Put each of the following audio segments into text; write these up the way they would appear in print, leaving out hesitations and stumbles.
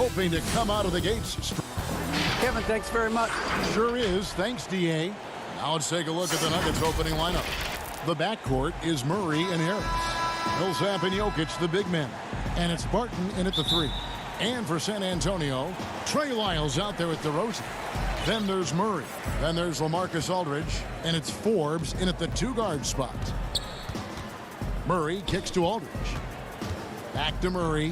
hoping to come out of the gates strong. Kevin, thanks very much. Sure is. Thanks, D.A. Now let's take a look at the Nuggets opening lineup. The backcourt is Murray and Harris. Millsap and Jokic, the big men. And it's Barton in at the 3. And for San Antonio, Trey Lyles out there at DeRozan. Then there's Murray. Then there's LaMarcus Aldridge. And it's Forbes in at the 2-guard spot. Murray kicks to Aldridge. Back to Murray.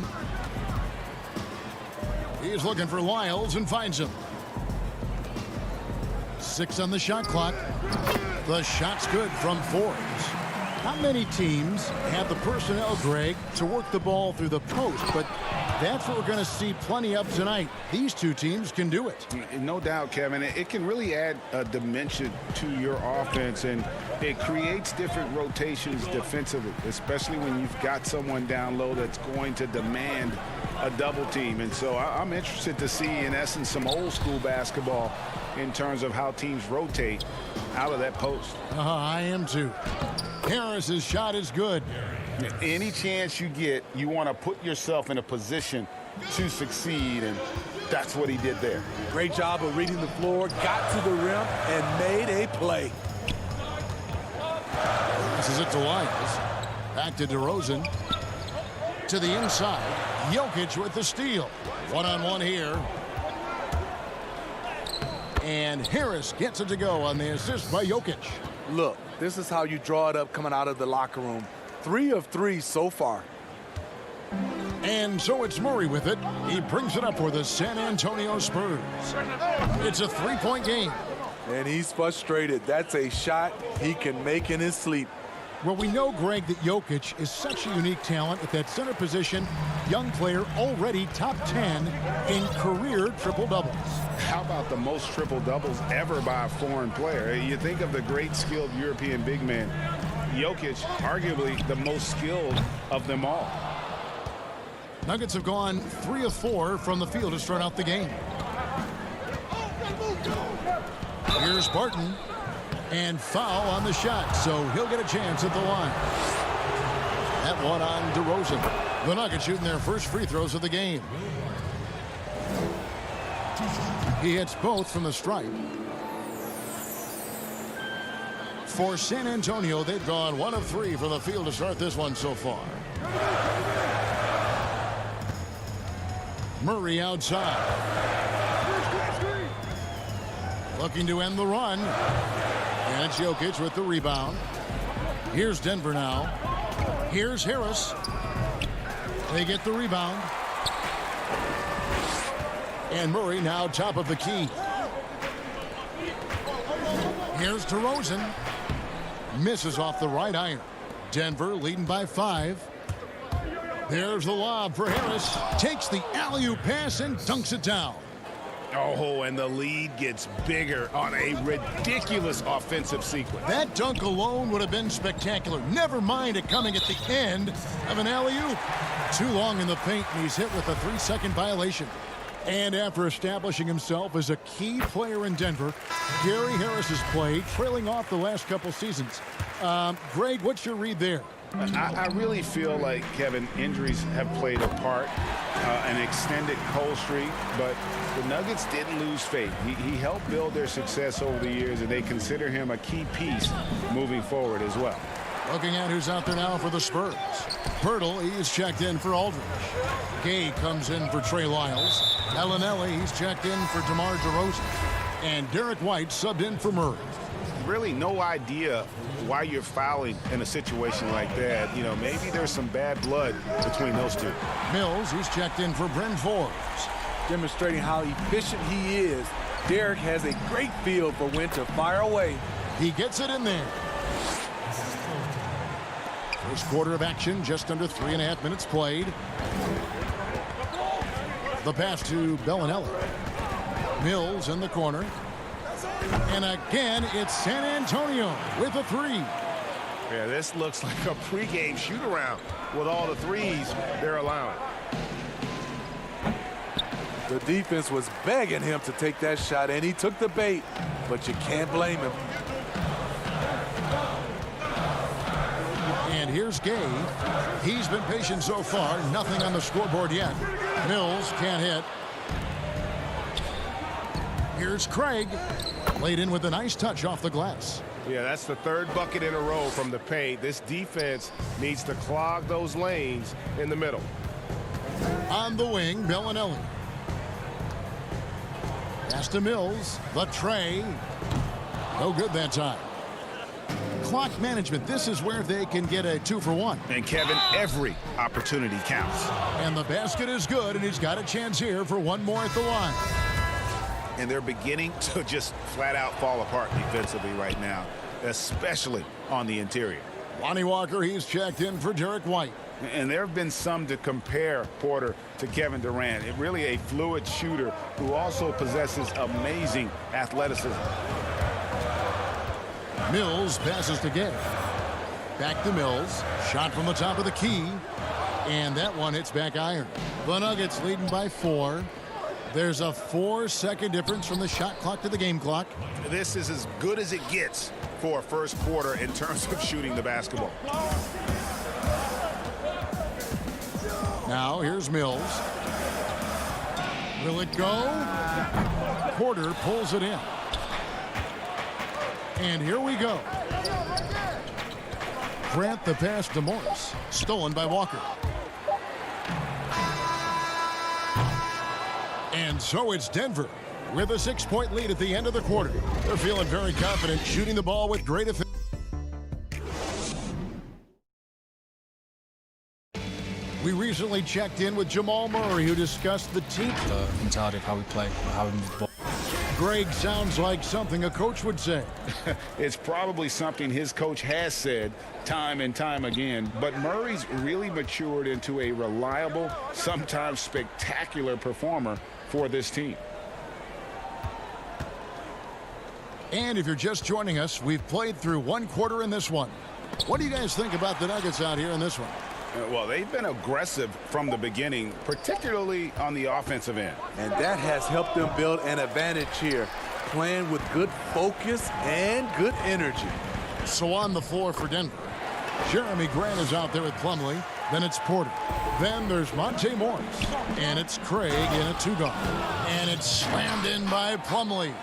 He's looking for Lyles and finds him. 6 on the shot clock. The shot's good from Forbes. Not many teams have the personnel, Greg, to work the ball through the post, but that's what we're going to see plenty of tonight. These two teams can do it. No doubt, Kevin. It can really add a dimension to your offense, and it creates different rotations defensively, especially when you've got someone down low that's going to demand a double team. And so I'm interested to see, in essence, some old school basketball in terms of how teams rotate out of that post. I am too. Harris's shot is good. Any chance you get, you want to put yourself in a position to succeed, and that's what he did there. Great job of reading the floor, got to the rim, and made a play. This is it to Lyles. Back to DeRozan. To the inside. Jokic with the steal. One-on-one here. And Harris gets it to go on the assist by Jokic. Look, this is how you draw it up coming out of the locker room. 3 of 3 so far. And so it's Murray with it. He brings it up for the San Antonio Spurs. It's a 3-point game. And he's frustrated. That's a shot he can make in his sleep. Well, we know, Greg, that Jokic is such a unique talent at that center position. Young player, already top 10 in career triple-doubles. How about the most triple-doubles ever by a foreign player? You think of the great skilled European big man. Jokic, arguably the most skilled of them all. Nuggets have gone 3 of 4 from the field to start out the game. Here's Barton. And foul on the shot, so he'll get a chance at the line. That one on DeRozan. The Nuggets shooting their first free throws of the game. He hits both from the stripe. For San Antonio, they've gone 1 of 3 from the field to start this one so far. Murray outside. Looking to end the run. And it's Jokic with the rebound. Here's Denver now. Here's Harris. They get the rebound. And Murray now top of the key. Here's DeRozan. Misses off the right iron. Denver leading by 5. There's the lob for Harris. Takes the alley-oop pass and dunks it down. Oh, and the lead gets bigger on a ridiculous offensive sequence. That dunk alone would have been spectacular. Never mind it coming at the end of an alley-oop. Too long in the paint, and he's hit with a 3-second violation. And after establishing himself as a key player in Denver, Gary Harris has played, trailing off the last couple seasons. Greg, what's your read there? I really feel like, Kevin, injuries have played a part, an extended cold streak, but the Nuggets didn't lose faith. He helped build their success over the years, and they consider him a key piece moving forward as well. Looking at who's out there now for the Spurs. Pirtle, he's checked in for Aldridge. Gay comes in for Trey Lyles. Bellinelli, he's checked in for DeMar DeRozan. And Derek White subbed in for Murray. Really no idea why you're fouling in a situation like that. You know, maybe there's some bad blood between those two. Mills, he's checked in for Bryn Forbes. Demonstrating how efficient he is. Derek has a great feel for when to fire away. He gets it in there. First quarter of action, just under 3.5 minutes played. The pass to Bellinelli. Mills in the corner. And again, it's San Antonio with a 3. Yeah, this looks like a pregame shoot-around with all the threes they're allowing. The defense was begging him to take that shot, and he took the bait, but you can't blame him. And here's Gay. He's been patient so far. Nothing on the scoreboard yet. Mills can't hit. Here's Craig. Laid in with a nice touch off the glass. Yeah, that's the third bucket in a row from the paint. This defense needs to clog those lanes in the middle. On the wing, Bellinelli. Pass to Mills. The tray. No good that time. Clock management. This is where they can get a 2-for-1. And Kevin, every opportunity counts. And the basket is good, and he's got a chance here for one more at the line. And they're beginning to just flat out fall apart defensively right now, especially on the interior. Lonnie Walker, he's checked in for Derek White. And there have been some to compare Porter to Kevin Durant. Really a fluid shooter who also possesses amazing athleticism. Mills passes to Gay. Back to Mills. Shot from the top of the key. And that one hits back iron. The Nuggets leading by 4. There's a 4-second difference from the shot clock to the game clock. This is as good as it gets for a first quarter in terms of shooting the basketball. Now here's Mills. Will it go? Porter pulls it in. And here we go. Grant the pass to Morris. Stolen by Walker. And so it's Denver with a 6-point lead at the end of the quarter. They're feeling very confident, shooting the ball with great efficiency. We recently checked in with Jamal Murray, who discussed the team. The mentality of how we play, how we move the ball. Greg, sounds like something a coach would say. It's probably something his coach has said time and time again, but Murray's really matured into a reliable, sometimes spectacular performer for this team. And if you're just joining us, we've played through one quarter in this one. What do you guys think about the Nuggets out here in this one? Well, they've been aggressive from the beginning, particularly on the offensive end. And that has helped them build an advantage here, playing with good focus and good energy. So on the floor for Denver, Jeremy Grant is out there with Plumlee. Then it's Porter. Then there's Monte Morris. And it's Craig in a 2-guard. And it's slammed in by Plumlee.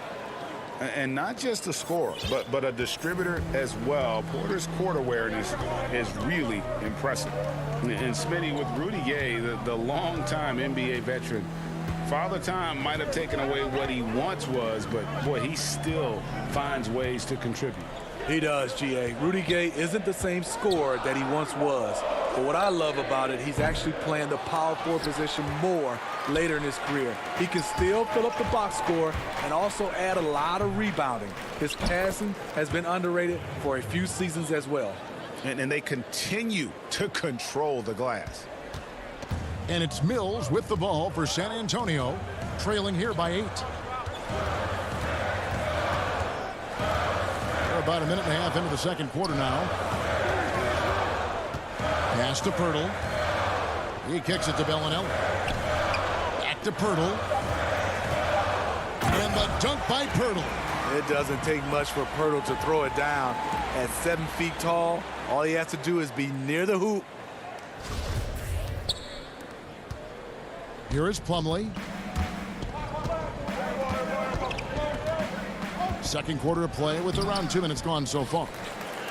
And not just a scorer, but a distributor as well. Porter's court awareness is really impressive. And Smitty, with Rudy Gay, the longtime NBA veteran, Father Time might have taken away what he once was, but boy, he still finds ways to contribute. He does, G.A. Rudy Gay isn't the same scorer that he once was. But what I love about it, he's actually playing the power forward position more later in his career. He can still fill up the box score and also add a lot of rebounding. His passing has been underrated for a few seasons as well. And they continue to control the glass. And it's Mills with the ball for San Antonio, trailing here by 8. We're about a minute and a half into the second quarter now. Pass to Pirtle. He kicks it to Bellinelli. Back to Pirtle. And the dunk by Pirtle. It doesn't take much for Pirtle to throw it down. At 7 feet tall, all he has to do is be near the hoop. Here is Plumlee. Second quarter of play with around 2 minutes gone so far.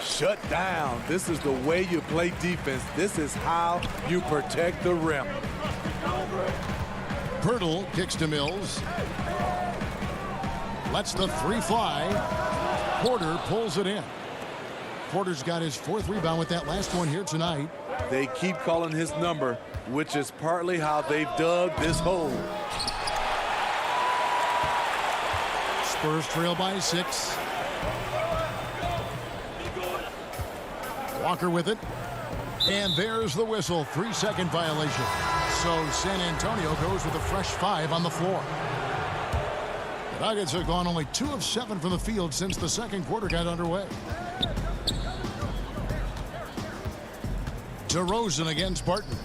Shut down. This is the way you play defense. This is how you protect the rim. Pirtle kicks to Mills. Lets the 3 fly. Porter pulls it in. Porter's got his 4th rebound with that last one here tonight. They keep calling his number, which is partly how they've dug this hole. Spurs trail by 6. Walker with it. And there's the whistle. 3-second violation. So San Antonio goes with a fresh 5 on the floor. The Nuggets have gone only 2 of 7 from the field since the second quarter got underway. DeRozan against Barton.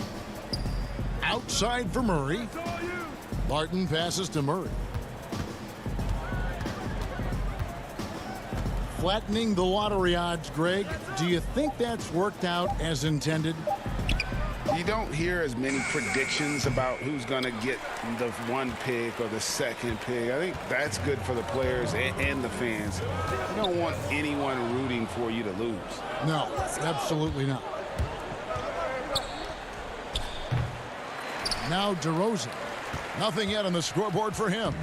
Outside for Murray. Barton passes to Murray. Flattening the lottery odds, Greg. Do you think that's worked out as intended? You don't hear as many predictions about who's going to get the one pick or the second pick. I think that's good for the players and the fans. You don't want anyone rooting for you to lose. No, absolutely not. Now DeRozan. Nothing yet on the scoreboard for him.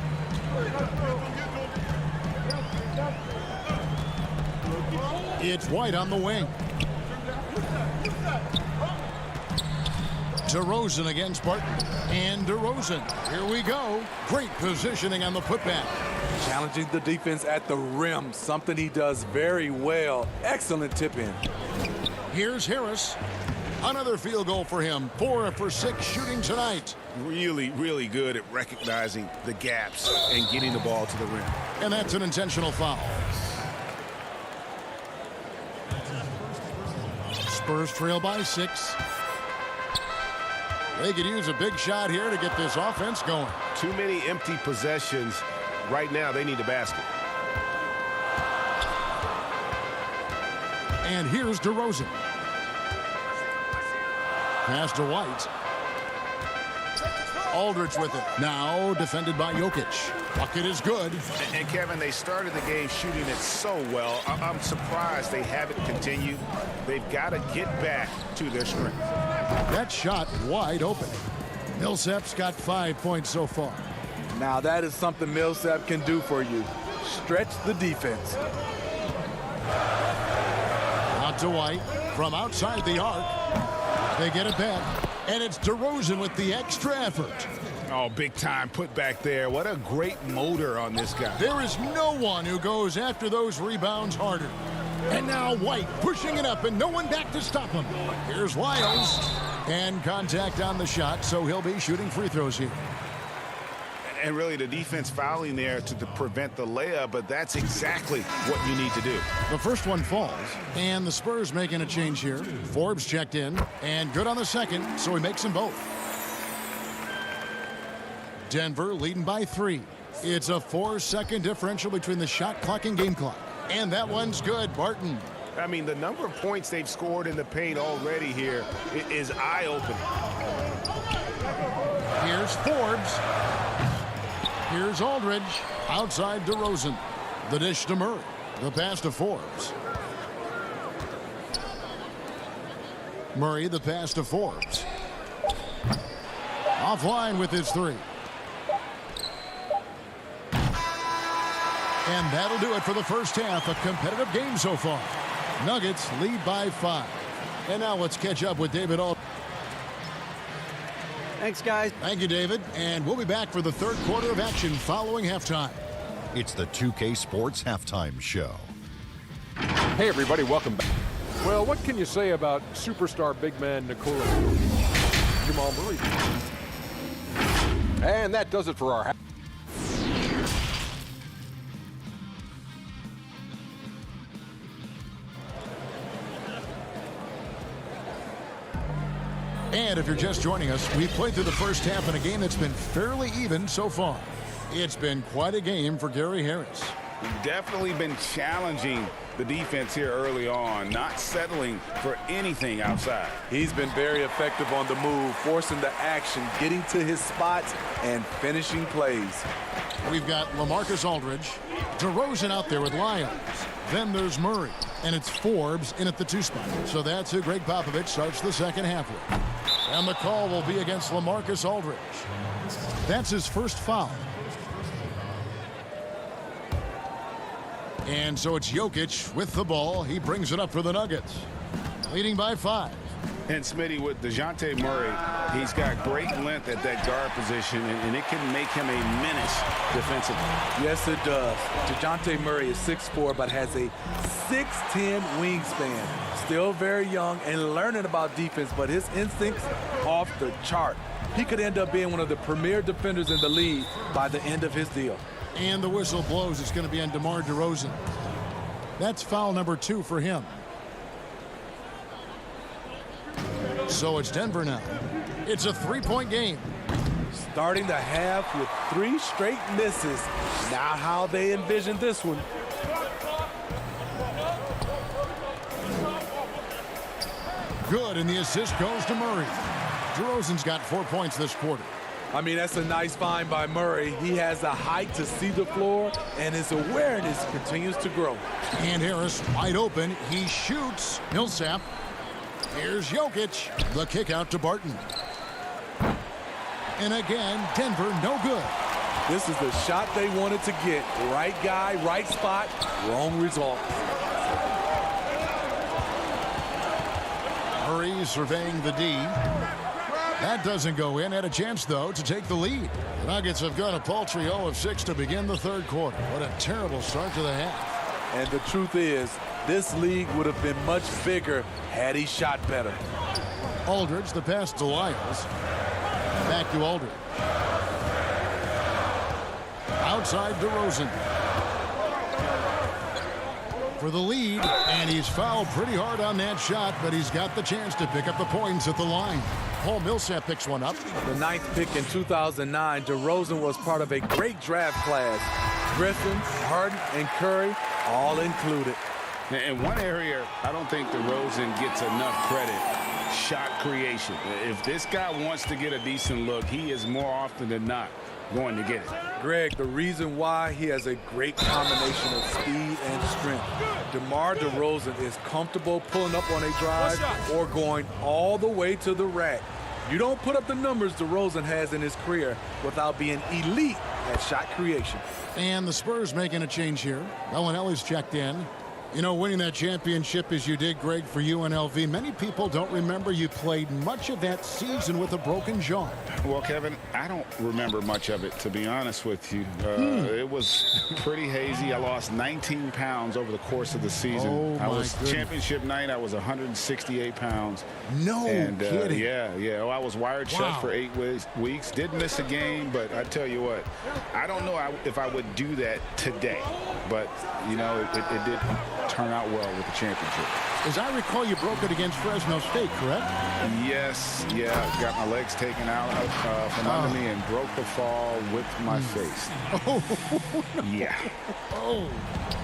It's White on the wing. DeRozan against Barton. And DeRozan. Here we go. Great positioning on the putback. Challenging the defense at the rim, something he does very well. Excellent tip in. Here's Harris. Another field goal for him. 4 for 6 shooting tonight. Really, really good at recognizing the gaps and getting the ball to the rim. And that's an intentional foul. Spurs trail by 6. They could use a big shot here to get this offense going. Too many empty possessions. Right now, they need a basket. And here's DeRozan. Pass to White. Aldridge with it. Now defended by Jokic. Bucket is good. And Kevin, they started the game shooting it so well. I'm surprised they haven't continued. They've got to get back to their strength. That shot wide open. Millsap's got 5 points so far. Now that is something Millsap can do for you. Stretch the defense. Out to White from outside the arc. They get it back. And it's DeRozan with the extra effort. Oh, big time put back there. What a great motor on this guy. There is no one who goes after those rebounds harder. And now White pushing it up and no one back to stop him. Here's Lyles. And contact on the shot, so he'll be shooting free throws here. And really the defense fouling there to prevent the layup, but that's exactly what you need to do. The first one falls, and the Spurs making a change here. Forbes checked in, and good on the second, so he makes them both. Denver leading by 3. It's a 4-second differential between the shot clock and game clock. And that one's good, Barton. I mean, the number of points they've scored in the paint already here is eye-opening. Here's Forbes. Here's Aldridge. Outside DeRozan. The dish to Murray. The pass to Forbes. Murray, the pass to Forbes. Offline with his 3. And that'll do it for the first half. A competitive game so far. Nuggets lead by 5. And now let's catch up with David Aldridge. Thanks, guys. Thank you, David. And we'll be back for the third quarter of action following halftime. It's the 2K Sports Halftime Show. Hey, everybody, welcome back. Well, what can you say about superstar big man Nikola Jamal Murray? And that does it for our And if you're just joining us, we've played through the first half in a game that's been fairly even so far. It's been quite a game for Gary Harris. Definitely been challenging the defense here early on, not settling for anything outside. He's been very effective on the move, forcing the action, getting to his spots, and finishing plays. We've got LaMarcus Aldridge, DeRozan out there with Lyons. Then there's Murray, and it's Forbes in at the 2 spot. So that's who Greg Popovich starts the second half with. And the call will be against LaMarcus Aldridge. That's his first foul. And so it's Jokic with the ball. He brings it up for the Nuggets. Leading by 5. And Smitty, with DeJounte Murray, he's got great length at that guard position, and it can make him a menace defensively. Yes, it does. DeJounte Murray is 6'4", but has a 6'10" wingspan. Still very young and learning about defense, but his instincts off the chart. He could end up being one of the premier defenders in the league by the end of his deal. And the whistle blows. It's going to be on DeMar DeRozan. That's foul number 2 for him. So it's Denver now. It's a 3-point game. Starting the half with 3 straight misses. Not how they envisioned this one. good, and the assist goes to Murray. DeRozan's got 4 points this quarter. I mean, that's a nice find by Murray. He has the height to see the floor, and his awareness continues to grow. And Harris wide open. He shoots. Millsap. Here's Jokic. The kick out to Barton. And again, Denver no good. This is the shot they wanted to get. Right guy, right spot, wrong result. Murray surveying the D. That doesn't go in. Had a chance, though, to take the lead. The Nuggets have got a paltry 0 of 6 to begin the third quarter. What a terrible start to the half. And the truth is, this league would have been much bigger had he shot better. Aldridge, the pass to Lyles. Back to Aldridge. Outside DeRozan. For the lead, and he's fouled pretty hard on that shot, but he's got the chance to pick up the points at the line. Paul Millsap picks one up. The 9th pick in 2009, DeRozan was part of a great draft class. Griffin, Harden, and Curry all included. In one area, I don't think DeRozan gets enough credit. Shot creation. If this guy wants to get a decent look, he is more often than not going to get it. Greg, the reason why he has a great combination of speed and strength. DeMar DeRozan is comfortable pulling up on a drive or going all the way to the rack. You don't put up the numbers DeRozan has in his career without being elite at shot creation. And the Spurs making a change here. Bellinelli's checked in. You know, winning that championship as you did, Greg, for UNLV, many people don't remember you played much of that season with a broken jaw. Well, Kevin, I don't remember much of it, to be honest with you. It was pretty hazy. I lost 19 pounds over the course of the season. Oh, I was goodness. Championship night, I was 168 pounds. No kidding. Yeah. Oh, I was wired shut for 8 weeks. Didn't miss a game, but I tell you what, I don't know if I would do that today. But, you know, it did turn out well with the championship. As I recall, you broke it against Fresno State, correct? Yes, yeah. Got my legs taken out from under me and broke the fall with my face. Oh, Yeah. oh,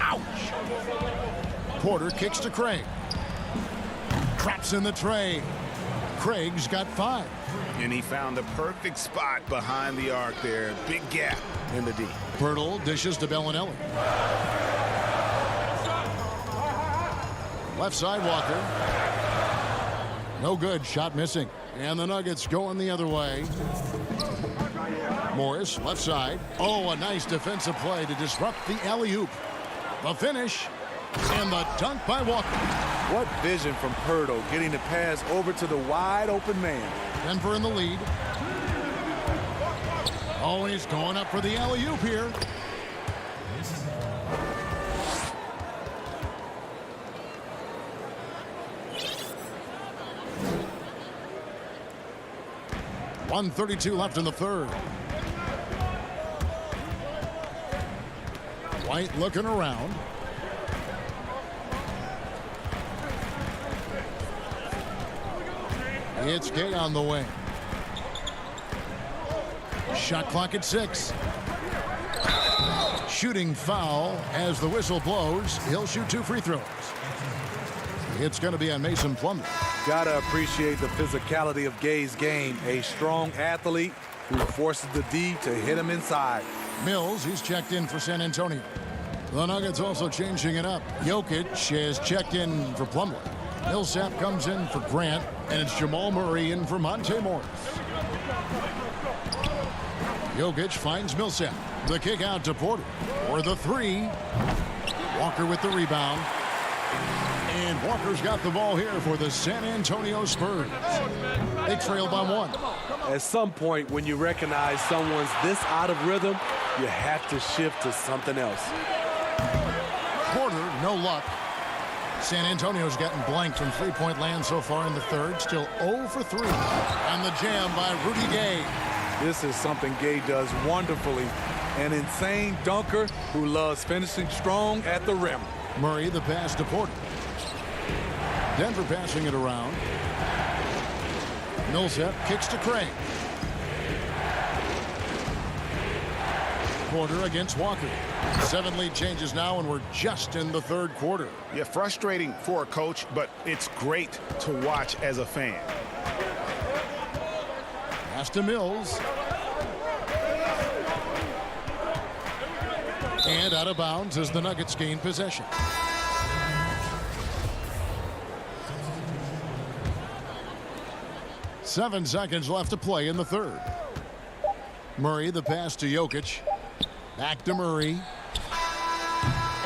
ouch. Porter kicks to Craig. Traps in the tray. Craig's got 5. And he found the perfect spot behind the arc there. Big gap in the D. Pirtle dishes to Bellinelli. Left side, Walker. No good. Shot missing. And the Nuggets going the other way. Morris, left side. Oh, a nice defensive play to disrupt the alley-oop. The finish. And the dunk by Walker. What vision from Pirtle, getting the pass over to the wide open man. Denver in the lead. Oh, and he's going up for the alley-oop here. .132 left in the third. White looking around. It's Gay on the way. Shot clock at 6. Shooting foul as the whistle blows. He'll shoot 2 free throws. It's going to be on Mason Plumlee. Gotta appreciate the physicality of Gay's game. A strong athlete who forces the D to hit him inside. Mills, he's checked in for San Antonio. The Nuggets also changing it up. Jokic has checked in for Plumlee. Millsap comes in for Grant, and it's Jamal Murray in for Monte Morris. Jokic finds Millsap. The kick out to Porter for the 3. Walker with the rebound. And Walker's got the ball here for the San Antonio Spurs. They trail by 1. At some point, when you recognize someone's this out of rhythm, you have to shift to something else. Porter, no luck. San Antonio's gotten blanked from three-point land so far in the third. Still 0 for 3. And the jam by Rudy Gay. This is something Gay does wonderfully. An insane dunker who loves finishing strong at the rim. Murray, the pass to Porter. Denver passing it around. Millsap kicks to Craig. quarter against Walker. 7 lead changes now, and we're just in the third quarter. Yeah, frustrating for a coach, but it's great to watch as a fan. Pass to Mills. And out of bounds as the Nuggets gain possession. Seven seconds left to play in the third. Murray, the pass to Jokic. Back to Murray.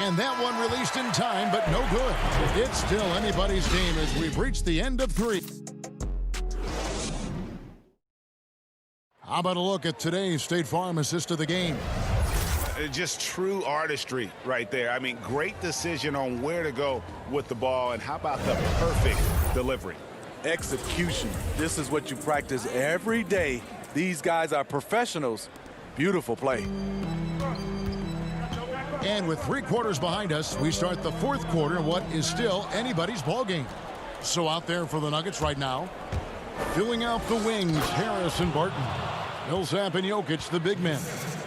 And that one released in time, but no good. It's still anybody's game as we've reached the end of 3. How about a look at today's State Farm assist of the game? Just true artistry right there. I mean, great decision on where to go with the ball, and how about the perfect delivery? Execution. This is what you practice every day. These guys are professionals. Beautiful play. And with 3 quarters behind us, we start the fourth quarter in what is still anybody's ball game. So out there for the Nuggets right now, filling out the wings, Harris and Barton. Millsap and Jokic, the big men.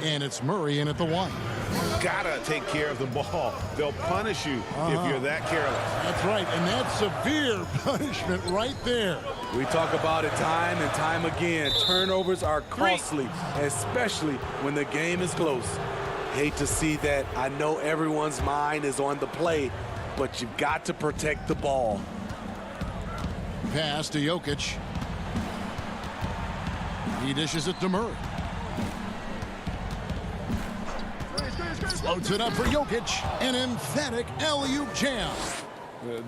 And it's Murray in at the 1. Gotta take care of the ball. They'll punish you if you're that careless. That's right, and that's severe punishment right there. We talk about it time and time again. Turnovers are costly, especially when the game is close. Hate to see that. I know everyone's mind is on the play, but you've got to protect the ball. Pass to Jokic. He dishes it to Murray. Floats it up for Jokic. An emphatic alley-oop jam.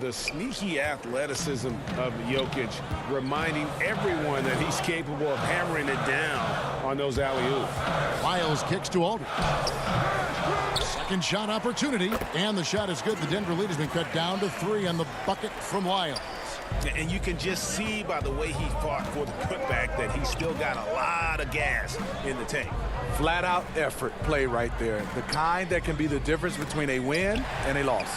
The sneaky athleticism of Jokic, reminding everyone that he's capable of hammering it down on those alley-oops. Lyles kicks to Aldridge. Second shot opportunity, and the shot is good. The Denver lead has been cut down to 3 on the bucket from Lyles. And you can just see by the way he fought for the putback that he's still got a lot of gas in the tank. Flat out effort play right there. The kind that can be the difference between a win and a loss.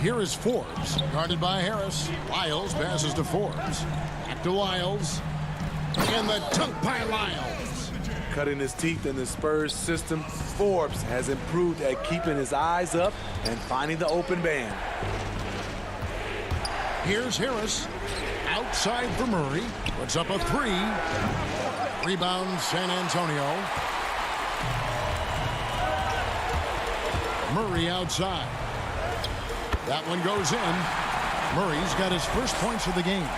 Here is Forbes, guarded by Harris. Lyles passes to Forbes. Back to Lyles. And the dunk by Lyles. Cutting his teeth in the Spurs system, Forbes has improved at keeping his eyes up and finding the open man. Here's Harris. Outside for Murray. Puts up a 3. Rebound San Antonio. Murray outside. That one goes in. Murray's got his first points of the game.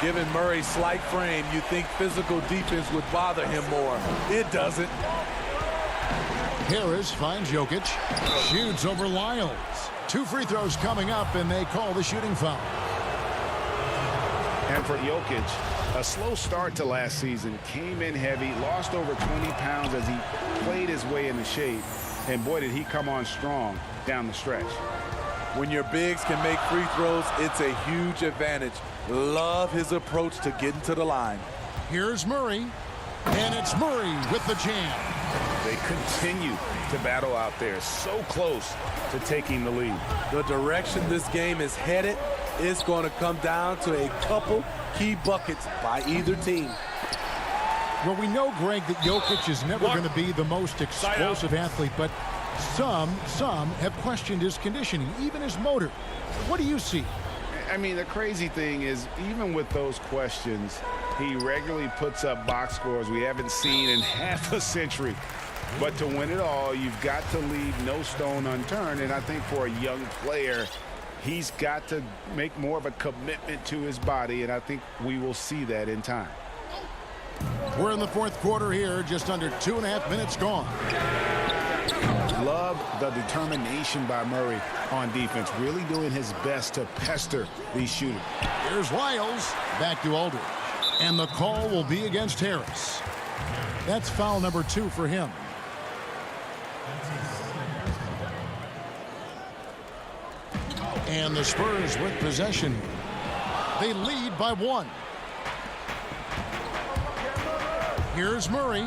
Given Murray's slight frame, you think physical defense would bother him more. It doesn't. Harris finds Jokic. Shoots over Lyles. 2 free throws coming up, and they call the shooting foul. And for Jokic, a slow start to last season, came in heavy, lost over 20 pounds as he played his way into shape. And boy, did he come on strong down the stretch. When your bigs can make free throws, it's a huge advantage. Love his approach to getting to the line. Here's Murray, and it's Murray with the jam. They continue to battle out there, so close to taking the lead. The direction this game is headed is going to come down to a couple key buckets by either team. Well, we know, Greg, that Jokic is never going to be the most explosive athlete, but some have questioned his conditioning, even his motor. What do you see? I mean, the crazy thing is, even with those questions, he regularly puts up box scores we haven't seen in half a century. But to win it all, you've got to leave no stone unturned. And I think for a young player, he's got to make more of a commitment to his body, and I think we will see that in time. We're in the fourth quarter here, just under 2.5 minutes gone. Love the determination by Murray on defense, really doing his best to pester these shooters. Here's Lyles, back to Aldridge. And the call will be against Harris. That's foul number 2 for him. And the Spurs with possession. They lead by 1. Here's Murray,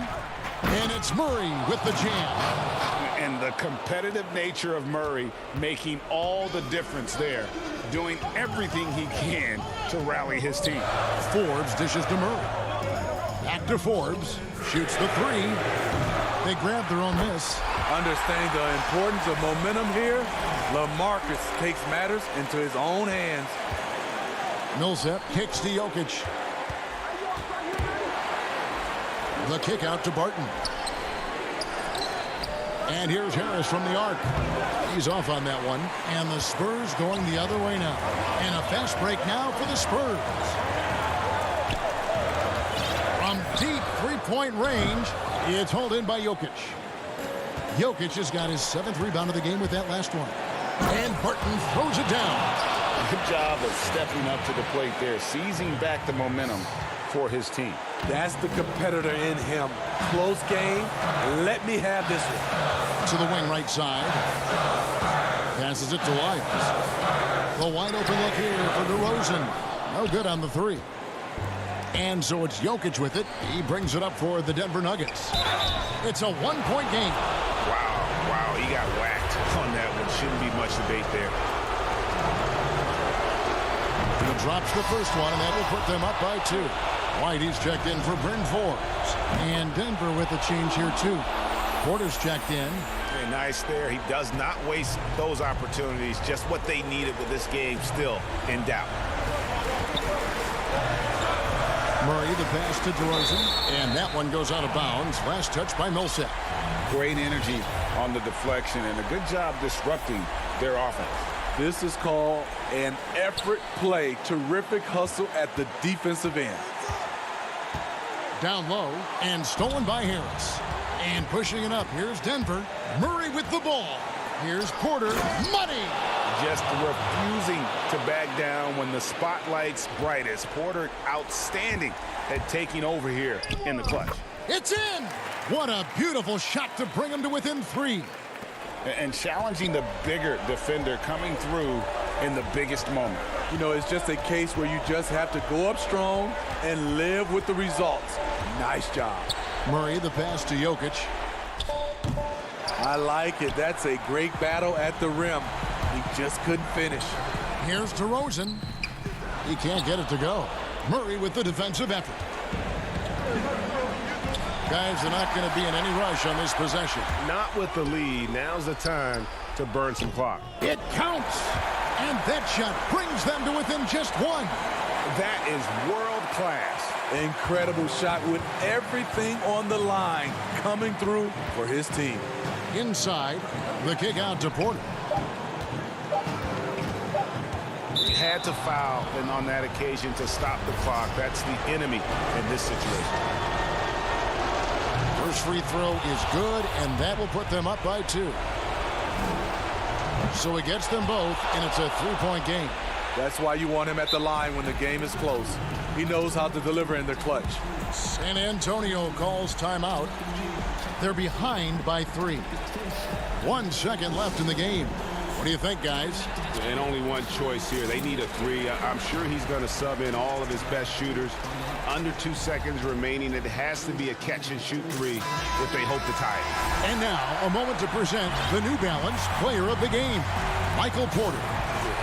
and it's Murray with the jam. And the competitive nature of Murray making all the difference there, doing everything he can to rally his team. Forbes dishes to Murray. Back to Forbes. Shoots the three. They grab their own miss. Understanding the importance of momentum here, LaMarcus takes matters into his own hands. Millsap kicks to Jokic. The kick out to Barton. And here's Harris from the arc. He's off on that one. And the Spurs going the other way now. And a fast break now for the Spurs. From deep three-point range, it's hauled in by Jokic. Jokic has got his 7th rebound of the game with that last one. And Barton throws it down. Good job of stepping up to the plate there, seizing back the momentum for his team. That's the competitor in him. Close game. Let me have this one. To the wing right side. Passes it to Lyles. The wide open look here for DeRozan. No good on the three. And so it's Jokic with it. He brings it up for the Denver Nuggets. It's a one-point game. Wow, he got whacked on that one. Shouldn't be much debate there. He drops the first one, and that will put them up by 2. Whitey's checked in for Bryn Forbes. And Denver with a change here, too. Porter's checked in. Very nice there. He does not waste those opportunities. Just what they needed with this game still in doubt. Murray, the pass to DeRozan. And that one goes out of bounds. Last touch by Millsap. Great energy on the deflection and a good job disrupting their offense. This is called an effort play. Terrific hustle at the defensive end. Down low and stolen by Harris. And pushing it up, here's Denver. Murray with the ball. Here's Porter. Money! Just refusing to back down when the spotlight's brightest. Porter outstanding at taking over here in the clutch. It's in! What a beautiful shot to bring him to within 3. And challenging the bigger defender coming through in the biggest moment. You know, it's just a case where you just have to go up strong and live with the results. Nice job. Murray, the pass to Jokic. I like it. That's a great battle at the rim. He just couldn't finish. Here's DeRozan. He can't get it to go. Murray with the defensive effort. Guys are not going to be in any rush on this possession. Not with the lead. Now's the time to burn some clock. It counts. And that shot brings them to within just 1. That is world class. Incredible shot with everything on the line coming through for his team. Inside, the kick out to Porter. Had to foul, and on that occasion to stop the clock. That's the enemy in this situation. First free throw is good, and that will put them up by 2. So he gets them both, and it's a 3-point game. That's why you want him at the line when the game is close. He knows how to deliver in the clutch. San Antonio calls timeout. They're behind by 3. 1 second left in the game. What do you think, guys? And only one choice here. They need a 3. I'm sure he's going to sub in all of his best shooters. Under 2 seconds remaining. It has to be a catch-and-shoot 3 if they hope to tie it. And now, a moment to present the New Balance Player of the Game, Michael Porter.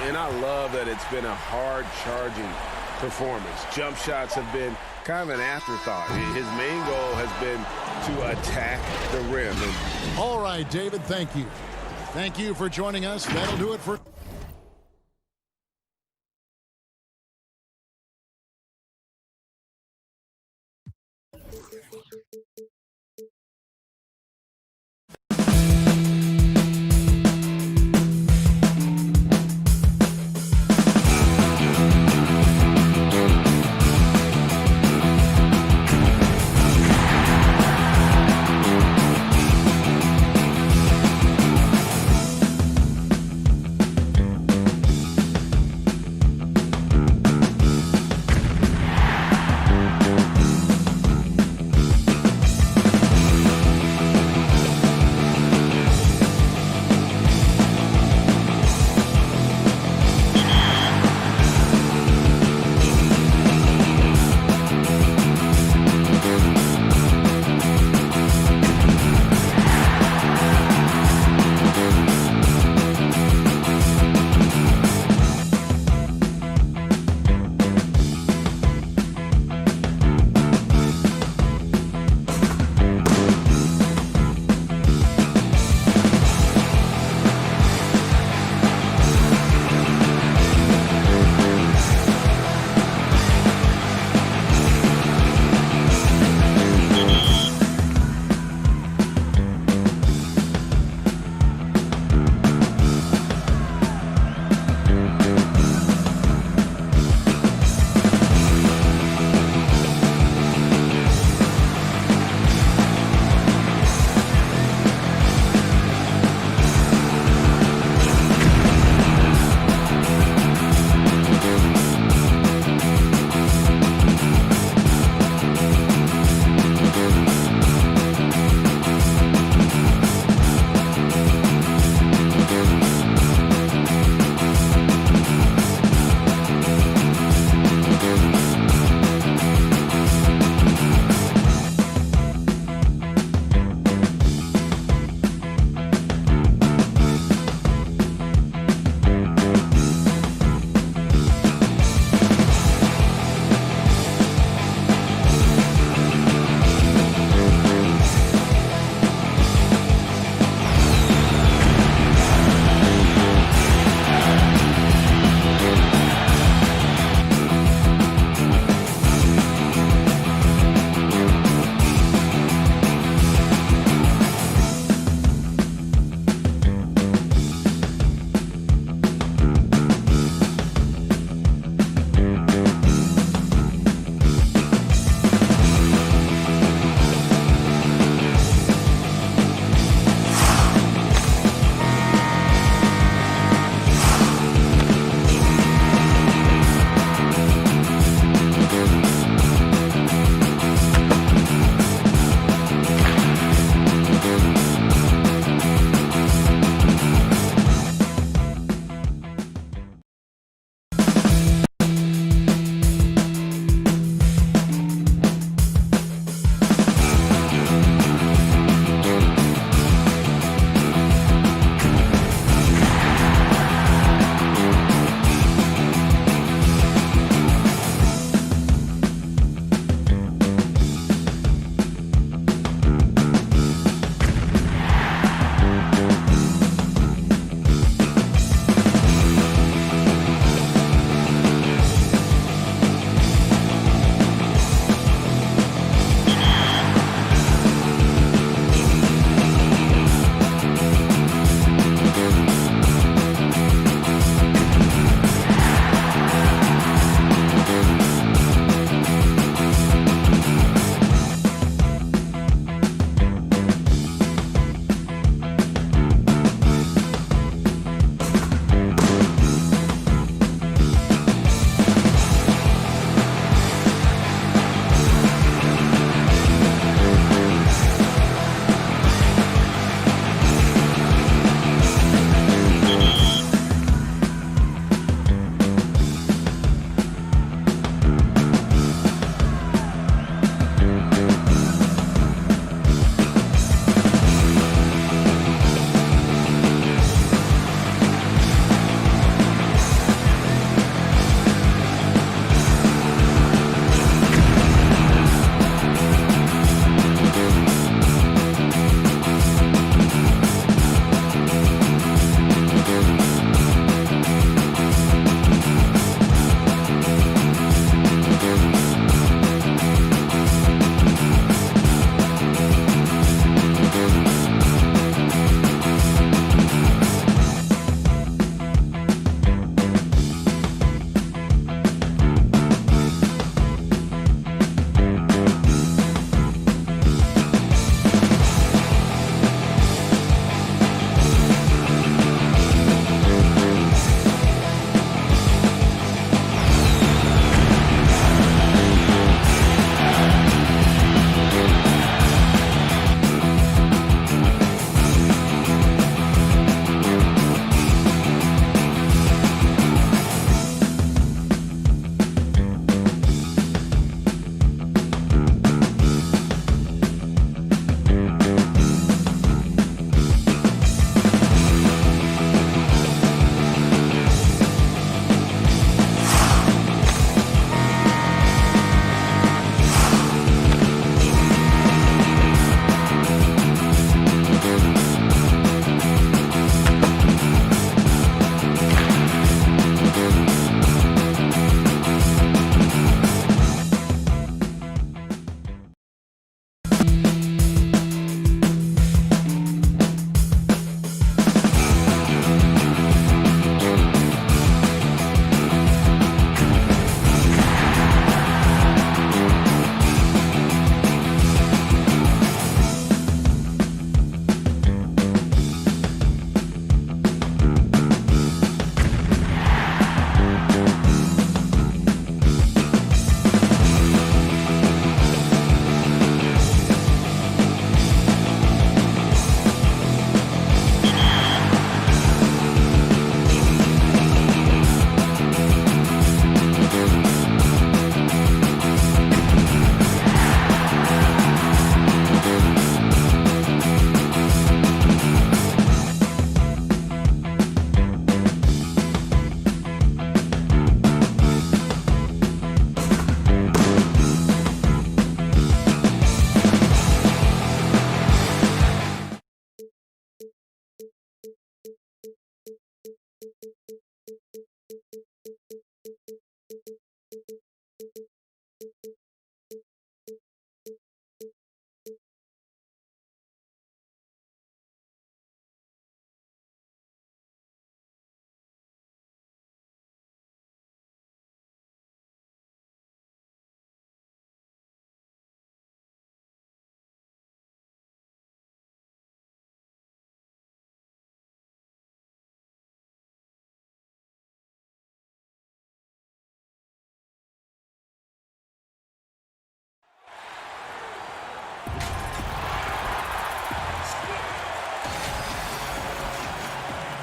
And I love that it's been a hard-charging performance. Jump shots have been kind of an afterthought. His main goal has been to attack the rim. All right, David, thank you. Thank you for joining us. That'll do it for...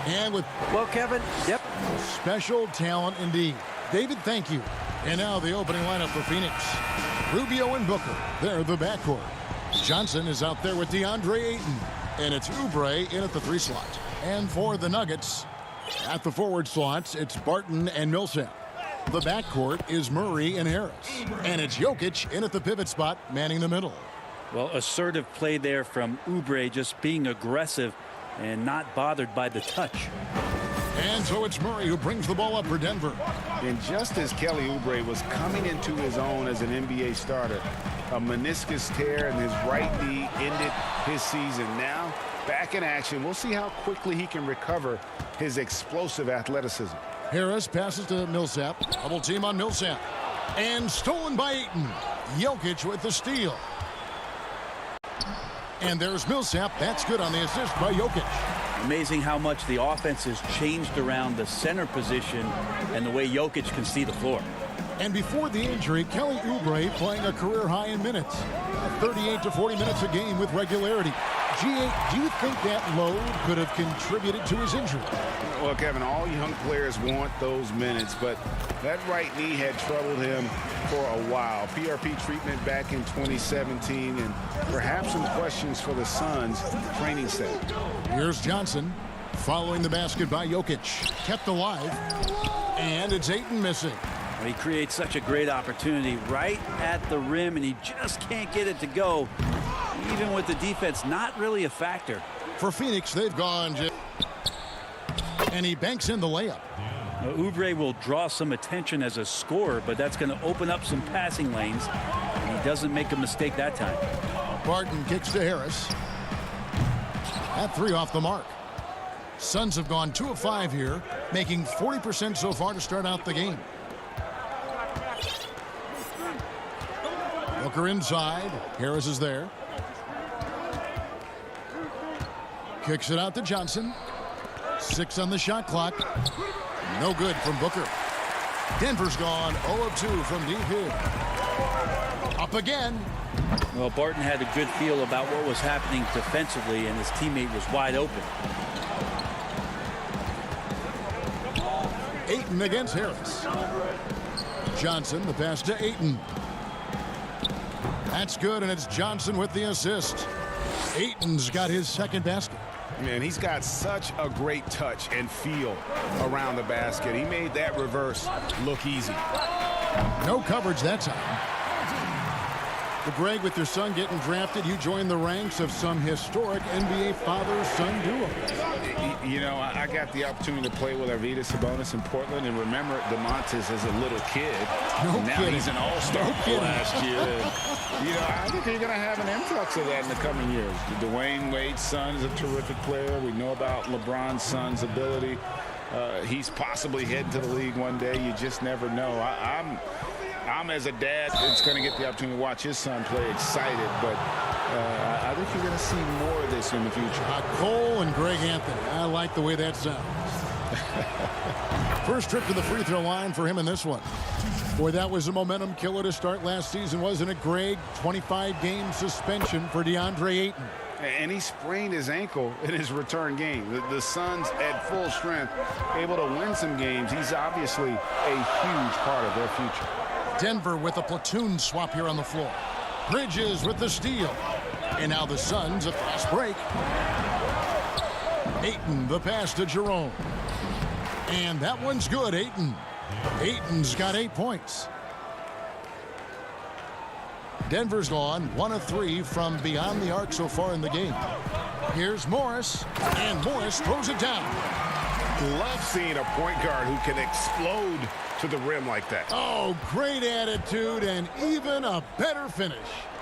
And with Well, Kevin, yep. special talent indeed. David, thank you. And now the opening lineup for Phoenix. Rubio and Booker, they're the backcourt. Johnson is out there with DeAndre Ayton. And it's Oubre in at the 3 slot. And for the Nuggets, at the forward slots, it's Barton and Millsap. The backcourt is Murray and Harris. And it's Jokic in at the pivot spot, manning the middle. Well, assertive play there from Oubre, just being aggressive and not bothered by the touch. And so it's Murray who brings the ball up for Denver. And just as Kelly Oubre was coming into his own as an NBA starter, a meniscus tear in his right knee ended his season. Now, back in action, we'll see how quickly he can recover his explosive athleticism. Harris passes to Millsap. Double team on Millsap. And stolen by Ayton. Jokic with the steal. And there's Millsap. That's good on the assist by Jokic. Amazing how much the offense has changed around the center position and the way Jokic can see the floor. And before the injury, Kelly Oubre playing a career high in minutes. 38 to 40 minutes a game with regularity. G8, do you think that load could have contributed to his injury? Well, Kevin, all young players want those minutes, but that right knee had troubled him for a while. PRP treatment back in 2017, and perhaps some questions for the Suns training set. Here's Johnson following the basket by Jokic. Kept alive. And it's Ayton missing. He creates such a great opportunity right at the rim, and he just can't get it to go. Even with the defense not really a factor. For Phoenix, they've gone. And he banks in the layup. Oubre will draw some attention as a scorer, but that's going to open up some passing lanes. And he doesn't make a mistake that time. Barton kicks to Harris. That 3 off the mark. Suns have gone 2 of 5 here, making 40% so far to start out the game. Booker inside. Harris is there. Kicks it out to Johnson. 6 on the shot clock. No good from Booker. Denver's gone 0 of 2 from deep here. Up again. Well, Barton had a good feel about what was happening defensively, and his teammate was wide open. Ayton against Harris. Johnson, the pass to Ayton. That's good, and it's Johnson with the assist. Ayton's got his second basket. Man, he's got such a great touch and feel around the basket. He made that reverse look easy. No coverage that time. But Greg, with your son getting drafted, you joined the ranks of some historic NBA father-son duo. You know, I got the opportunity to play with Arvydas Sabonis in Portland, and remember DeMontis as a little kid. Now kidding. He's an all-star last year. And, you know, I think you're going to have an influx of that in the coming years. Dwayne Wade's son is a terrific player. We know about LeBron's son's ability. He's possibly heading to the league one day. You just never know. I'm as a dad that's going to get the opportunity to watch his son play excited, but I think you're going to see more of this in the future. Cole and Greg Anthony. I like the way that sounds. First trip to the free throw line for him in this one. Boy, that was a momentum killer to start last season, wasn't it, Greg? 25-game suspension for DeAndre Ayton. And he sprained his ankle in his return game. The Suns at full strength, able to win some games. He's obviously a huge part of their future. Denver with a platoon swap here on the floor. Bridges with the steal. And now the Suns a fast break. Ayton, the pass to Jerome. And that one's good, Ayton. Ayton's got 8 points. Denver's gone 1 of 3 from beyond the arc so far in the game. Here's Morris, and Morris throws it down. Love seeing a point guard who can explode to the rim like that. Oh, great attitude and even a better finish.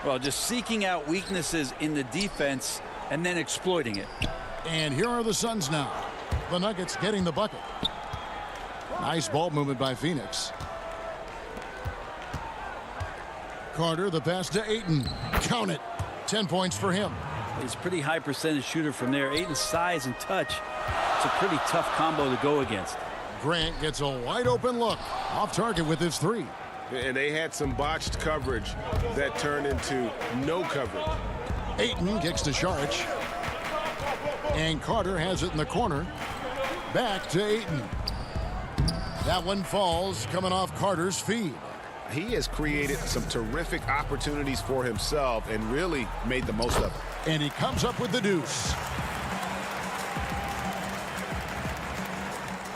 Well, just seeking out weaknesses in the defense and then exploiting it. And here are the Suns now. The Nuggets getting the bucket. Nice ball movement by Phoenix. Carter, the pass to Ayton. Count it. 10 points for him. He's a pretty high percentage shooter from there. Ayton's size and touch, it's a pretty tough combo to go against. Grant gets a wide open look. Off target with his 3. And they had some botched coverage that turned into no coverage. Ayton kicks to Saric. And Carter has it in the corner. Back to Ayton. That one falls, coming off Carter's feed. He has created some terrific opportunities for himself and really made the most of it. And he comes up with the deuce.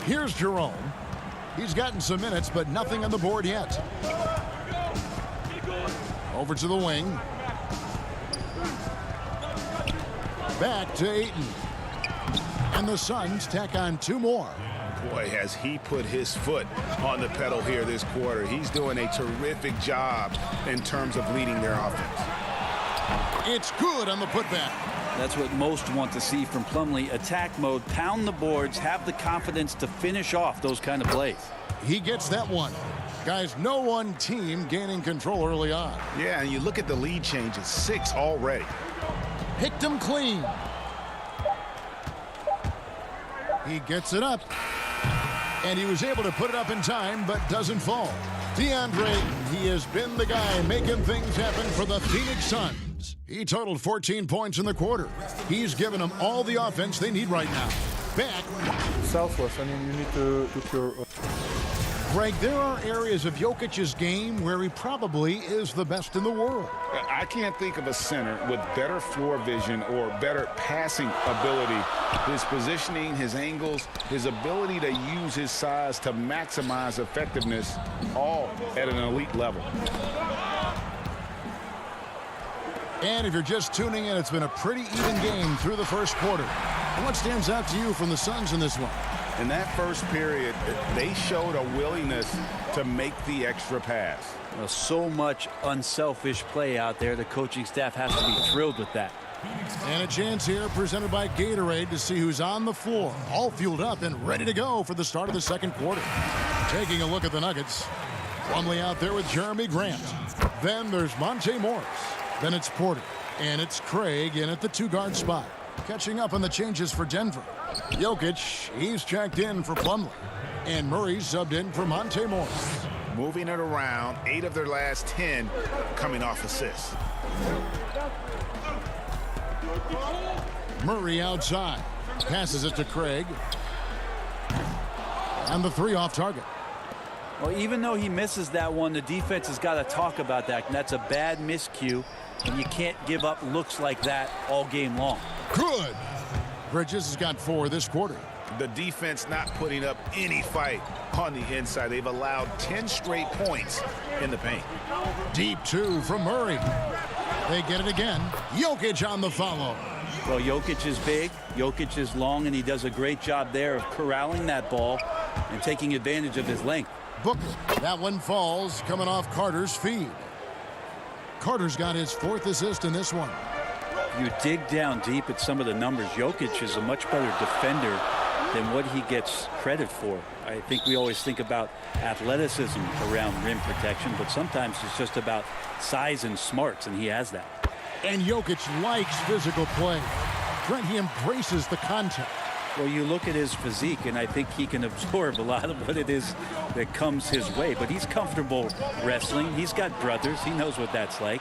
Here's Jerome. He's gotten some minutes, but nothing on the board yet. Over to the wing. Back to Ayton. And the Suns tack on 2 more. Boy, has he put his foot on the pedal here this quarter. He's doing a terrific job in terms of leading their offense. It's good on the putback. That's what most want to see from Plumlee. Attack mode, pound the boards, have the confidence to finish off those kind of plays. He gets that one. Guys, no one team gaining control early on. Yeah, and you look at the lead changes, 6 already. Picked him clean. He gets it up. And he was able to put it up in time, but doesn't fall. DeAndre, he has been the guy making things happen for the Phoenix Suns. He totaled 14 points in the quarter. He's given them all the offense they need right now. Back. Selfless. I mean, you need to put your... Greg, there are areas of Jokic's game where he probably is the best in the world. I can't think of a center with better floor vision or better passing ability. His positioning, his angles, his ability to use his size to maximize effectiveness, all at an elite level. And if you're just tuning in, it's been a pretty even game through the first quarter. What stands out to you from the Suns in this one? In that first period, they showed a willingness to make the extra pass. Well, so much unselfish play out there. The coaching staff has to be thrilled with that. And a chance here presented by Gatorade to see who's on the floor, all fueled up and ready to go for the start of the second quarter. Taking a look at the Nuggets. Plumlee out there with Jeremy Grant. Then there's Monte Morris. Then it's Porter. And it's Craig in at the 2-guard spot. Catching up on the changes for Denver. Jokic, he's checked in for Plumlee. And Murray subbed in for Monte Morris. Moving it around, 8 of their last 10 coming off assists. Murray outside. Passes it to Craig. And the 3 off target. Well, even though he misses that one, the defense has got to talk about that. And that's a bad miscue. And you can't give up looks like that all game long. Good. Bridges has got 4 this quarter. The defense not putting up any fight on the inside. They've allowed 10 straight points in the paint. Deep 2 from Murray. They get it again. Jokic on the follow. Well, Jokic is big, Jokic is long, and he does a great job there of corralling that ball and taking advantage of his length. Booker. That one falls, coming off Carter's feed. Carter's got his 4th assist in this one. You dig down deep at some of the numbers. Jokic is a much better defender than what he gets credit for. I think we always think about athleticism around rim protection, but sometimes it's just about size and smarts, and he has that. And Jokic likes physical play. Brent, he embraces the contact. Well, you look at his physique, and I think he can absorb a lot of what it is that comes his way. But he's comfortable wrestling. He's got brothers. He knows what that's like.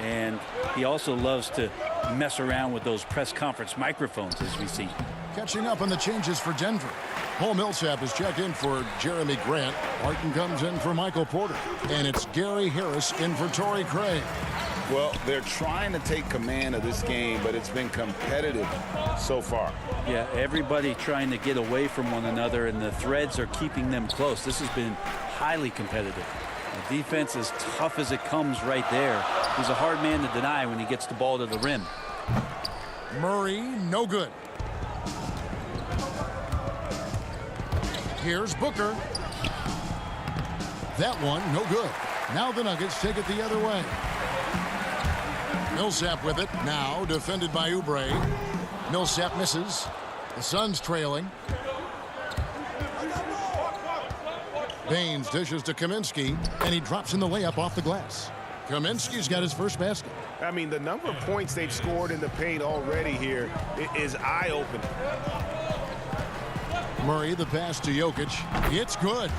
And he also loves to mess around with those press conference microphones, as we see. Catching up on the changes for Denver. Paul Millsap is checked in for Jeremy Grant. Martin comes in for Michael Porter. And it's Gary Harris in for Torrey Craig. Well, they're trying to take command of this game, but it's been competitive so far. Yeah, everybody trying to get away from one another, and the threads are keeping them close. This has been highly competitive. The defense is tough as it comes right there. He's a hard man to deny when he gets the ball to the rim. Murray, no good. Here's Booker. That one, no good. Now the Nuggets take it the other way. Millsap with it. Now defended by Oubre. Millsap misses. The Suns trailing. Baines dishes to Kaminsky, and he drops in the layup off the glass. Kaminsky's got his first basket. I mean, the number of points they've scored in the paint already here is eye-opening. Murray, the pass to Jokic. It's good.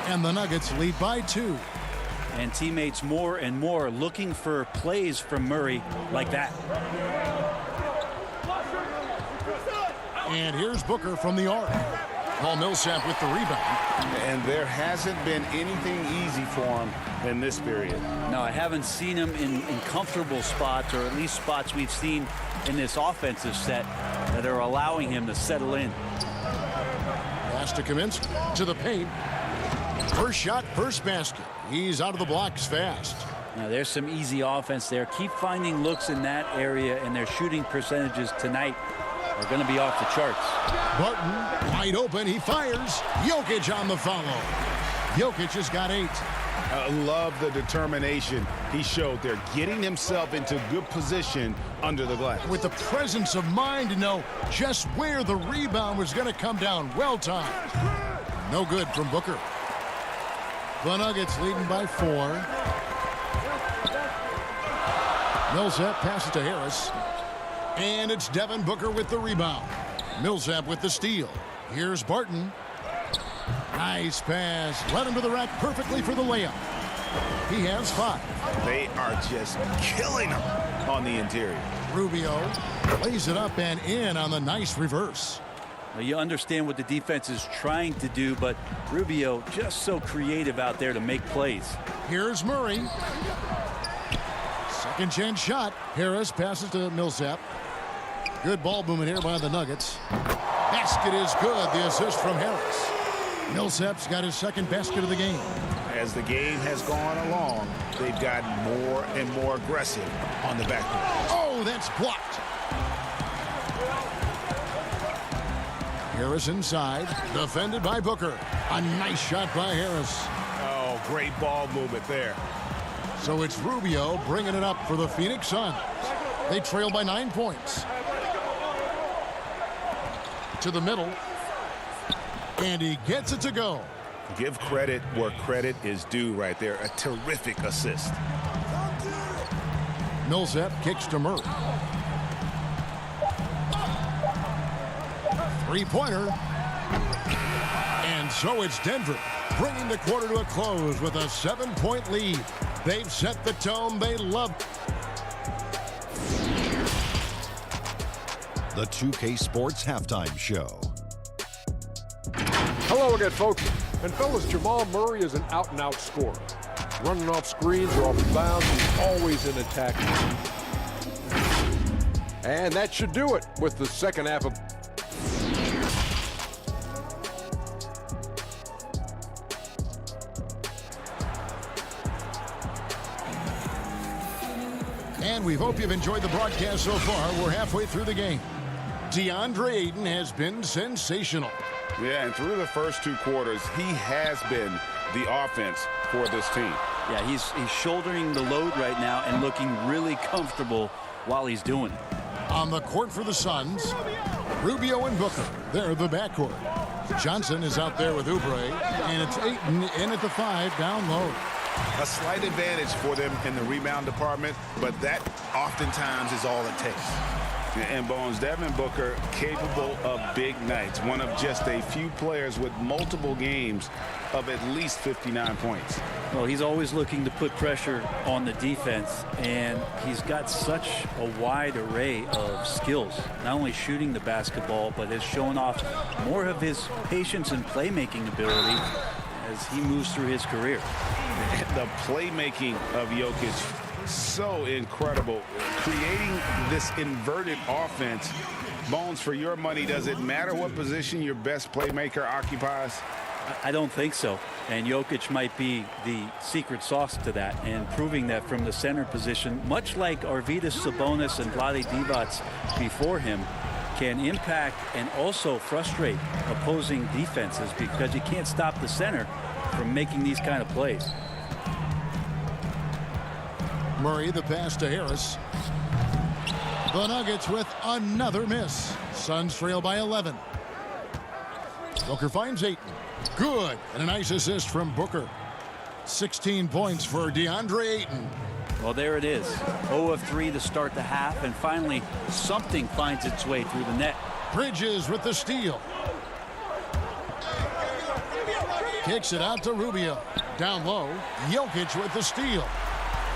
And the Nuggets lead by 2. And teammates more and more looking for plays from Murray like that. And here's Booker from the arc. Paul Millsap with the rebound. And there hasn't been anything easy for him in this period. No, I haven't seen him in comfortable spots, or at least spots we've seen in this offensive set that are allowing him to settle in. Pass to Kaminsky to the paint. First shot, first basket. He's out of the blocks fast. Now, there's some easy offense there. Keep finding looks in that area, and their shooting percentages tonight are going to be off the charts. Barton, wide open, he fires. Jokic on the follow. Jokic has got 8. I love the determination he showed there, getting himself into good position under the glass. With the presence of mind to know just where the rebound was going to come down. Well timed. No good from Booker. The Nuggets leading by 4. Millsap passes to Harris. And it's Devin Booker with the rebound. Millsap with the steal. Here's Barton. Nice pass. Led him to the rack perfectly for the layup. He has 5. They are just killing him on the interior. Rubio lays it up and in on the nice reverse. Well, you understand what the defense is trying to do, but Rubio just so creative out there to make plays. Here's Murray. Second chance shot. Harris passes to Millsap. Good ball movement here by the Nuggets. Basket is good. The assist from Harris. Millsap's got his second basket of the game. As the game has gone along, they've gotten more and more aggressive on the backcourt. Oh, that's blocked. Harris inside, defended by Booker. A nice shot by Harris. Oh, great ball movement there. So it's Rubio bringing it up for the Phoenix Suns. They trail by 9 points. To the middle. And he gets it to go. Give credit where credit is due right there. A terrific assist. Millsap kicks to Murray. Three-pointer. And so it's Denver, bringing the quarter to a close with a 7-point lead. They've set the tone they love. The 2K Sports Halftime Show. Hello again, folks. And fellas, Jamal Murray is an out-and-out scorer. Running off screens or off bounds, he's always in attack. And that should do it with the second half of... And we hope you've enjoyed the broadcast so far. We're halfway through the game. DeAndre Ayton has been sensational. Yeah, and through the first 2 quarters, he has been the offense for this team. Yeah, he's shouldering the load right now and looking really comfortable while he's doing it. On the court for the Suns, Rubio and Booker. They're the backcourt. Johnson is out there with Oubre, and it's Ayton in at the 5 down low. A slight advantage for them in the rebound department, but that oftentimes is all it takes. And Bones, Devin Booker capable of big nights. One of just a few players with multiple games of at least 59 points. Well, he's always looking to put pressure on the defense, and he's got such a wide array of skills. Not only shooting the basketball, but has shown off more of his patience and playmaking ability as he moves through his career. The playmaking of Jokic, so incredible. Creating this inverted offense. Bones, for your money, does it matter what position your best playmaker occupies? I don't think so. And Jokic might be the secret sauce to that, and proving that from the center position, much like Arvydas Sabonis and Vlade Divac before him, can impact and also frustrate opposing defenses because you can't stop the center from making these kind of plays. Murray, the pass to Harris. The Nuggets with another miss. Suns trail by 11. Booker finds Ayton. Good. And a nice assist from Booker. 16 points for DeAndre Ayton. Well, there it is. 0 of 3 to start the half, and finally something finds its way through the net. Bridges with the steal. Kicks it out to Rubio. Down low, Jokic with the steal.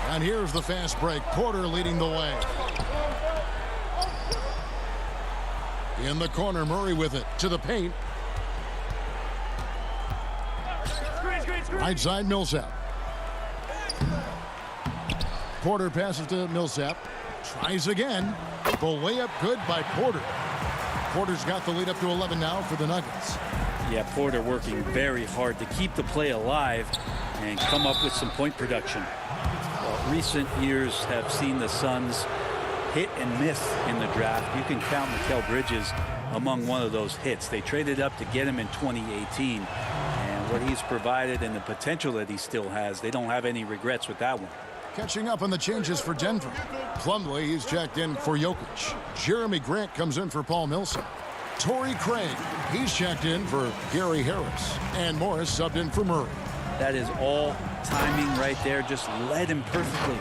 And here's the fast break. Porter leading the way. In the corner, Murray with it to the paint. Right side, Millsap. Porter passes to Millsap. Tries again. The layup good by Porter. Porter's got the lead up to 11 now for the Nuggets. Yeah, Porter working very hard to keep the play alive and come up with some point production. Well, recent years have seen the Suns hit and miss in the draft. You can count Mikal Bridges among one of those hits. They traded up to get him in 2018. And what he's provided and the potential that he still has, they don't have any regrets with that one. Catching up on the changes for Denver. Plumlee, he's checked in for Jokic. Jeremy Grant comes in for Paul Millsap. Torrey Craig, he's checked in for Gary Harris. And Morris subbed in for Murray. That is all timing right there. Just led him perfectly.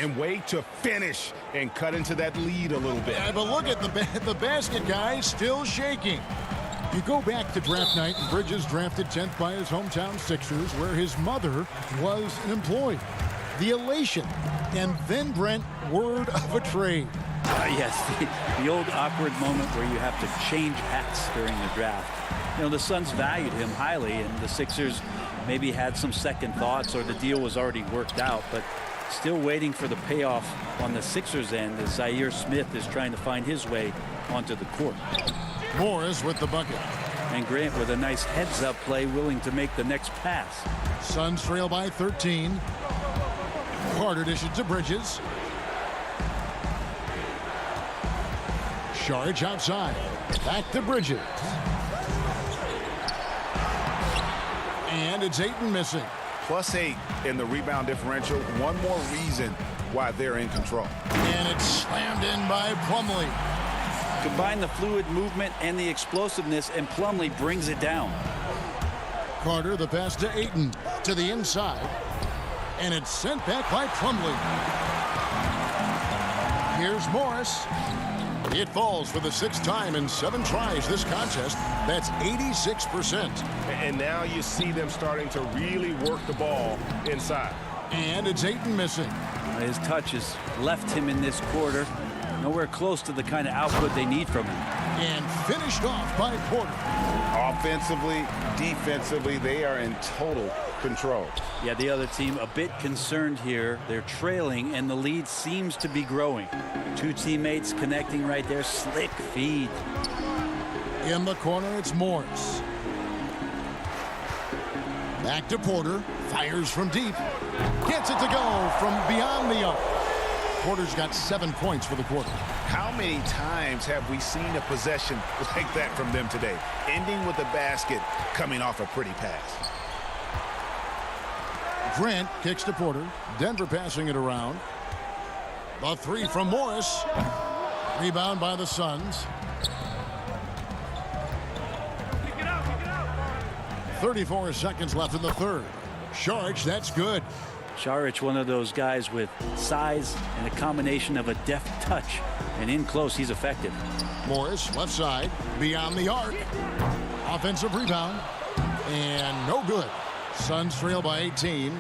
And wait to finish and cut into that lead a little bit. Yeah, but look at the basket, guys, still shaking. You go back to draft night, and Bridges drafted 10th by his hometown Sixers, where his mother was an employee. The elation. And then, Brent, word of a trade. Yes, the old awkward moment where you have to change hats during the draft. You know, the Suns valued him highly, and the Sixers maybe had some second thoughts or the deal was already worked out, but still waiting for the payoff on the Sixers end as Zaire Smith is trying to find his way onto the court. Morris with the bucket. And Grant with a nice heads-up play, willing to make the next pass. Suns trail by 13. Carter dishes to Bridges. Saric outside. Back to Bridges. And it's Ayton missing. +8 in the rebound differential. One more reason why they're in control. And it's slammed in by Plumlee. Combine the fluid movement and the explosiveness, and Plumlee brings it down. Carter, the pass to Ayton. To the inside. And it's sent back by Plumlee. Here's Morris. It falls for the 6th time in 7 tries this contest. That's 86%. And now you see them starting to really work the ball inside. And it's Ayton missing. His touch has left him in this quarter. Nowhere close to the kind of output they need from him. And finished off by Porter. Offensively, defensively, they are in total control. Yeah, the other team a bit concerned here. They're trailing, and the lead seems to be growing. 2 teammates connecting right there. Slick feed. In the corner, it's Morris. Back to Porter. Fires from deep. Gets it to go from beyond the arc. Porter's got 7 points for the quarter. How many times have we seen a possession like that from them today? Ending with a basket, coming off a pretty pass. Grant kicks to Porter. Denver passing it around. The 3 from Morris. Rebound by the Suns. 34 seconds left in the third. Saric, that's good. Saric, one of those guys with size and a combination of a deft touch. And in close, he's effective. Morris, left side, beyond the arc. Offensive rebound. And no good. Suns trail by 18.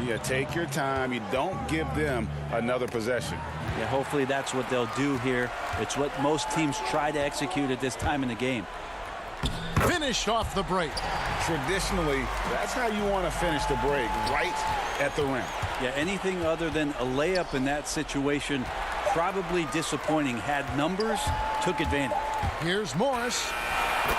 Yeah, take your time. You don't give them another possession. Yeah, hopefully that's what they'll do here. It's what most teams try to execute at this time in the game. Finished off the break. Traditionally, that's how you want to finish the break, right at the rim. Yeah, anything other than a layup in that situation, probably disappointing. Had numbers, took advantage. Here's Morris.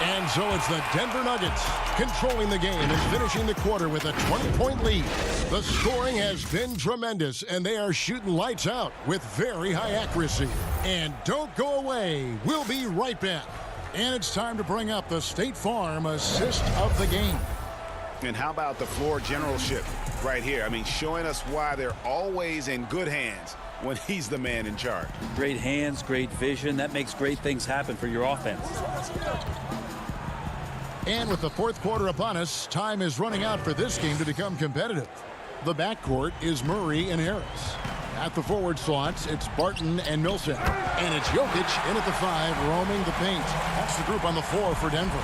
And so it's the Denver Nuggets controlling the game and finishing the quarter with a 20-point lead. The scoring has been tremendous, and they are shooting lights out with very high accuracy. And don't go away. We'll be right back. And it's time to bring up the State Farm assist of the game. And how about the floor generalship right here? I mean, showing us why they're always in good hands when he's the man in charge. Great hands, great vision. That makes great things happen for your offense. And with the fourth quarter upon us, time is running out for this game to become competitive. The backcourt is Murray and Harris. At the forward slots, it's Barton and Millsap. And it's Jokic in at the 5, roaming the paint. That's the group on the floor for Denver.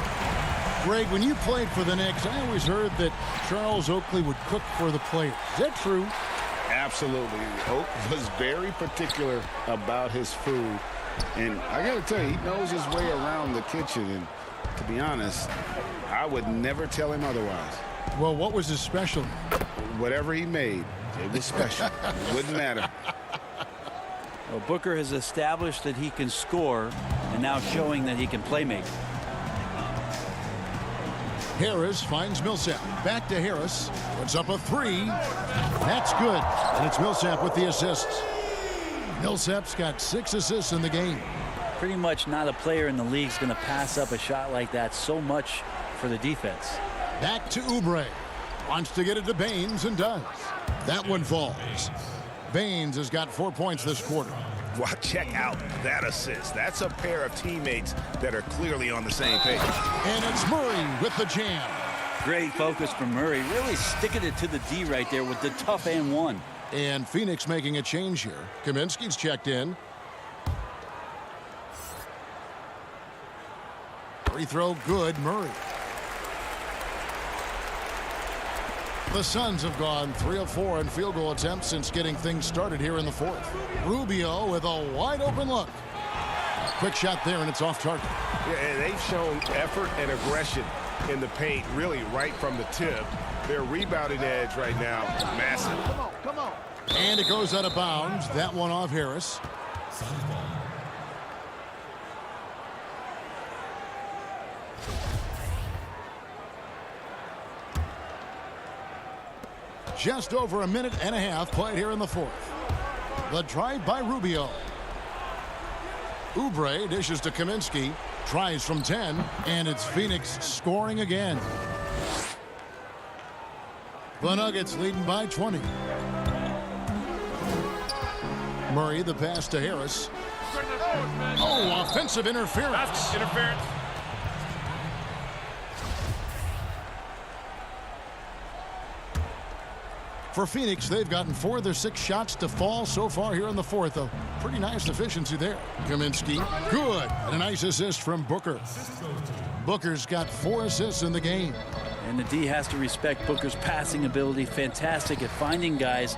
Greg, when you played for the Knicks, I always heard that Charles Oakley would cook for the players. Is that true? Absolutely. Oak was very particular about his food. And I got to tell you, he knows his way around the kitchen. And to be honest, I would never tell him otherwise. Well, what was his special? Whatever he made, it was special. It wouldn't matter. Well, Booker has established that he can score and now showing that he can play make. Harris finds Millsap. Back to Harris. Puts up a three. That's good. And it's Millsap with the assists. Millsap's got 6 assists in the game. Pretty much not a player in the league is going to pass up a shot like that so much for the defense. Back to Oubre. Wants to get it to Baines and does. That one falls. Baines has got 4 points this quarter. Well, check out that assist. That's a pair of teammates that are clearly on the same page. And it's Murray with the jam. Great focus from Murray. Really sticking it to the D right there with the tough and one. And Phoenix making a change here. Kaminsky's checked in. Free throw good. Murray. The Suns have gone 3 of 4 in field goal attempts since getting things started here in the fourth. Rubio with a wide open look. Quick shot there, and it's off target. Yeah, and they've shown effort and aggression in the paint, really right from the tip. Their rebounding edge right now is massive. Come on. And it goes out of bounds. That one off Harris. Just over a minute and a half played here in the fourth. The drive by Rubio. Oubre dishes to Kaminsky. Tries from 10, and it's Phoenix scoring again. The Nuggets leading by 20. Murray, the pass to Harris. Oh, offensive interference. That's interference. For Phoenix, they've gotten 4 of their 6 shots to fall so far here in the fourth. A pretty nice efficiency there. Kaminsky, good. And a nice assist from Booker. Booker's got 4 assists in the game. And the D has to respect Booker's passing ability. Fantastic at finding guys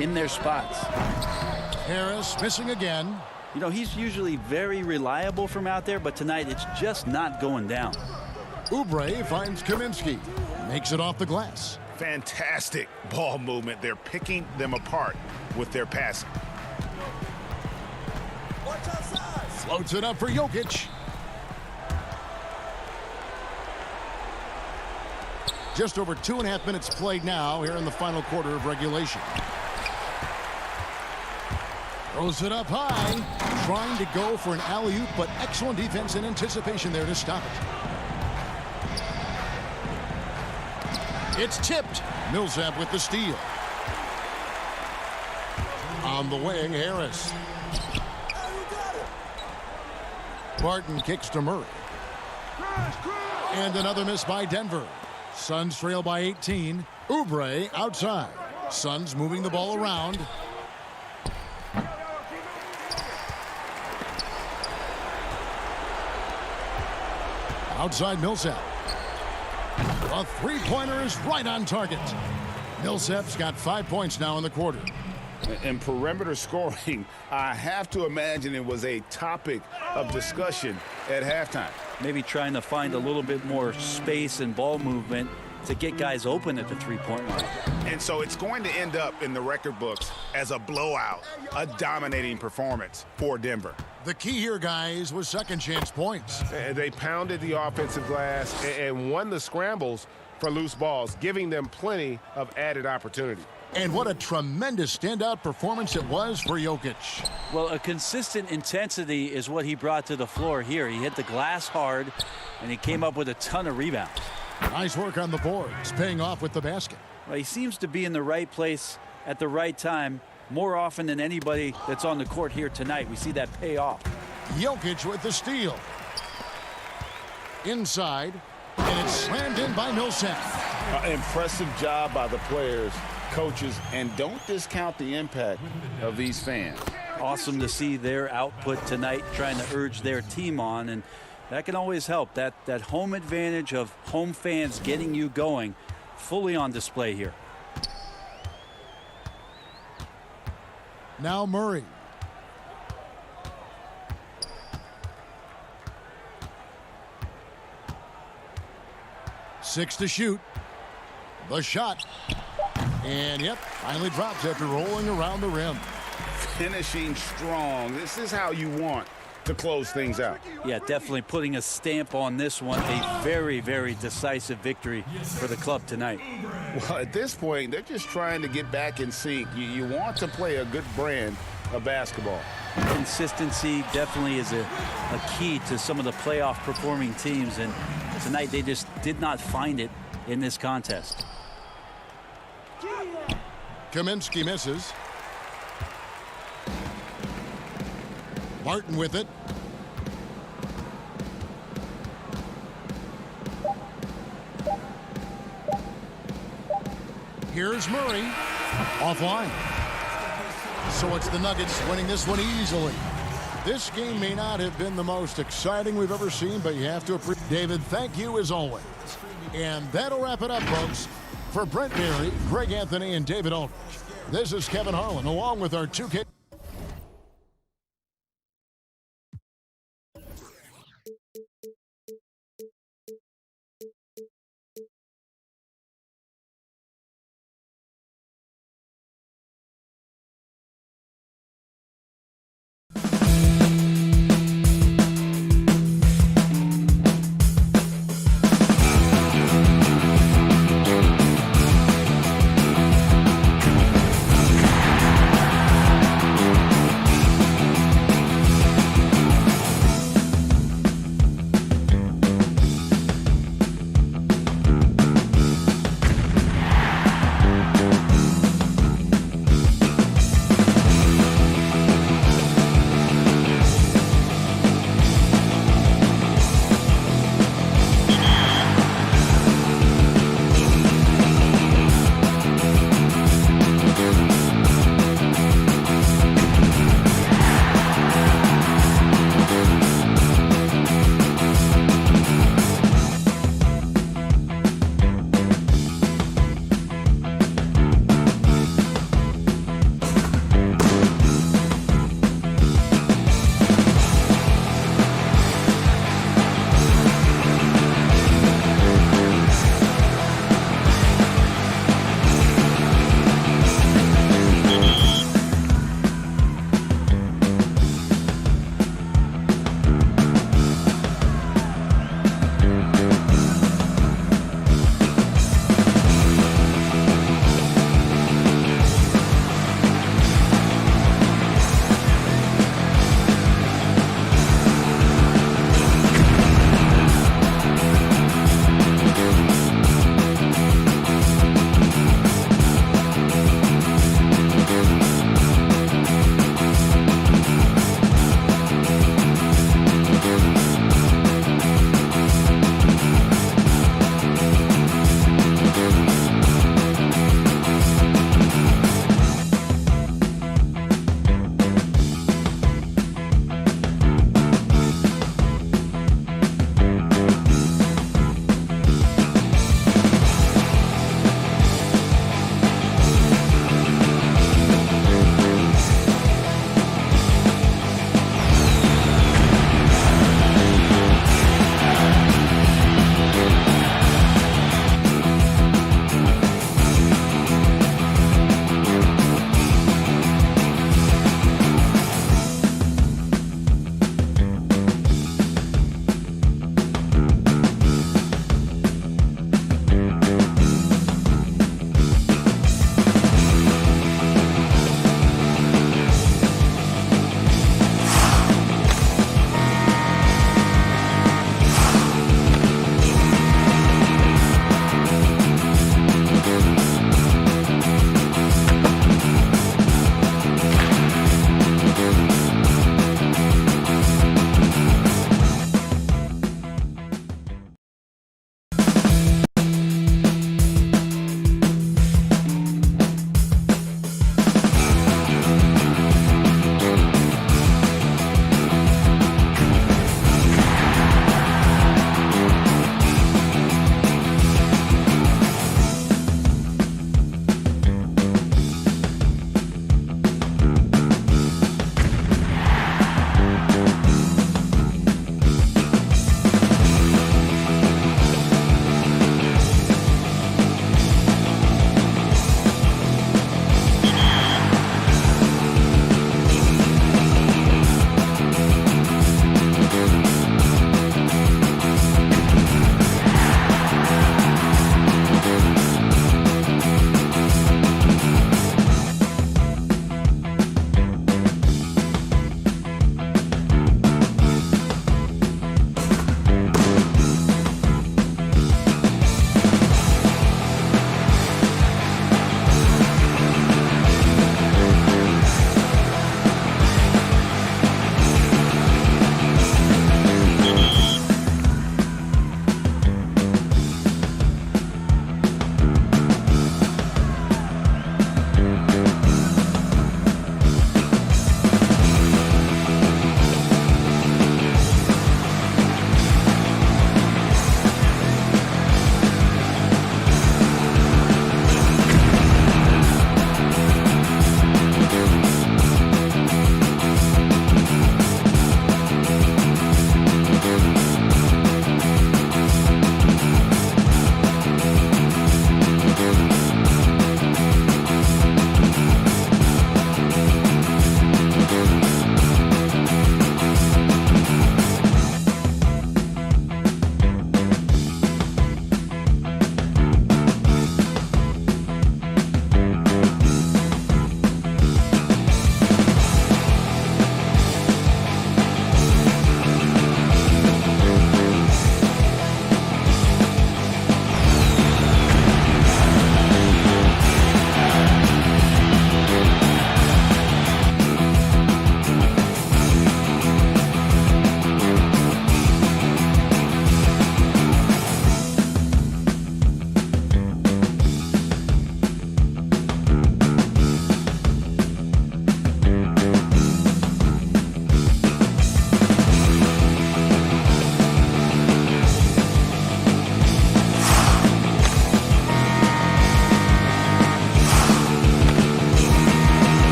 in their spots. Harris missing again. You know, he's usually very reliable from out there, but tonight it's just not going down. Oubre finds Kaminsky. Makes it off the glass. Fantastic ball movement. They're picking them apart with their passing. Floats it up for Jokic. Just over 2.5 minutes played now here in the final quarter of regulation. Throws it up high. Trying to go for an alley-oop, but excellent defense and anticipation there to stop it. It's tipped. Millsap with the steal. On the wing, Harris. Barton kicks to Murray. And another miss by Denver. Suns trail by 18. Oubre outside. Suns moving the ball around. Outside Millsap. A three-pointer is right on target. Millsap's got 5 points now in the quarter. And perimeter scoring, I have to imagine it was a topic of discussion at halftime. Maybe trying to find a little bit more space and ball movement to get guys open at the three-point line. And so it's going to end up in the record books as a blowout, a dominating performance for Denver. The key here, guys, was second chance points. They pounded the offensive glass and won the scrambles for loose balls, giving them plenty of added opportunity. And what a tremendous standout performance it was for Jokic. Well, a consistent intensity is what he brought to the floor here. He hit the glass hard, and he came up with a ton of rebounds. Nice work on the boards, paying off with the basket. Well, he seems to be in the right place at the right time more often than anybody that's on the court here tonight. We see that pay off. Jokic with the steal. Inside, and it's slammed in by Millsap. Impressive job by the players, coaches, and don't discount the impact of these fans. Awesome to see their output tonight, trying to urge their team on, and that can always help. That home advantage of home fans getting you going fully on display here. Now Murray. Six to shoot. The shot. And, yep, finally drops after rolling around the rim. Finishing strong. This is how you want to close things out. Yeah, definitely putting a stamp on this one. A very, very decisive victory for the club tonight. Well, at this point, they're just trying to get back in sync. You want to play a good brand of basketball. Consistency definitely is a key to some of the playoff performing teams, and tonight they just did not find it in this contest. Kaminsky misses. Martin with it. Here's Murray. Offline. So it's the Nuggets winning this one easily. This game may not have been the most exciting we've ever seen, but you have to appreciate. David, thank you as always. And that'll wrap it up, folks. For Brent Berry, Greg Anthony, and David Aldrich, this is Kevin Harlan, along with our 2K.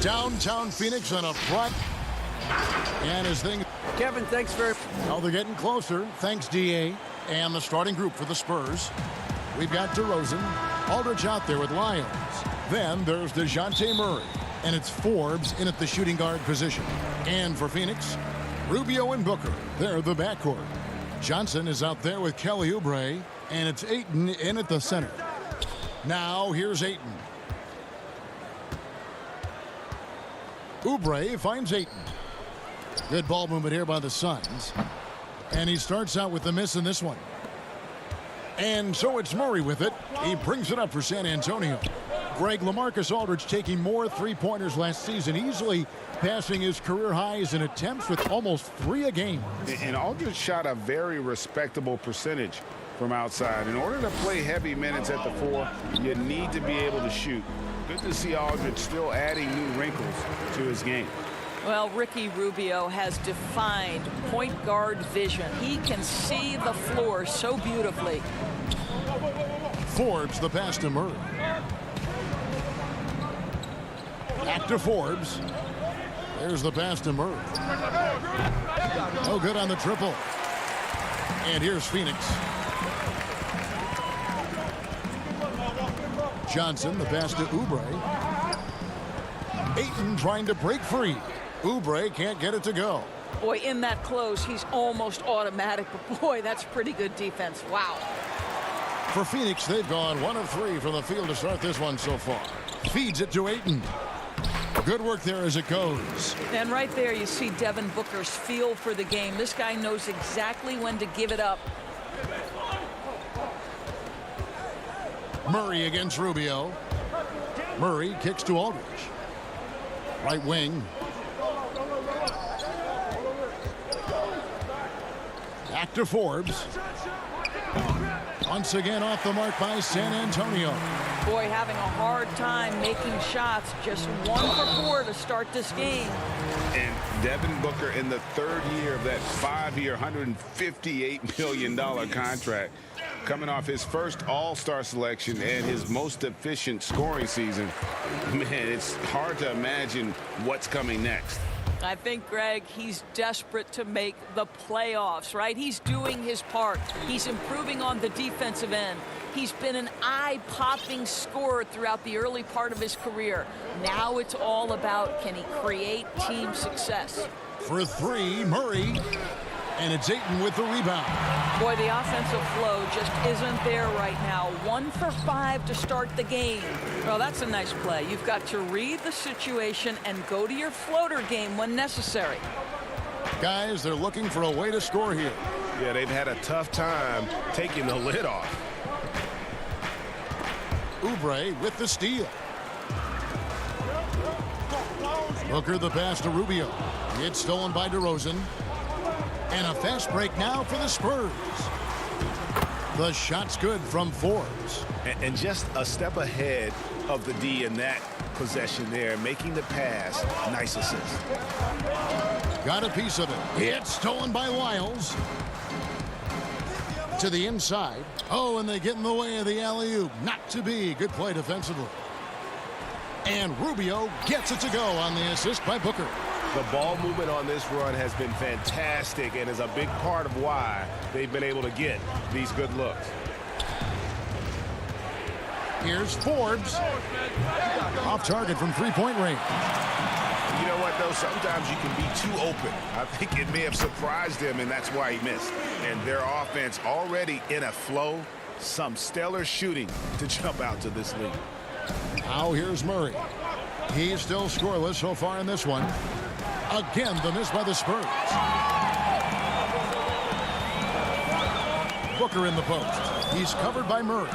Downtown Phoenix on a front. And his thing. Kevin, thanks very much. Well, they're getting closer. Thanks, DA. And the starting group for the Spurs. We've got DeRozan. Aldridge out there with Lyons. Then there's DeJounte Murray. And it's Forbes in at the shooting guard position. And for Phoenix, Rubio and Booker. They're the backcourt. Johnson is out there with Kelly Oubre. And it's Ayton in at the center. Now here's Ayton. Oubre finds Ayton. Good ball movement here by the Suns. And he starts out with the miss in this one. And so it's Murray with it. He brings it up for San Antonio. Greg, LaMarcus Aldridge taking more three-pointers last season, easily passing his career highs in attempts with almost 3 a game. And Aldridge shot a very respectable percentage from outside. In order to play heavy minutes at the 4, you need to be able to shoot. Good to see Aldridge still adding new wrinkles to his game. Well, Ricky Rubio has defined point guard vision. He can see the floor so beautifully. Forbes the pass to Murray. Back to Forbes. There's the pass to Murray. No good on the triple. And here's Phoenix. Johnson, the pass to Oubre. Ayton trying to break free. Oubre can't get it to go. Boy, in that close, he's almost automatic. But boy, that's pretty good defense. Wow. For Phoenix, they've gone 1 of 3 from the field to start this one so far. Feeds it to Ayton. Good work there as it goes. And right there, you see Devin Booker's feel for the game. This guy knows exactly when to give it up. Murray against Rubio. Murray kicks to Aldridge. Right wing. Back to Forbes. Once again off the mark by San Antonio. Boy, having a hard time making shots. Just 1 for 4 to start this game. And Devin Booker in the 3rd year of that 5-year, $158 million contract. Coming off his first All-Star selection and his most efficient scoring season. Man, it's hard to imagine what's coming next. I think, Greg, he's desperate to make the playoffs, right? He's doing his part. He's improving on the defensive end. He's been an eye-popping scorer throughout the early part of his career. Now it's all about, can he create team success? For 3, Murray. And it's Ayton with the rebound. Boy, the offensive flow just isn't there right now. 1 for 5 to start the game. Well, that's a nice play. You've got to read the situation and go to your floater game when necessary. Guys, they're looking for a way to score here. Yeah, they've had a tough time taking the lid off. Oubre with the steal. Booker the pass to Rubio. It's stolen by DeRozan. And a fast break now for the Spurs. The shot's good from Forbes. And just a step ahead of the D in that possession there, making the pass. Nice assist. Got a piece of it. It's stolen by Lyles. To the inside. Oh, and they get in the way of the alley-oop. Not to be. Good play defensively. And Rubio gets it to go on the assist by Booker. The ball movement on this run has been fantastic and is a big part of why they've been able to get these good looks. Here's Forbes. Off target from three-point range. You know what, though? Sometimes you can be too open. I think it may have surprised him, and that's why he missed. And their offense already in a flow. Some stellar shooting to jump out to this lead. Now here's Murray. He's still scoreless so far in this one. Again, the miss by the Spurs. Booker in the post. He's covered by Murray.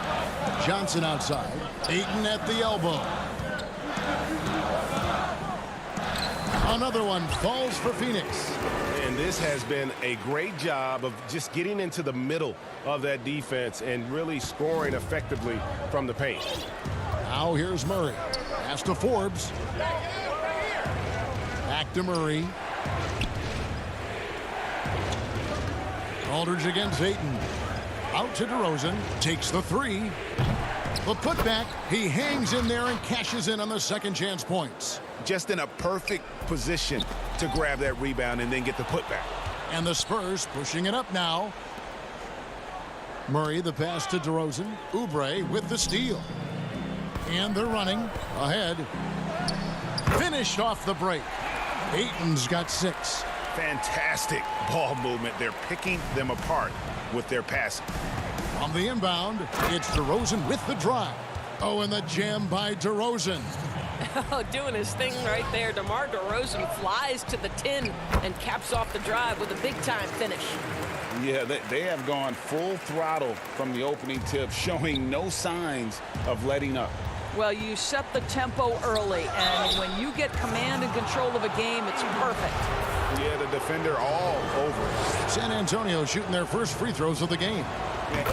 Johnson outside. Ayton at the elbow. Another one falls for Phoenix. And this has been a great job of just getting into the middle of that defense and really scoring effectively from the paint. Now here's Murray. Pass to Forbes. Back to Murray. Aldridge against Ayton. Out to DeRozan. Takes the 3. The putback. He hangs in there and cashes in on the second chance points. just in a perfect position to grab that rebound and then get the putback. And the Spurs pushing it up now. Murray the pass to DeRozan. Oubre with the steal. And they're running ahead. Finished off the break. Ayton's got 6. Fantastic ball movement. They're picking them apart with their passing. On the inbound, it's DeRozan with the drive. Oh, and the jam by DeRozan. Oh, doing his thing right there. DeMar DeRozan flies to the 10 and caps off the drive with a big-time finish. Yeah, they have gone full throttle from the opening tip, showing no signs of letting up. Well, you set the tempo early, and when you get command and control of a game, it's perfect. Yeah, the defender all over it. San Antonio shooting their first free throws of the game.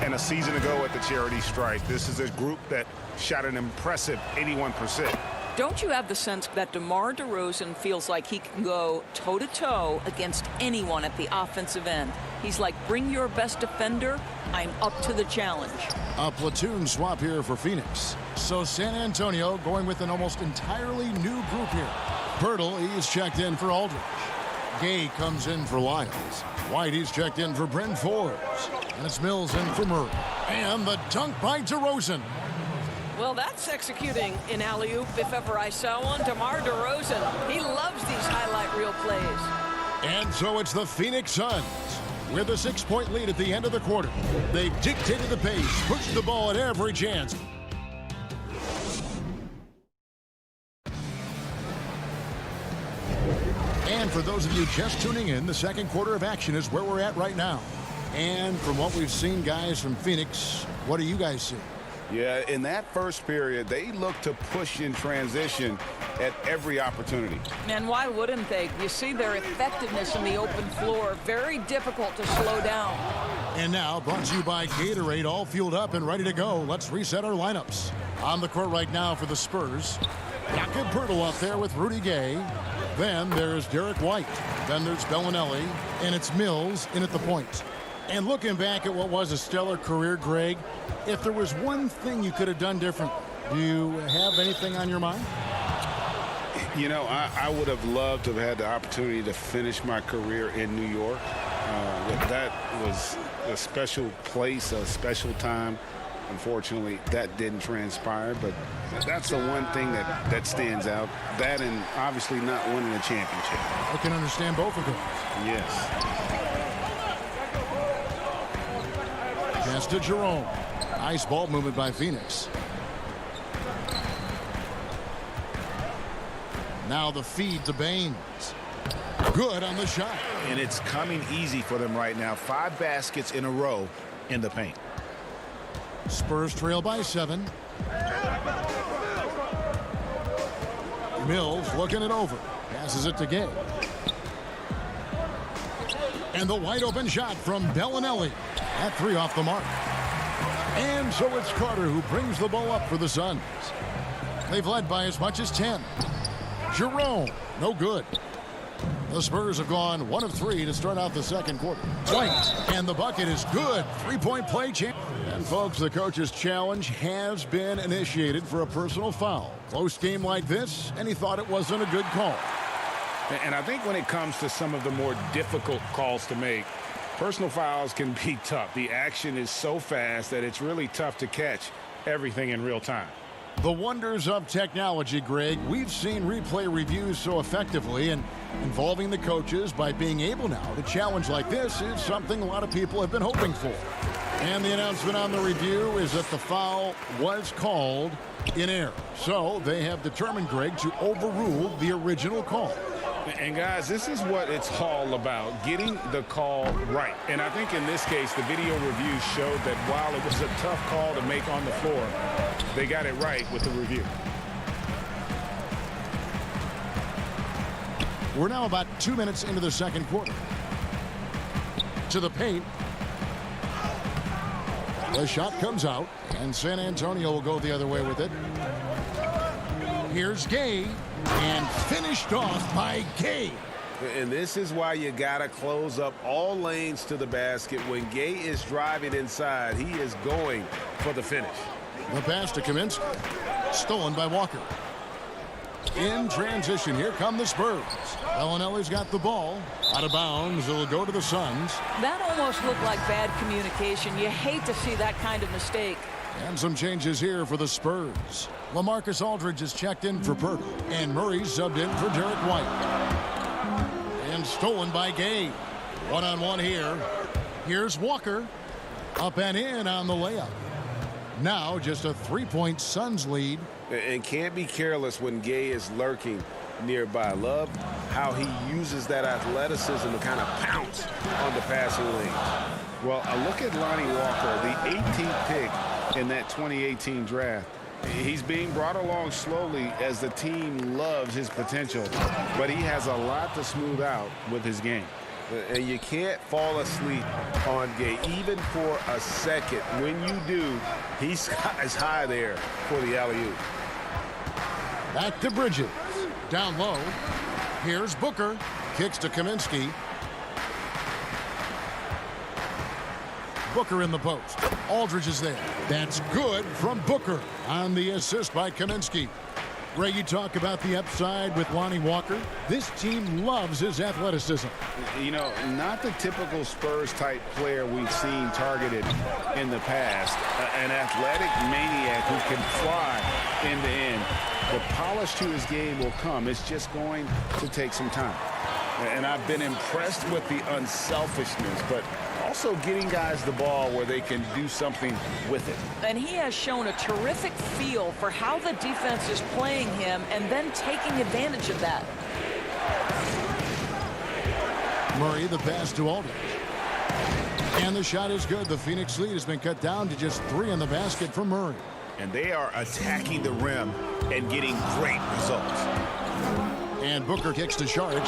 And a season ago at the charity stripe, this is a group that shot an impressive 81%. Don't you have the sense that DeMar DeRozan feels like he can go toe-to-toe against anyone at the offensive end? He's like, bring your best defender. I'm up to the challenge. A platoon swap here for Phoenix. So San Antonio going with an almost entirely new group here. Pirtle, he's checked in for Aldridge. Gay comes in for Lyles. White, he's checked in for Bryn Forbes. And it's Mills in for Murray. And the dunk by DeRozan. Well, that's executing an alley-oop if ever I saw one. DeMar DeRozan, he loves these highlight reel plays. And so it's the Phoenix Suns with a 6-point lead at the end of the quarter. They've dictated the pace, pushed the ball at every chance. And for those of you just tuning in, the second quarter of action is where we're at right now. And from what we've seen, guys, from Phoenix, what do you guys see? Yeah, in that first period, they look to push in transition at every opportunity. And why wouldn't they? You see their effectiveness in the open floor. Very difficult to slow down. And now, brought to you by Gatorade, all fueled up and ready to go. Let's reset our lineups. On the court right now for the Spurs, Jakob Poeltl up there with Rudy Gay. Then there's Derek White. Then there's Bellinelli. And it's Mills in at the point. And looking back at what was a stellar career, Greg, if there was one thing you could have done different, do you have anything on your mind? You know, I would have loved to have had the opportunity to finish my career in New York. That was a special place, a special time. Unfortunately, that didn't transpire, but that's the one thing that stands out. That and obviously not winning a championship. I can understand both of those. Yes. Pass to Jerome. Nice ball movement by Phoenix. Now the feed to Baines. Good on the shot. And it's coming easy for them right now. 5 baskets in a row in the paint. Spurs trail by 7. Mills looking it over. Passes it to Gay. And the wide open shot from Bellinelli. At 3 off the mark. And so it's Carter who brings the ball up for the Suns. They've led by as much as 10. Jerome, no good. The Spurs have gone 1 of 3 to start out the second quarter. White, and the bucket is good. 3-point play. And folks, the coach's challenge has been initiated for a personal foul. Close game like this, and he thought it wasn't a good call. And I think when it comes to some of the more difficult calls to make, personal fouls can be tough. The action is so fast that it's really tough to catch everything in real time. The wonders of technology, Greg. We've seen replay reviews so effectively, and involving the coaches by being able now to challenge like this is something a lot of people have been hoping for. And the announcement on the review is that the foul was called in error. So they have determined, Greg, to overrule the original call. And guys, this is what it's all about, getting the call right. And I think in this case, the video review showed that while it was a tough call to make on the floor, they got it right with the review. We're now about 2 minutes into the second quarter. To the paint. The shot comes out, and San Antonio will go the other way with it. Here's Gay, and finished off by Gay. And this is why you got to close up all lanes to the basket. When Gay is driving inside, he is going for the finish. The pass to Kaminsky. Stolen by Walker. In transition, here come the Spurs. Bellinelli's got the ball. Out of bounds, it'll go to the Suns. That almost looked like bad communication. You hate to see that kind of mistake. And some changes here for the Spurs. LaMarcus Aldridge is checked in for Purtle. And Murray's subbed in for Derek White. And stolen by Gay. One-on-one here. Here's Walker. Up and in on the layup. Now just a 3-point Suns lead. And can't be careless when Gay is lurking nearby. Love how he uses that athleticism to kind of pounce on the passing lane. Well, a look at Lonnie Walker, the 18th pick in that 2018 draft. He's being brought along slowly as the team loves his potential, but he has a lot to smooth out with his game. And you can't fall asleep on Gay, even for a second. When you do, he's high there for the alley-oop. Back to Bridges. Down low. Here's Booker. Kicks to Kaminsky. Booker in the post. Aldridge is there. That's good from Booker on the assist by Kaminsky. Ray, you talk about the upside with Lonnie Walker. This team loves his athleticism. You know, not the typical Spurs-type player we've seen targeted in the past. An athletic maniac who can fly end to end. The polish to his game will come. It's just going to take some time. And I've been impressed with the unselfishness, but also getting guys the ball where they can do something with it. And he has shown a terrific feel for how the defense is playing him and then taking advantage of that. Murray, the pass to Aldridge. And the shot is good. The Phoenix lead has been cut down to just 3 in the basket for Murray. And they are attacking the rim and getting great results. And Booker kicks to Saric.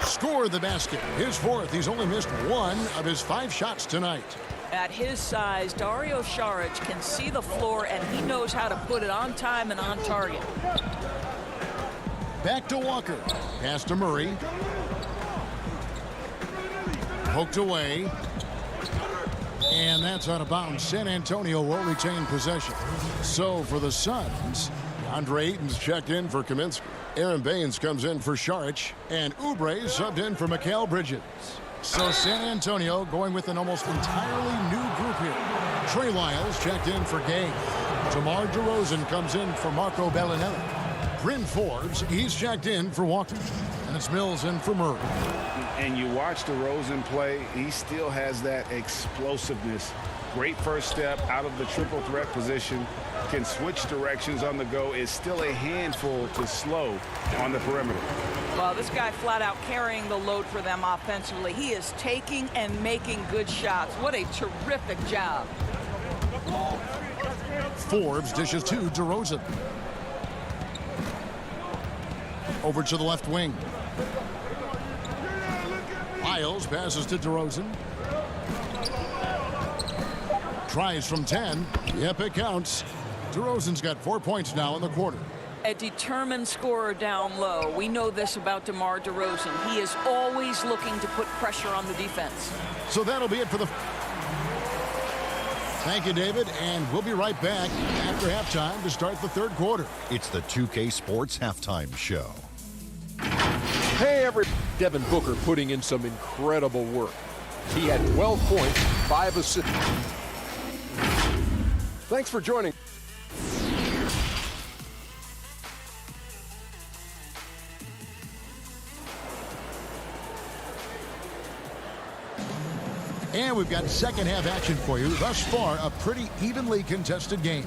Scored the basket. His 4th. He's only missed 1 of his 5 shots tonight. At his size, Dario Saric can see the floor, and he knows how to put it on time and on target. Back to Walker. Pass to Murray. Poked away. And that's out of bounds. San Antonio will retain possession. So for the Suns, Andre Ayton's checked in for Kaminsky. Aaron Baines comes in for Saric. And Oubre subbed in for Mikal Bridges. So San Antonio going with an almost entirely new group here. Trey Lyles checked in for Gay. DeMar DeRozan comes in for Marco Bellinelli. Bryn Forbes, he's checked in for Walker. And it's Mills in for Murray. And you watch DeRozan play, he still has that explosiveness. Great first step out of the triple threat position. Can switch directions on the go. Is still a handful to slow on the perimeter. Well, this guy flat out carrying the load for them offensively. He is taking and making good shots. What a terrific job. Forbes dishes to DeRozan. Over to the left wing. Lyles passes to DeRozan. Tries from 10. Yep, it counts. DeRozan's got 4 points now in the quarter. A determined scorer down low. We know this about DeMar DeRozan. He is always looking to put pressure on the defense. So that'll be it for the... Thank you, David, and we'll be right back after halftime to start the third quarter. It's the 2K Sports Halftime Show. Hey, Devin Booker putting in some incredible work. He had 12 points, 5 assists. Thanks for joining. And we've got second half action for you. Thus far, a pretty evenly contested game.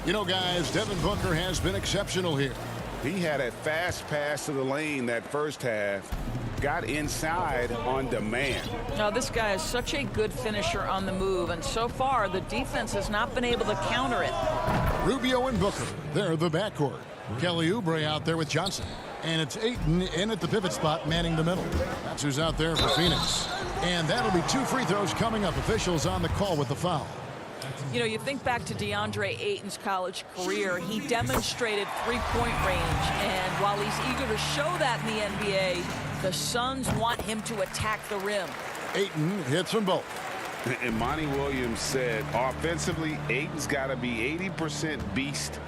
You know, guys, Devin Booker has been exceptional here. He had a fast pass to the lane that first half. Got inside on demand. Now, this guy is such a good finisher on the move, and so far, the defense has not been able to counter it. Rubio and Booker, they're the backcourt. Kelly Oubre out there with Johnson. And it's Ayton in at the pivot spot, manning the middle. That's who's out there for Phoenix. And that'll be 2 free throws coming up. Officials on the call with the foul. You know, you think back to DeAndre Ayton's college career, he demonstrated three-point range, and while he's eager to show that in the NBA, the Suns want him to attack the rim. Ayton hits them both. And Monty Williams said, offensively, Ayton's got to be 80% beast,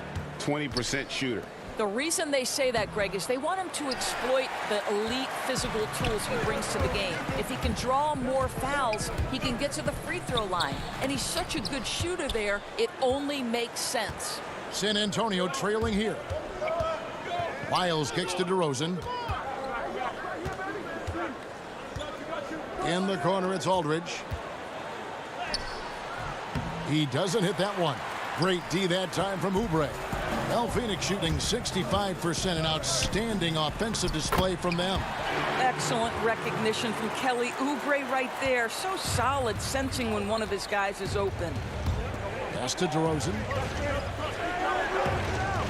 20% shooter. The reason they say that, Greg, is they want him to exploit the elite physical tools he brings to the game. If he can draw more fouls, he can get to the free throw line. And he's such a good shooter there, it only makes sense. San Antonio trailing here. Wiles kicks to DeRozan. In the corner, it's Aldridge. He doesn't hit that one. Great D that time from Oubre. Well, Phoenix shooting 65%, an outstanding offensive display from them. Excellent recognition from Kelly Oubre right there. So solid, sensing when one of his guys is open. Pass to DeRozan.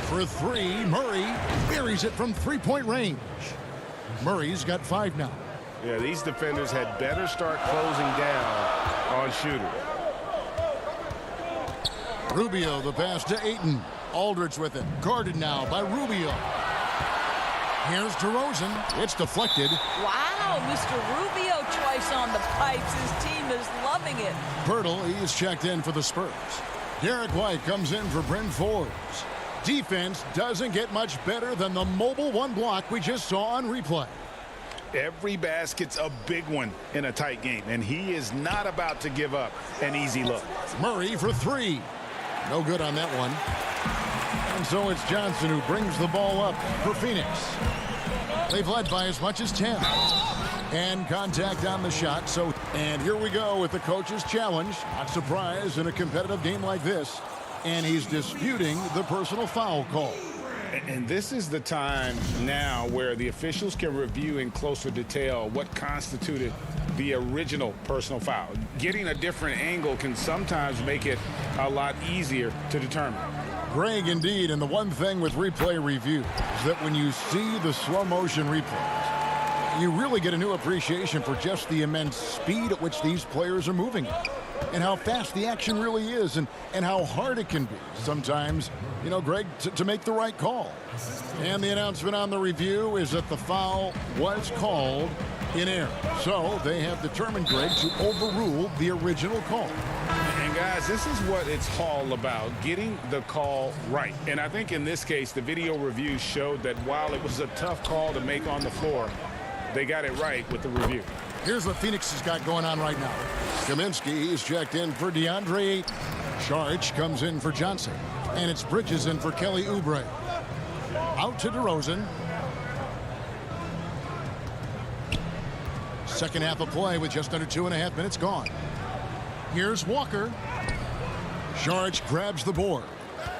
For three, Murray buries it from three-point range. Murray's got 5 now. Yeah, these defenders had better start closing down on shooters. Rubio, the pass to Ayton. Aldridge with it. Guarded now by Rubio. Here's DeRozan. It's deflected. Wow, Mr. Rubio twice on the pipes. His team is loving it. Pirtle, he's checked in for the Spurs. Derek White comes in for Bryn Forbes. Defense doesn't get much better than the mobile one block we just saw on replay. Every basket's a big one in a tight game, and he is not about to give up an easy look. Murray for 3. No good on that one. And so it's Johnson who brings the ball up for Phoenix. They've led by as much as 10. And contact on the shot. And here we go with the coach's challenge. Not surprised in a competitive game like this. And he's disputing the personal foul call. And this is the time now where the officials can review in closer detail what constituted the original personal foul. Getting a different angle can sometimes make it a lot easier to determine. Greg, indeed, and the one thing with replay review is that when you see the slow motion replays, you really get a new appreciation for just the immense speed at which these players are moving and how fast the action really is and how hard it can be sometimes, Greg, to make the right call. And the announcement on the review is that the foul was called in error. So they have determined, Greg, to overrule the original call. And guys, this is what it's all about, getting the call right. And I think in this case, the video review showed that while it was a tough call to make on the floor, they got it right with the review. Here's what Phoenix has got going on right now. Kaminsky, he's checked in for DeAndre Ayton. Saric comes in for Johnson. And it's Bridges in for Kelly Oubre. Out to DeRozan. Second half of play with just under 2.5 minutes gone. Here's Walker. Saric grabs the board.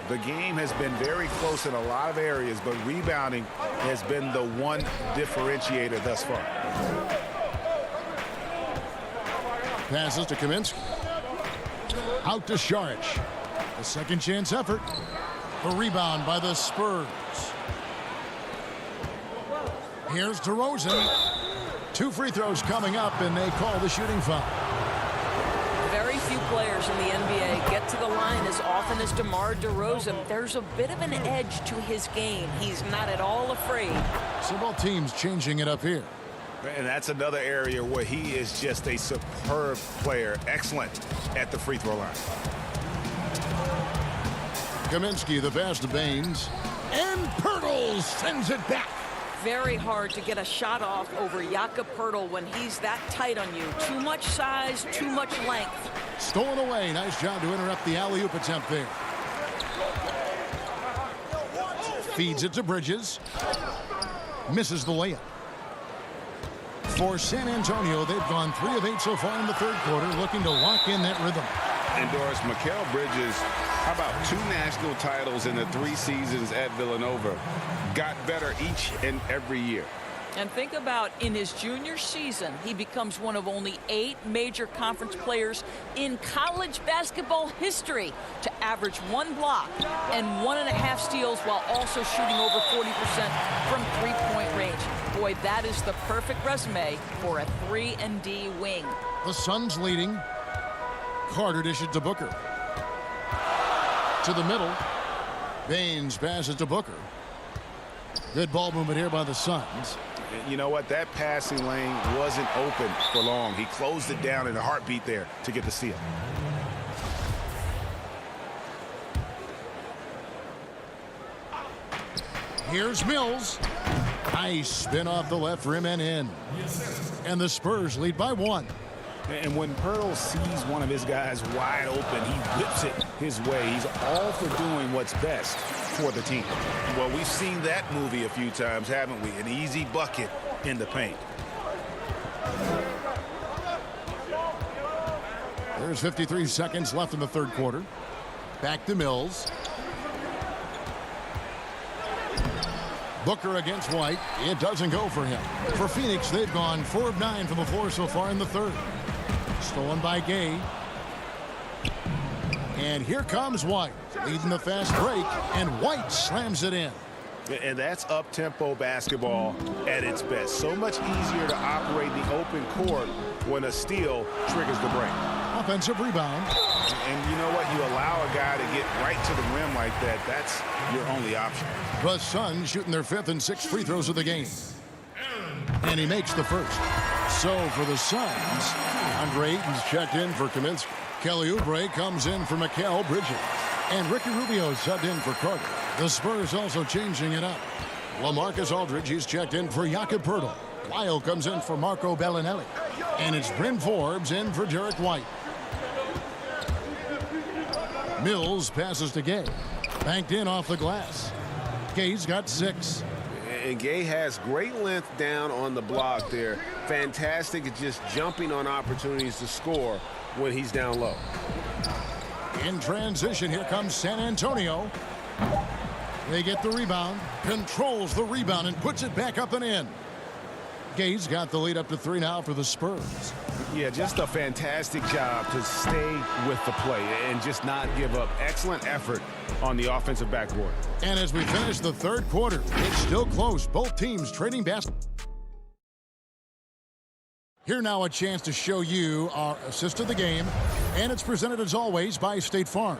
The game has been very close in a lot of areas, but rebounding has been the one differentiator thus far. Passes to Kaminsky. Out to Saric. The second chance effort. The rebound by the Spurs. Here's DeRozan. 2 free throws coming up, and they call the shooting foul. Very few players in the NBA get to the line as often as DeMar DeRozan. There's a bit of an edge to his game. He's not at all afraid. So both teams changing it up here. And that's another area where he is just a superb player. Excellent at the free throw line. Kaminsky, the pass to Baines. And Pirtle sends it back. Very hard to get a shot off over Jakob Pirtle when he's that tight on you. Too much size, too much length. Stolen away. Nice job to interrupt the alley-oop attempt there. Feeds it to Bridges. Misses the layup. For San Antonio, they've gone 3 of 8 so far in the third quarter, looking to lock in that rhythm. And Doris, Mikal Bridges, how about 2 national titles in the 3 seasons at Villanova? Got better each and every year. And think about in his junior season, he becomes one of only 8 major conference players in college basketball history to average 1 block and 1.5 steals while also shooting over 40% from three-point range. Boy, that is the perfect resume for a 3-and-D wing. The Suns leading. Carter dishes to Booker. To the middle. Baines passes to Booker. Good ball movement here by the Suns. You know what? That passing lane wasn't open for long. He closed it down in a heartbeat there to get the steal. Here's Mills. Nice spin off the left rim and in. And the Spurs lead by 1. And when Pearl sees one of his guys wide open, he whips it his way. He's all for doing what's best for the team. Well, we've seen that movie a few times, haven't we? An easy bucket in the paint. There's 53 seconds left in the third quarter. Back to Mills. Booker against White. It doesn't go for him. For Phoenix, they've gone 4 of 9 from the floor so far in the third. Stolen by Gay. And here comes White, leading the fast break, and White slams it in. And that's up-tempo basketball at its best. So much easier to operate the open court when a steal triggers the break. Offensive rebound. And you know what? You allow a guy to get right to the rim like that. That's your only option. The Suns shooting their 5th and 6th free throws of the game. And he makes the first. So for the Suns, Andre Ayton's checked in for Kaminsky. Kelly Oubre comes in for Mikal Bridges. And Ricky Rubio subbed in for Carter. The Spurs also changing it up. LaMarcus Aldridge, he's checked in for Jakob Poeltl. Lyle comes in for Marco Bellinelli. And it's Bryn Forbes in for Derek White. Mills passes to Gay. Banked in off the glass. Gay's got 6. And Gay has great length down on the block there. Fantastic at just jumping on opportunities to score when he's down low. In transition, here comes San Antonio. They get the rebound, controls the rebound, and puts it back up and in. Gay's got the lead up to 3 now for the Spurs. Yeah, just a fantastic job to stay with the play and just not give up. Excellent effort on the offensive backboard. And as we finish the third quarter, it's still close. Both teams trading basketball. Here now a chance to show you our assist of the game, and it's presented as always by State Farm.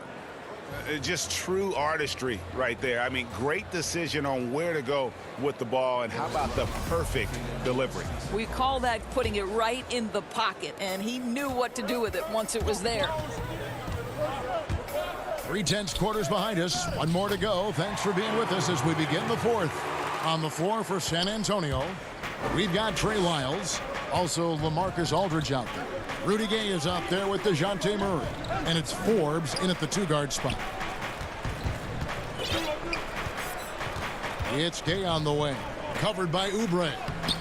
Just true artistry right there. I mean, great decision on where to go with the ball, and how about the perfect delivery? We call that putting it right in the pocket, and he knew what to do with it once it was there. 3/10 quarters behind us. One more to go. Thanks for being with us as we begin the fourth. On the floor for San Antonio, we've got Trey Lyles, also LaMarcus Aldridge out there. Rudy Gay is out there with DeJounte Murray. And it's Forbes in at the 2-guard spot. It's Gay on the way. Covered by Oubre.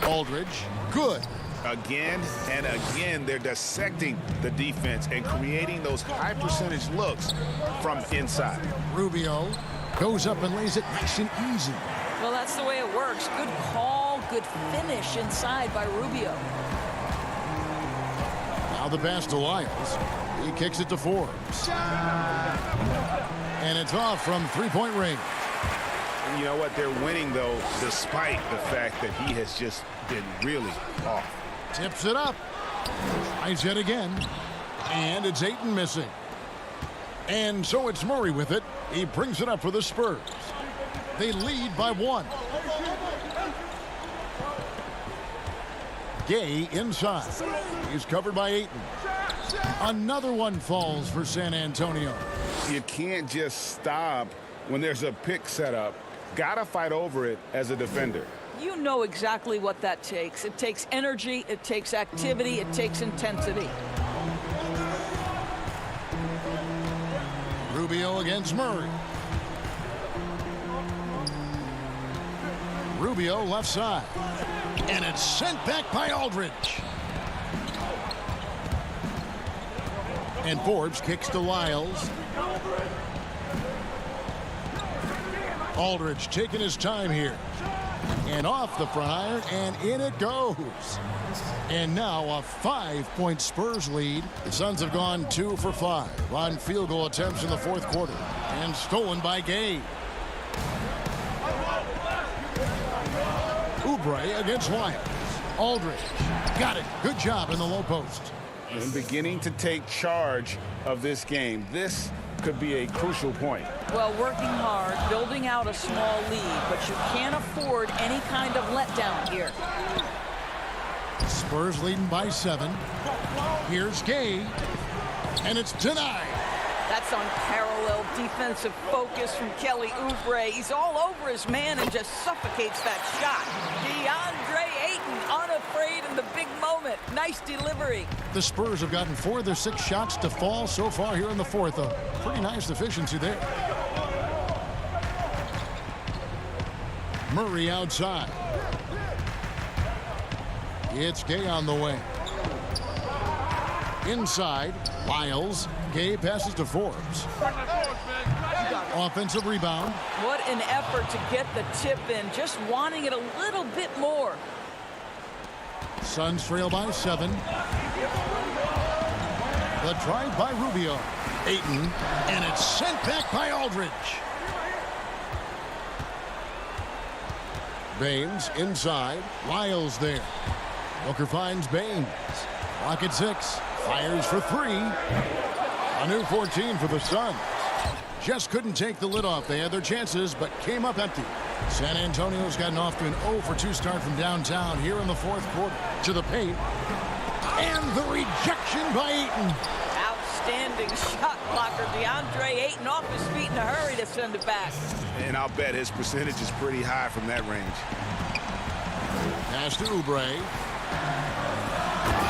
Aldridge, good. Again and again, they're dissecting the defense and creating those high percentage looks from inside. Rubio goes up and lays it nice and easy. Well, that's the way it works. Good call, good finish inside by Rubio. Now the pass to Lyles. He kicks it to Forbes. And it's off from three-point range. And you know what? They're winning, though, despite the fact that he has just been really off. Tips it up. Tries it again. And it's Ayton missing. And so it's Murray with it. He brings it up for the Spurs. They lead by 1. Gay inside. He's covered by Ayton. Another one falls for San Antonio. You can't just stop when there's a pick set up. Gotta fight over it as a defender. You know exactly what that takes. It takes energy, it takes activity, it takes intensity. Rubio against Murray. Rubio left side. And it's sent back by Aldridge. And Forbes kicks to Lyles. Aldridge taking his time here. And off the front iron, and in it goes. And now a 5-point Spurs lead. The Suns have gone 2 for 5 on field goal attempts in the fourth quarter. And stolen by Gay. Oubre against Lyles. Aldridge got it. Good job in the low post. And beginning to take charge of this game. This could be a crucial point. Well, working hard, building out a small lead, but you can't afford any kind of letdown here. Spurs leading by 7. Here's Gay. And it's denied. That's unparalleled defensive focus from Kelly Oubre. He's all over his man and just suffocates that shot. DeAndre Ayton unafraid in the big moment. Nice delivery. The Spurs have gotten 4 of their 6 shots to fall so far here in the fourth. A pretty nice efficiency there. Murray outside. It's Gay on the way. Inside, Lyles. Gay passes to Forbes. Offensive rebound. What an effort to get the tip in. Just wanting it a little bit more. Suns trail by 7. The drive by Rubio. Ayton. And it's sent back by Aldridge. Baines inside. Lyles there. Booker finds Baines. Clock at 6. Fires for 3. A new 14 for the Suns. Just couldn't take the lid off. They had their chances, but came up empty. San Antonio's gotten off to an 0-for-2 start from downtown here in the fourth quarter. To the paint. And the rejection by Ayton. Outstanding shot blocker. DeAndre Ayton off his feet in a hurry to send it back. And I'll bet his percentage is pretty high from that range. Pass to Oubre.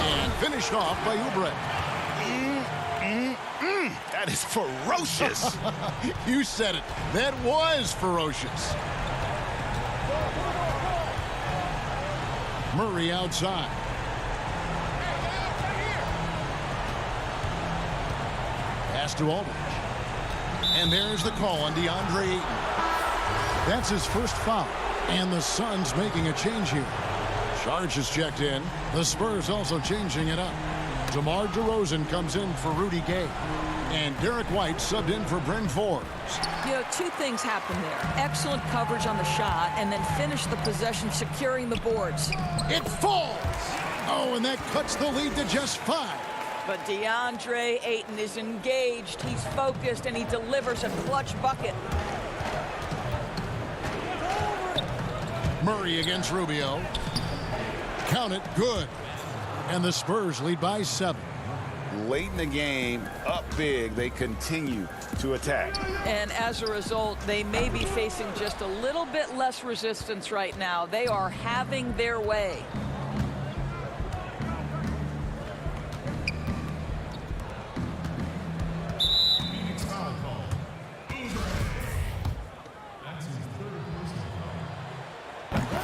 And finished off by Oubre. That is ferocious. You said it. That was ferocious. Murray outside. Pass to Aldridge. And there's the call on DeAndre Ayton. That's his first foul. And the Suns making a change here. Sarge is checked in. The Spurs also changing it up. DeMar DeRozan comes in for Rudy Gay. And Derek White subbed in for Bryn Forbes. You know, 2 things happened there. Excellent coverage on the shot, and then finish the possession securing the boards. It falls! Oh, and that cuts the lead to just 5. But DeAndre Ayton is engaged. He's focused, and he delivers a clutch bucket. Murray against Rubio. Count it, good. And the Spurs lead by 7. Late in the game, up big, they continue to attack. And as a result, they may be facing just a little bit less resistance right now. They are having their way.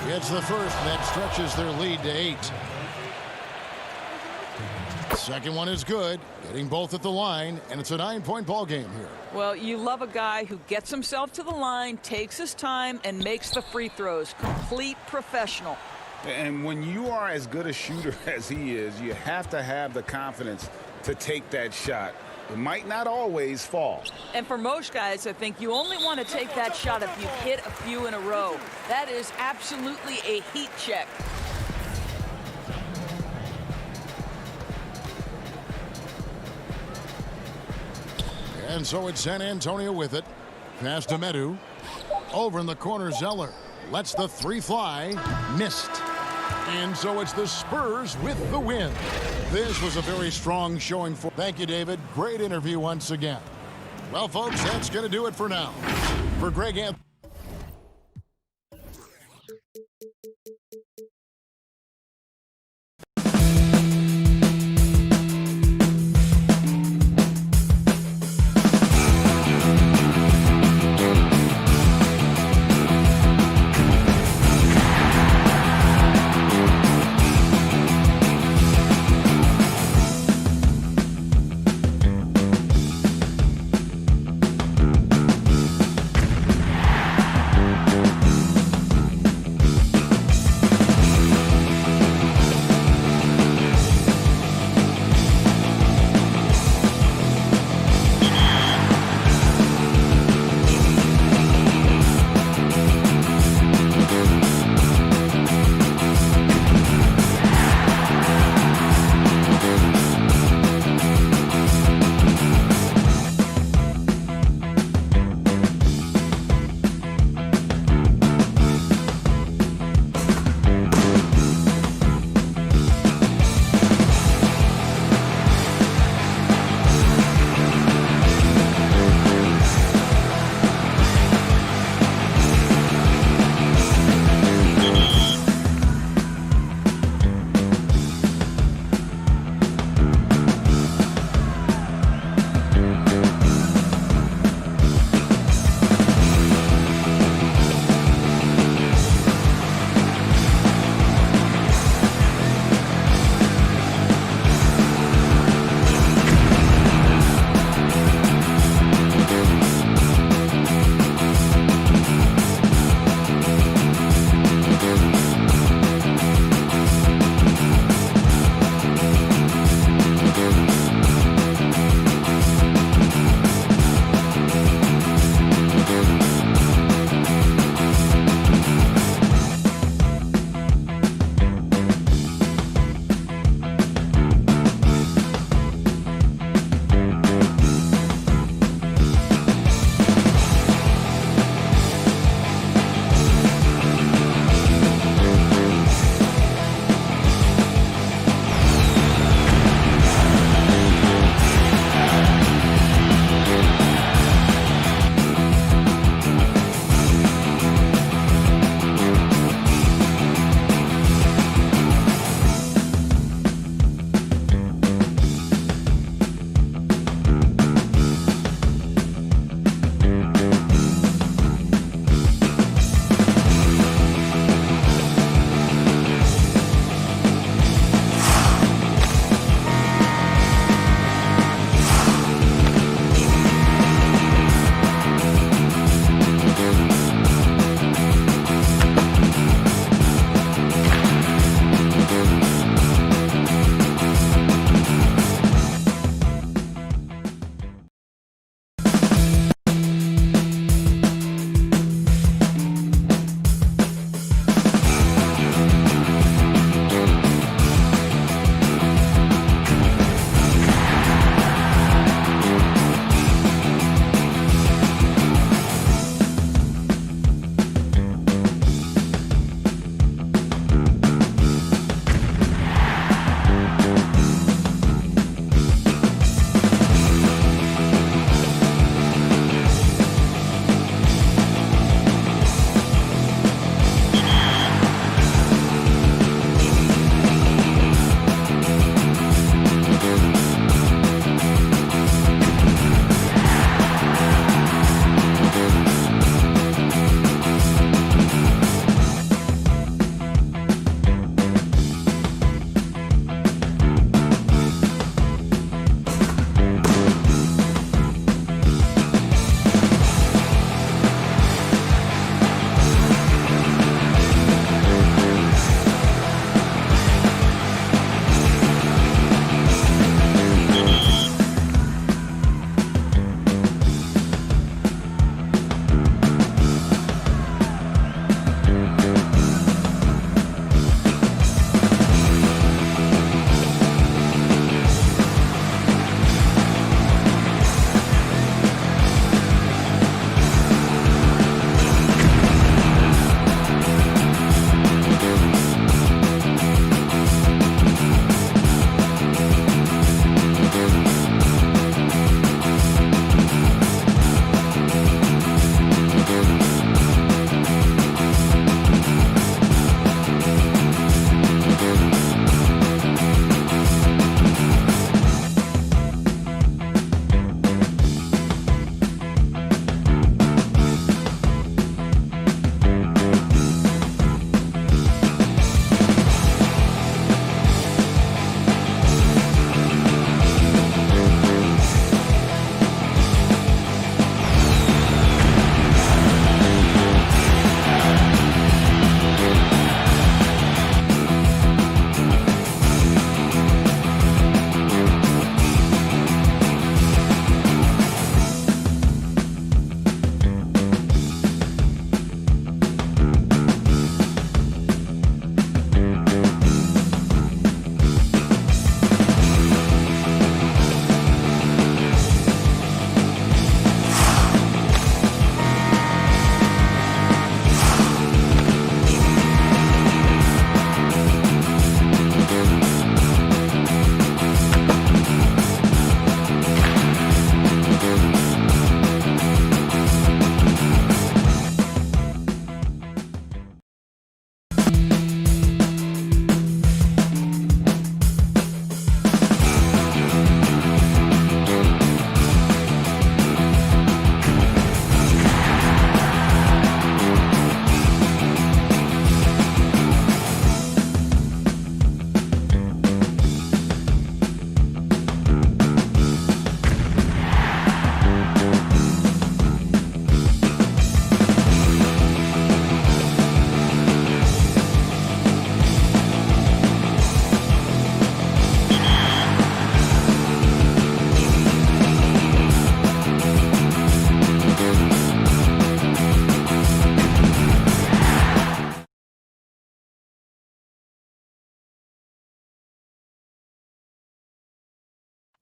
It's the first that stretches their lead to 8. Second one is good, getting both at the line, and it's a 9-point ball game here. Well, you love a guy who gets himself to the line, takes his time, and makes the free throws. Complete professional. And when you are as good a shooter as he is, you have to have the confidence to take that shot. It might not always fall. And for most guys, I think you only want to take that shot if you hit a few in a row. That is absolutely a heat check. And so it's San Antonio with it. Pass to Medu. Over in the corner, Zeller lets the 3 fly. Missed. And so it's the Spurs with the win. This was a very strong showing for. Thank you, David. Great interview once again. Well, folks, that's going to do it for now. For Greg Anthony.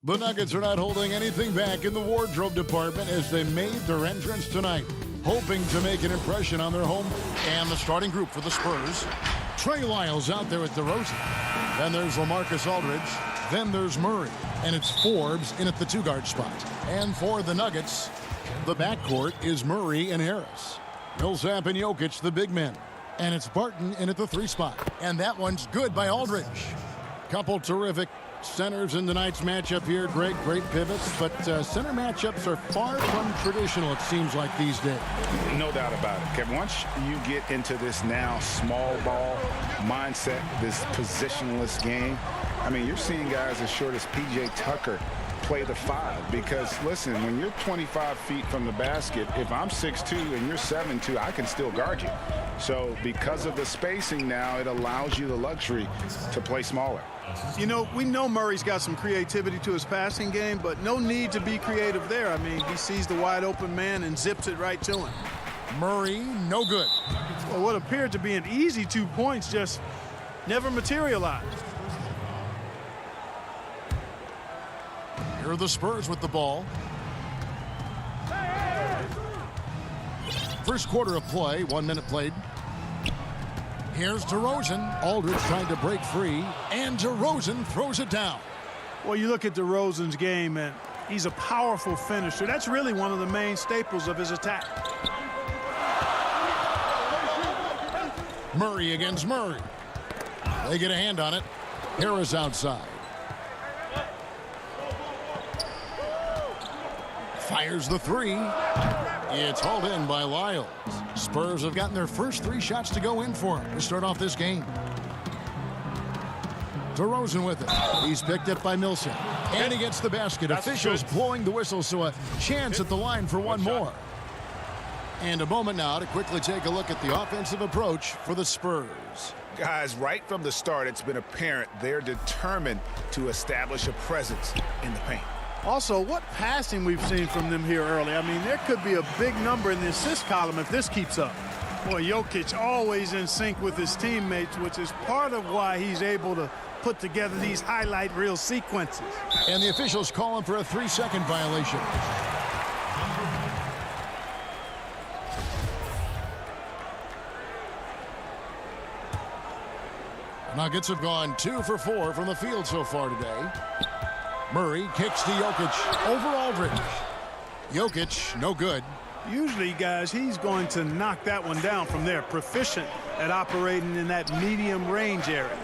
The Nuggets are not holding anything back in the wardrobe department as they made their entrance tonight, hoping to make an impression on their home. And the starting group for the Spurs. Trey Lyles out there with DeRozan. Then there's LaMarcus Aldridge. Then there's Murray. And it's Forbes in at the two-guard spot. And for the Nuggets, the backcourt is Murray and Harris. Millsap and Jokic, the big men. And it's Barton in at the three spot. And that one's good by Aldridge. Couple terrific centers in tonight's matchup here. Great pivots, but center matchups are far from traditional, it seems like, these days. No doubt about it, Kevin. Once you get into this now small ball mindset, this positionless game, I mean, you're seeing guys as short as P.J. Tucker play the 5, because listen, when you're 25 feet from the basket, if I'm 6'2 and you're 7'2, I can still guard you. So because of the spacing now, it allows you the luxury to play smaller. You know, we know Murray's got some creativity to his passing game, but no need to be creative there. I mean, he sees the wide open man and zips it right to him. Murray, no good. Well, what appeared to be an easy 2 points just never materialized. Here are the Spurs with the ball. First quarter of play, 1 minute played. Here's DeRozan. Aldridge trying to break free, and DeRozan throws it down. Well, you look at DeRozan's game, and he's a powerful finisher. That's really one of the main staples of his attack. Murray against Murray. They get a hand on it. Harris outside. Fires the three. It's hauled in by Lyles. Spurs have gotten their first 3 shots to go in for him to start off this game. DeRozan with it. He's picked up by Millsap. And he gets the basket. Officials blowing the whistle, so a chance at the line for one more. And a moment now to quickly take a look at the offensive approach for the Spurs. Guys, right from the start, it's been apparent they're determined to establish a presence in the paint. Also, what passing we've seen from them here early. I mean, there could be a big number in the assist column if this keeps up. Boy, Jokic always in sync with his teammates, which is part of why he's able to put together these highlight reel sequences. And the officials call him for a 3-second violation. Nuggets have gone 2 for 4 from the field so far today. Murray kicks to Jokic over Aldridge. Jokic, no good. Usually, guys, he's going to knock that one down from there. Proficient at operating in that medium range area.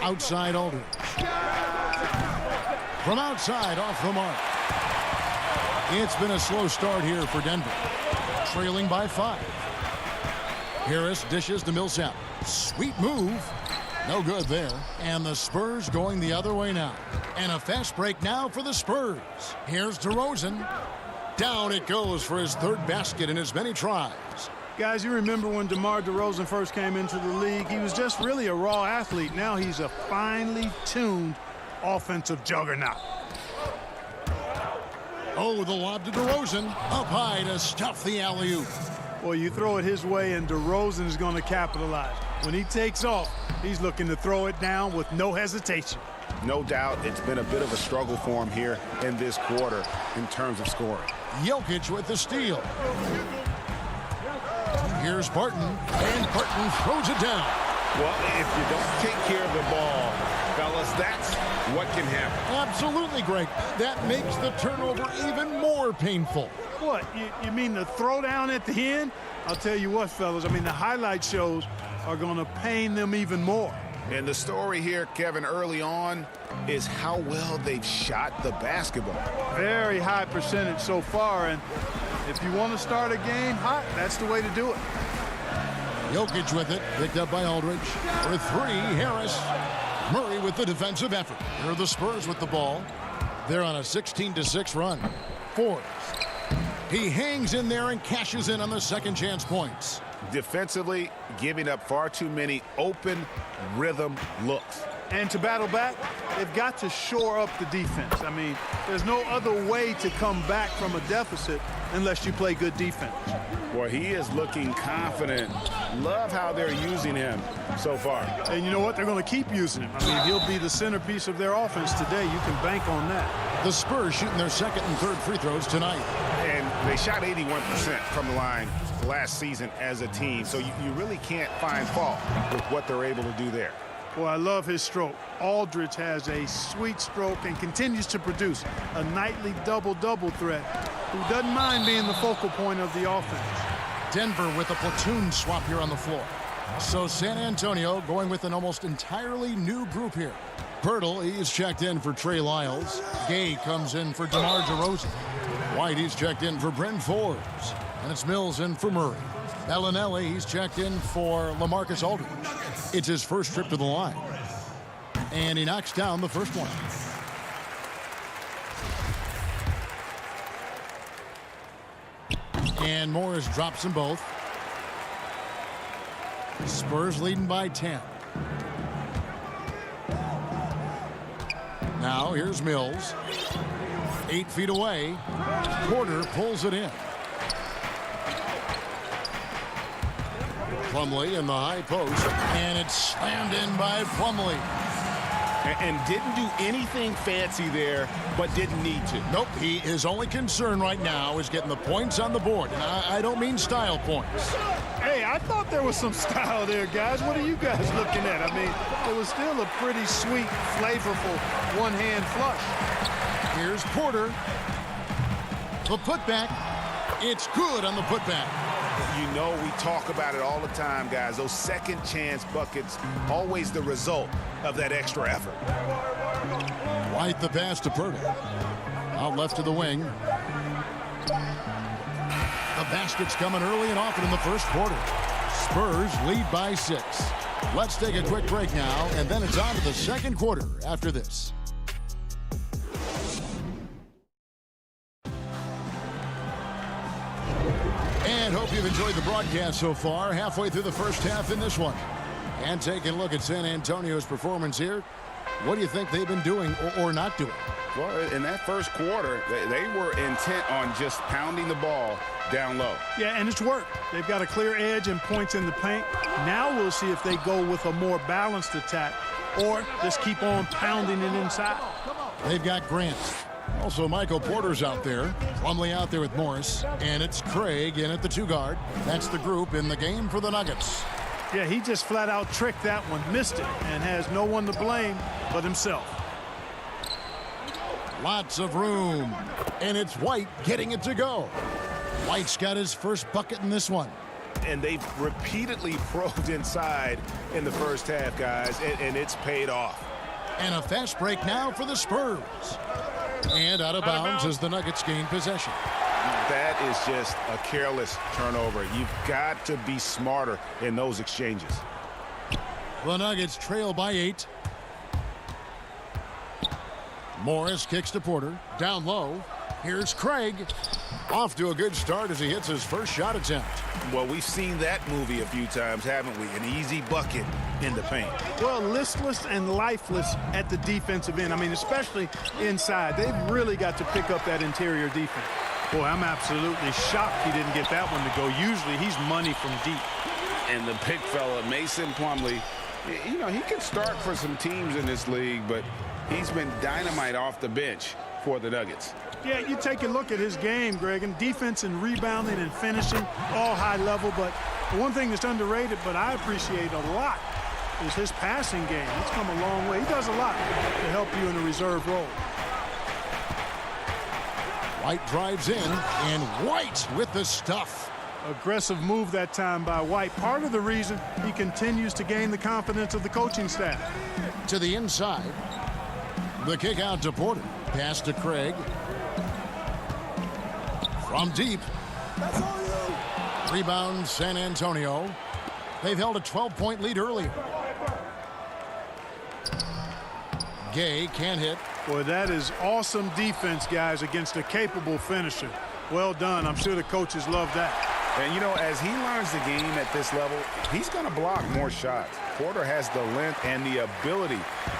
Outside Aldridge. From outside, off the mark. It's been a slow start here for Denver. Trailing by 5. Harris dishes to Millsap. Sweet move. No good there. And the Spurs going the other way now. And a fast break now for the Spurs. Here's DeRozan. Down it goes for his 3rd basket in as many tries. Guys, you remember when DeMar DeRozan first came into the league? He was just really a raw athlete. Now he's a finely tuned offensive juggernaut. Oh, the lob to DeRozan. Up high to stuff the alley-oop. Well, you throw it his way, and DeRozan is going to capitalize. When he takes off, he's looking to throw it down with no hesitation. No doubt it's been a bit of a struggle for him here in this quarter in terms of scoring. Jokic with the steal. Here's Barton, and Barton throws it down. Well, if you don't take care of the ball, fellas, that's what can happen. Absolutely, Greg. That makes the turnover even more painful. What, you mean the throwdown at the end? I'll tell you what, fellas, I mean, the highlight shows are going to pain them even more. And the story here, Kevin, early on is how well they've shot the basketball. Very high percentage so far, and if you want to start a game hot, that's the way to do it. Jokic with it, picked up by Aldridge. For 3, Harris. Murray with the defensive effort. Here are the Spurs with the ball. They're on a 16-6 run. Forbes. He hangs in there and cashes in on the second chance points. Defensively, giving up far too many open rhythm looks. And to battle back, they've got to shore up the defense. I mean, there's no other way to come back from a deficit unless you play good defense. Well, he is looking confident. Love how they're using him so far. And you know what? They're going to keep using him. I mean, he'll be the centerpiece of their offense today. You can bank on that. The Spurs shooting their second and third free throws tonight. And they shot 81% from the line last season as a team. So you really can't find fault with what they're able to do there. Well, I love his stroke. Aldridge has a sweet stroke and continues to produce a nightly double-double threat who doesn't mind being the focal point of the offense. Denver with a platoon swap here on the floor. So San Antonio going with an almost entirely new group here. Pirtle, he's checked in for Trey Lyles. Gay comes in for DeMar DeRozan. White, he's checked in for Bryn Forbes. And it's Mills in for Murray. Bellinelli, he's checked in for LaMarcus Aldridge. It's his first trip to the line. And he knocks down the first one. And Morris drops them both. Spurs leading by 10. Now here's Mills. 8 feet away. Porter pulls it in. Plumlee in the high post, and it's slammed in by Plumlee. And didn't do anything fancy there, but didn't need to. Nope, his only concern right now is getting the points on the board. And I don't mean style points. Hey, I thought there was some style there, guys. What are you guys looking at? I mean, it was still a pretty sweet, flavorful one-hand flush. Here's Porter. The putback. It's good on the putback. You know, we talk about it all the time, guys. Those second chance buckets, always the result of that extra effort. White the pass to Pirtle. Out left to the wing. The basket's coming early and often in the first quarter. Spurs lead by 6. Let's take a quick break now, and then it's on to the second quarter after this. And hope you've enjoyed the broadcast so far. Halfway through the first half in this one. And taking a look at San Antonio's performance here. What do you think they've been doing or not doing? Well, in that first quarter, they were intent on just pounding the ball down low. Yeah, and it's worked. They've got a clear edge and points in the paint. Now we'll see if they go with a more balanced attack or just keep on pounding it inside. They've got Grant. Also, Michael Porter's out there. Plumlee out there with Morris. And it's Craig in at the 2 guard. That's the group in the game for the Nuggets. Yeah, he just flat out tricked that one, missed it, and has no one to blame but himself. Lots of room. And it's White getting it to go. White's got his first bucket in this one. And they've repeatedly probed inside in the first half, guys, and it's paid off. And a fast break now for the Spurs. And out of bounds as the Nuggets gain possession. That is just a careless turnover. You've got to be smarter in those exchanges. The Nuggets trail by 8. Morris kicks to Porter. Down low. Here's Craig. Off to a good start as he hits his first shot attempt. Well, we've seen that movie a few times, haven't we? An easy bucket in the paint. Well, listless and lifeless at the defensive end. I mean, especially inside. They've really got to pick up that interior defense. Boy, I'm absolutely shocked he didn't get that one to go. Usually he's money from deep. And the big fella, Mason Plumlee, you know, he can start for some teams in this league, but he's been dynamite off the bench for the Nuggets. Yeah, you take a look at his game, Greg, and defense and rebounding and finishing, all high level. But the one thing that's underrated, but I appreciate a lot, is his passing game. It's come a long way. He does a lot to help you in a reserve role. White drives in, and White with the stuff. Aggressive move that time by White. Part of the reason he continues to gain the confidence of the coaching staff. To the inside. The kick out to Porter. Pass to Craig. From deep. Rebound San Antonio. They've held a 12-point lead earlier. Gay can't hit. Boy, that is awesome defense, guys, against a capable finisher. Well done. I'm sure the coaches love that. And, you know, as he learns the game at this level, he's going to block more shots. Porter has the length and the ability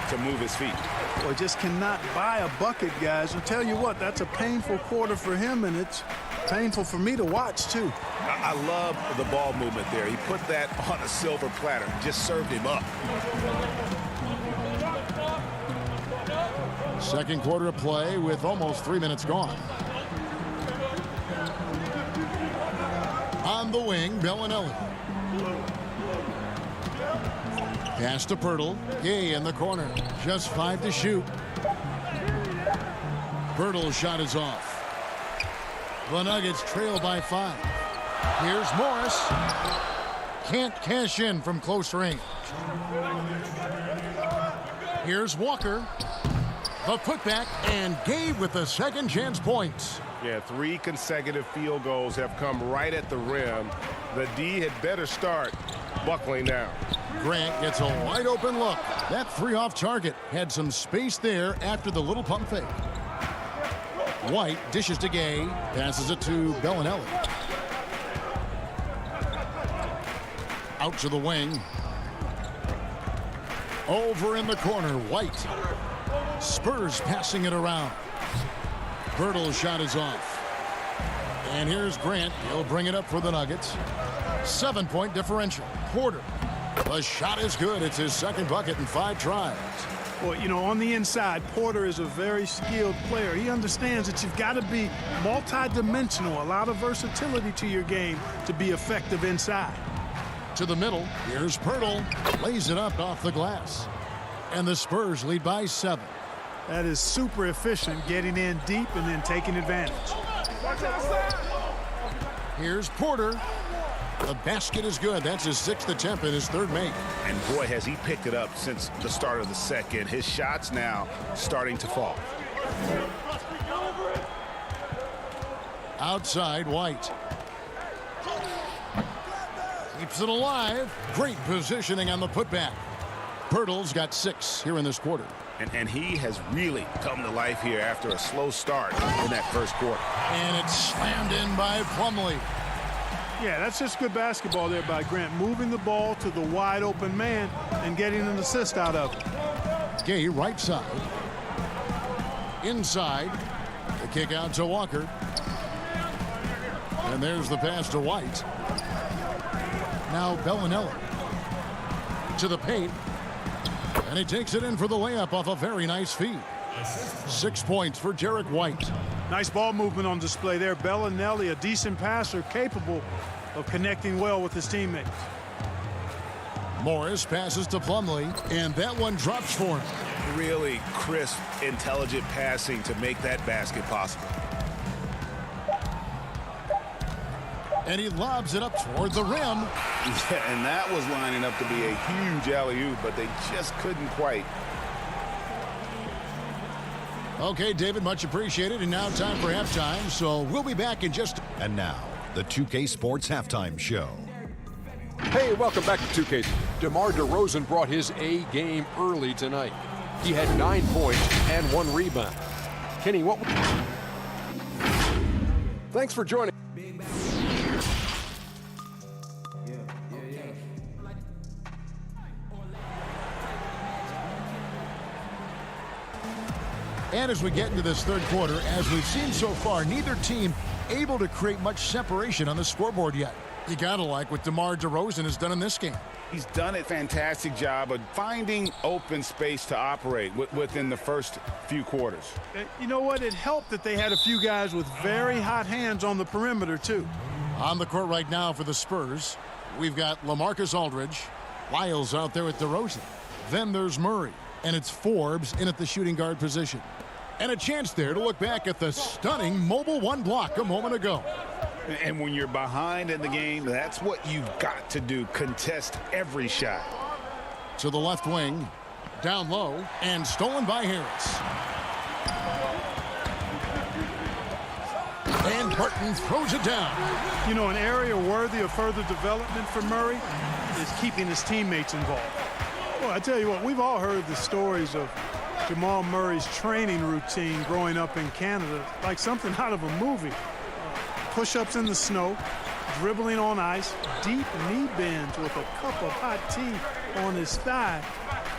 to move his feet. Boy, just cannot buy a bucket, guys. I'll tell you what, that's a painful quarter for him, and it's painful for me to watch, too. I love the ball movement there. He put that on a silver platter, just served him up. Second quarter of play with almost 3 minutes gone. On the wing, Bellinelli. Pass to Pirtle. Gay in the corner. Just 5 to shoot. Pirtle's shot is off. The Nuggets trail by 5. Here's Morris. Can't cash in from close range. Here's Walker. The putback, and Gay with the second chance points. Yeah, 3 consecutive field goals have come right at the rim. The D had better start buckling down. Grant gets a wide open look. That 3 off target had some space there after the little pump fake. White dishes to Gay, passes it to Bellinelli. Out to the wing. Over in the corner, White. Spurs passing it around. Pirtle's shot is off. And here's Grant. He'll bring it up for the Nuggets. 7-point differential. Porter. The shot is good. It's his second bucket in 5 tries. Well, you know, on the inside, Porter is a very skilled player. He understands that you've got to be multi-dimensional, a lot of versatility to your game to be effective inside. To the middle. Here's Pirtle. Lays it up off the glass. And the Spurs lead by 7. That is super efficient, getting in deep and then taking advantage. Here's Porter. The basket is good. That's his 6th attempt and his 3rd make. And boy, has he picked it up since the start of the second. His shots now starting to fall. Outside, White. Keeps it alive. Great positioning on the putback. Pirtle's got 6 here in this quarter. And he has really come to life here after a slow start in that first quarter. And it's slammed in by Plumlee. Yeah, that's just good basketball there by Grant, moving the ball to the wide open man and getting an assist out of it. Gay right side. Inside. The kick out to Walker. And there's the pass to White. Now Bellinelli. To the paint. And he takes it in for the layup off a very nice feed. 6 points for Derek White. Nice ball movement on display there. Bellinelli, a decent passer, capable of connecting well with his teammates. Morris passes to Plumlee, and that one drops for him. Really crisp, intelligent passing to make that basket possible. And he lobs it up toward the rim. Yeah, and that was lining up to be a huge alley-oop, but they just couldn't quite. Okay, David, much appreciated. And now time for halftime, so we'll be back in just... And now, the 2K Sports Halftime Show. Hey, welcome back to 2K. DeMar DeRozan brought his A game early tonight. He had 9 points and 1 rebound. Kenny, what... Thanks for joining. And as we get into this third quarter, as we've seen so far, neither team able to create much separation on the scoreboard yet. You gotta like what DeMar DeRozan has done in this game. He's done a fantastic job of finding open space to operate within the first few quarters. You know what? It helped that they had a few guys with very hot hands on the perimeter, too. On the court right now for the Spurs, we've got LaMarcus Aldridge, Lyles out there with DeRozan. Then there's Murray, and it's Forbes in at the shooting guard position. And a chance there to look back at the stunning mobile 1 block a moment ago. And when you're behind in the game, that's what you've got to do. Contest every shot. To the left wing, down low, and stolen by Harris. And Barton throws it down. You know, an area worthy of further development for Murray is keeping his teammates involved. Well, I tell you what, we've all heard the stories of Jamal Murray's training routine growing up in Canada, like something out of a movie. Push-ups in the snow, dribbling on ice, deep knee bends with a cup of hot tea on his thigh.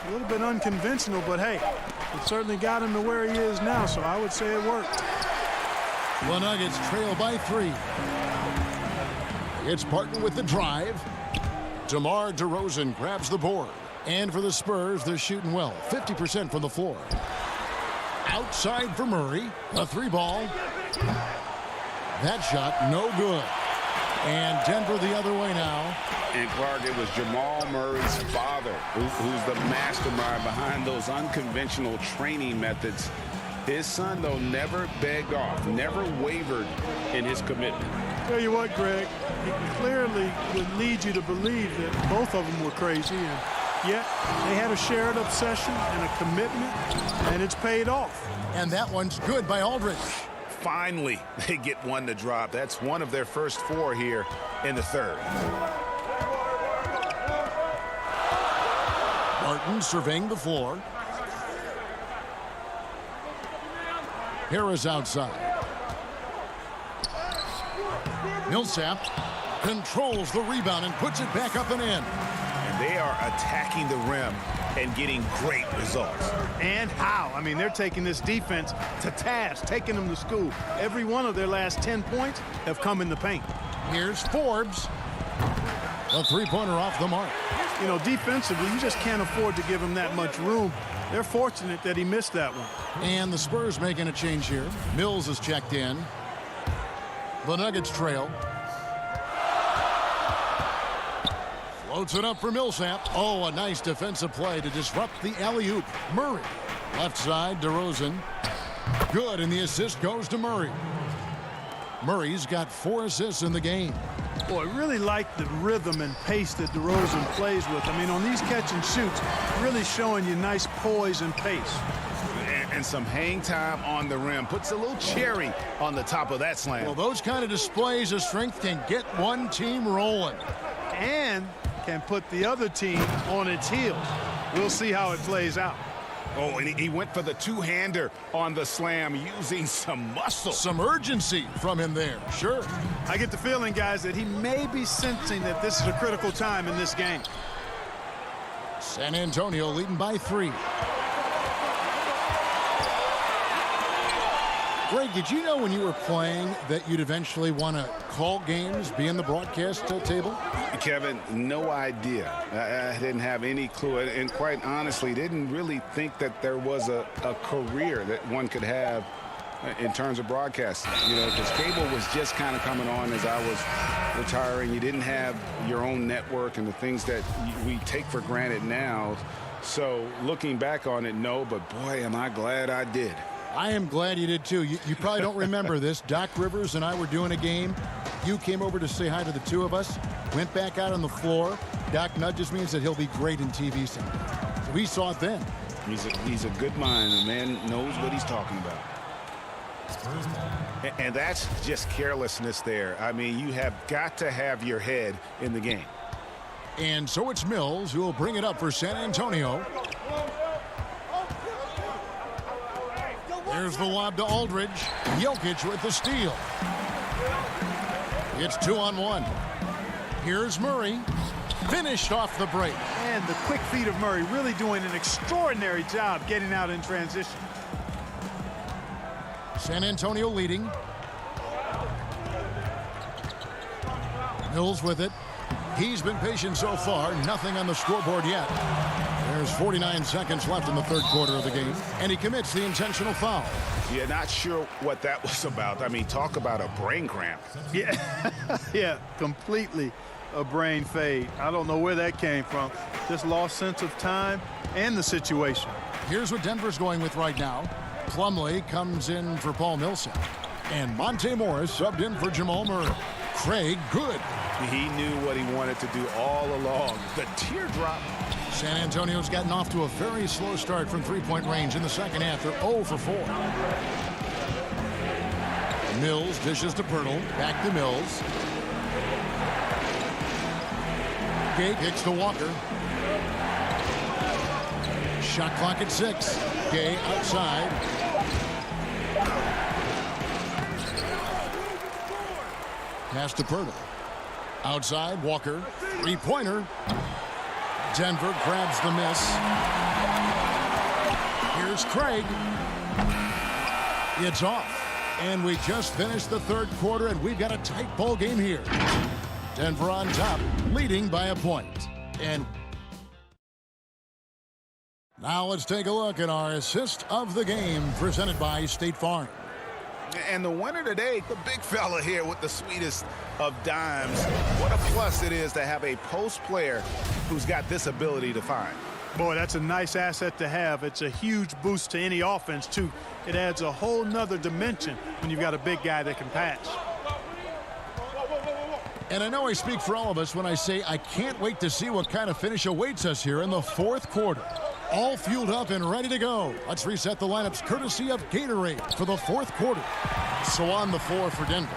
A little bit unconventional, but hey, it certainly got him to where he is now, so I would say it worked. The Nuggets trail by 3. It's Barton with the drive. DeMar DeRozan grabs the board. And for the Spurs, they're shooting well, 50% from the floor. Outside for Murray, a 3-ball. That shot, no good. And Denver the other way now. And Clark, it was Jamal Murray's father who's the mastermind behind those unconventional training methods. His son, though, never begged off, never wavered in his commitment. Tell you what, Greg, it clearly would lead you to believe that both of them were crazy, and yet they had a shared obsession and a commitment, and it's paid off. And that one's good by Aldridge. Finally, they get one to drop. That's one of their first 4 here in the third. Barton surveying the floor. Harris outside. Millsap controls the rebound and puts it back up and in. And they are attacking the rim and getting great results. And how? I mean, they're taking this defense to task, taking them to school. Every one of their last 10 points have come in the paint. Here's Forbes. A 3-pointer off the mark. You know, defensively, you just can't afford to give him that much room. They're fortunate that he missed that one. And the Spurs making a change here. Mills is checked in. The Nuggets trail. Floats it up for Millsap. Oh, a nice defensive play to disrupt the alley-oop. Murray. Left side, DeRozan. Good, and the assist goes to Murray. Murray's got 4 assists in the game. Boy, I really like the rhythm and pace that DeRozan plays with. I mean, on these catch and shoots, really showing you nice poise and pace. And some hang time on the rim. Puts a little cherry on the top of that slam. Well, those kind of displays of strength can get one team rolling. And can put the other team on its heels. We'll see how it plays out. Oh, and he went for the two-hander on the slam using some muscle. Some urgency from him there, sure. I get the feeling, guys, that he may be sensing that this is a critical time in this game. San Antonio leading by 3. Greg, did you know when you were playing that you'd eventually want to call games, be in the broadcast table? Kevin, no idea. I didn't have any clue, and quite honestly, didn't really think that there was a career that one could have in terms of broadcasting. You know, because cable was just kind of coming on as I was retiring. You didn't have your own network and the things that we take for granted now. So looking back on it, no, but boy, am I glad I did. I am glad you did, too. You probably don't remember this. Doc Rivers and I were doing a game. You came over to say hi to the two of us, went back out on the floor. Doc nudges me and said he'll be great in TV someday. So we saw it then. He's a good mind. The man knows what he's talking about. And that's just carelessness there. I mean, you have got to have your head in the game. And so it's Mills who will bring it up for San Antonio. There's the lob to Aldridge. Jokic with the steal. It's 2-on-1. Here's Murray. Finished off the break. And the quick feet of Murray really doing an extraordinary job getting out in transition. San Antonio leading. Mills with it. He's been patient so far. Nothing on the scoreboard yet. There's 49 seconds left in the third quarter of the game, and he commits the intentional foul. Yeah, not sure what that was about. I mean, talk about a brain cramp. Yeah, yeah, completely a brain fade. I don't know where that came from. Just lost sense of time and the situation. Here's what Denver's going with right now. Plumlee comes in for Paul Millsap, and Monte Morris subbed in for Jamal Murray. Craig, good. He knew what he wanted to do all along. The teardrop. San Antonio's gotten off to a very slow start from three-point range in the second half. They're 0 for 4. Mills dishes to Pirtle. Back to Mills. Gay kicks to Walker. Shot clock at 6. Gay outside. Pass to Pirtle. Outside, Walker. Three-pointer. Denver grabs the miss. Here's Craig. It's off. And we just finished the third quarter, and we've got a tight ball game here. Denver on top, leading by a point. And now let's take a look at our assist of the game, presented by State Farm. And the winner today, the big fella here with the sweetest of dimes. What a plus it is to have a post player who's got this ability to find. Boy, that's a nice asset to have. It's a huge boost to any offense, too. It adds a whole nother dimension when you've got a big guy that can pass. And I know I speak for all of us when I say I can't wait to see what kind of finish awaits us here in the fourth quarter. All fueled up and ready to go. Let's reset the lineups courtesy of Gatorade for the fourth quarter. So on the floor for Denver,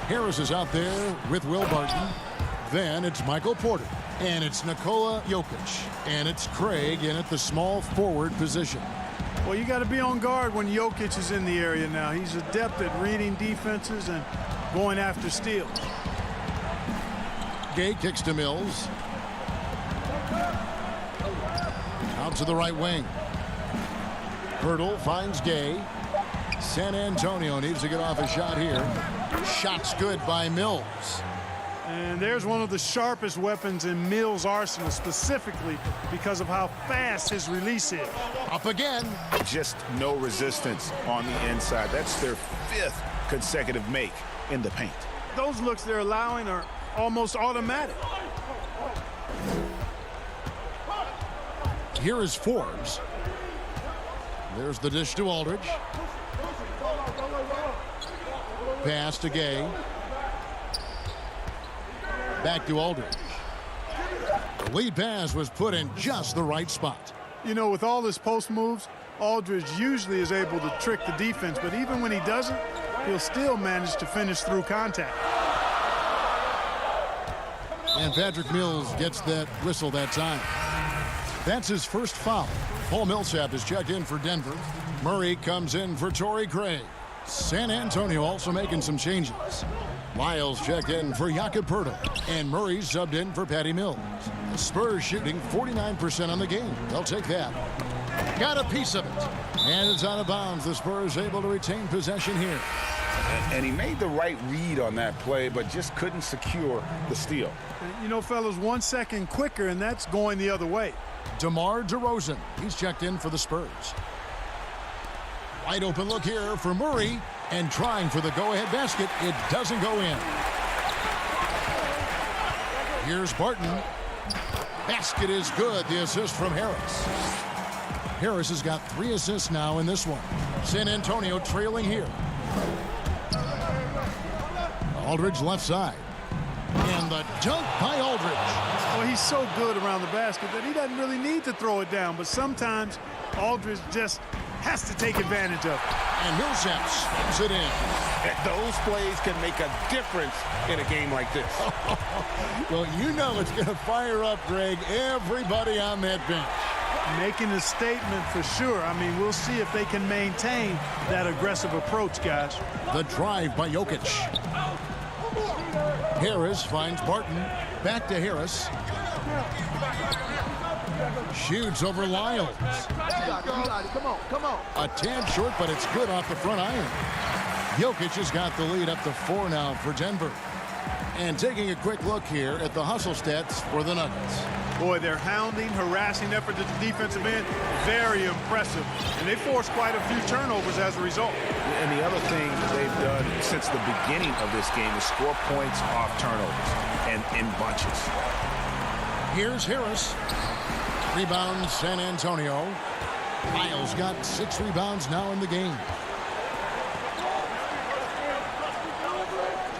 Harris is out there with Will Barton. Then it's Michael Porter. And it's Nikola Jokic. And it's Craig in at the small forward position. Well, you got to be on guard when Jokic is in the area now. He's adept at reading defenses and going after steals. Gay kicks to Mills. Out to the right wing. Hurdle finds Gay. San Antonio needs to get off a shot here. Shot's good by Mills. And there's one of the sharpest weapons in Mills' arsenal, specifically because of how fast his release is. Up again. Just no resistance on the inside. That's their fifth consecutive make in the paint. Those looks they're allowing are almost automatic. Here is Forbes. There's the dish to Aldridge. Pass to Gay. Back to Aldridge. The lead pass was put in just the right spot. You know, with all his post moves, Aldridge usually is able to trick the defense, but even when he doesn't, he'll still manage to finish through contact. And Patrick Mills gets that whistle that time. That's his first foul. Paul Millsap is checked in for Denver. Murray comes in for Torrey Craig. San Antonio also making some changes. Lyles checked in for Jakob Poeltl, and Murray subbed in for Patty Mills. The Spurs shooting 49% on the game. They'll take that. Got a piece of it. And it's out of bounds. The Spurs able to retain possession here. And he made the right read on that play, but just couldn't secure the steal. You know, fellas, 1 second quicker, and that's going the other way. DeMar DeRozan. He's checked in for the Spurs. Wide open look here for Murray. And trying for the go-ahead basket. It doesn't go in. Here's Barton. Basket is good. The assist from Harris. Harris has got 3 assists now in this one. San Antonio trailing here. Aldridge left side. And the dunk by Aldridge. Well, he's so good around the basket that he doesn't really need to throw it down. But sometimes Aldridge just has to take advantage of it. And Millsap slams it in. Those plays can make a difference in a game like this. Well, you know it's going to fire up, Greg, everybody on that bench. Making a statement for sure. I mean, we'll see if they can maintain that aggressive approach, guys. The drive by Jokic. Harris finds Barton. Back to Harris. Shoots over Lyles. Come on. A tad short, but it's good off the front iron. Jokic has got the lead up to 4 now for Denver. And taking a quick look here at the hustle stats for the Nuggets. Boy, their hounding, harassing effort at the defensive end, very impressive. And they forced quite a few turnovers as a result. And the other thing that they've done since the beginning of this game is score points off turnovers and in bunches. Here's Harris. Rebound San Antonio. Lyles got 6 rebounds now in the game.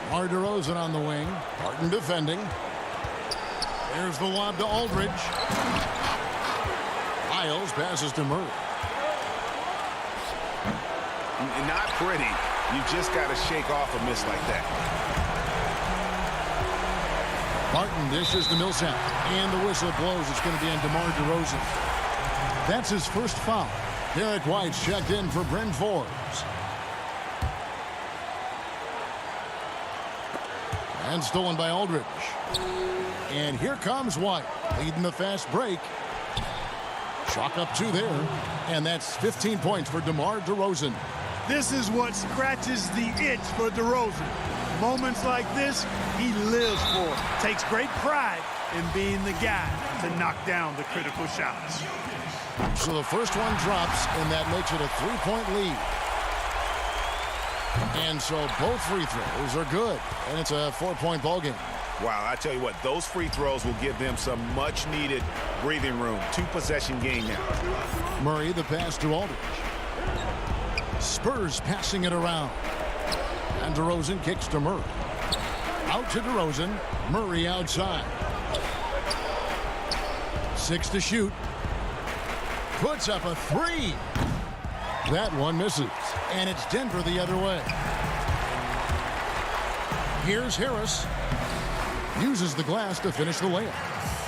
DeMar DeRozan on the wing. Barton defending. There's the lob to Aldridge. Lyles passes to Murray. Not pretty. You just got to shake off a miss like that. Barton dishes to Millsap. And the whistle blows. It's going to be on DeMar DeRozan. That's his first foul. Derek White's checked in for Bryn Forbes. And stolen by Aldridge. And here comes White, leading the fast break. Chalk up 2 there. And that's 15 points for DeMar DeRozan. This is what scratches the itch for DeRozan. Moments like this, he lives for. Takes great pride in being the guy to knock down the critical shots. So the first one drops, and that makes it a 3-point lead. And so both free throws are good, and it's a 4-point ball game. Wow, I tell you what, those free throws will give them some much-needed breathing room. 2-possession game now. Murray, the pass to Aldridge. Spurs passing it around. And DeRozan kicks to Murray. Out to DeRozan. Murray outside. 6 to shoot. Puts up a 3. That one misses. And it's Denver the other way. Here's Harris. Uses the glass to finish the layup.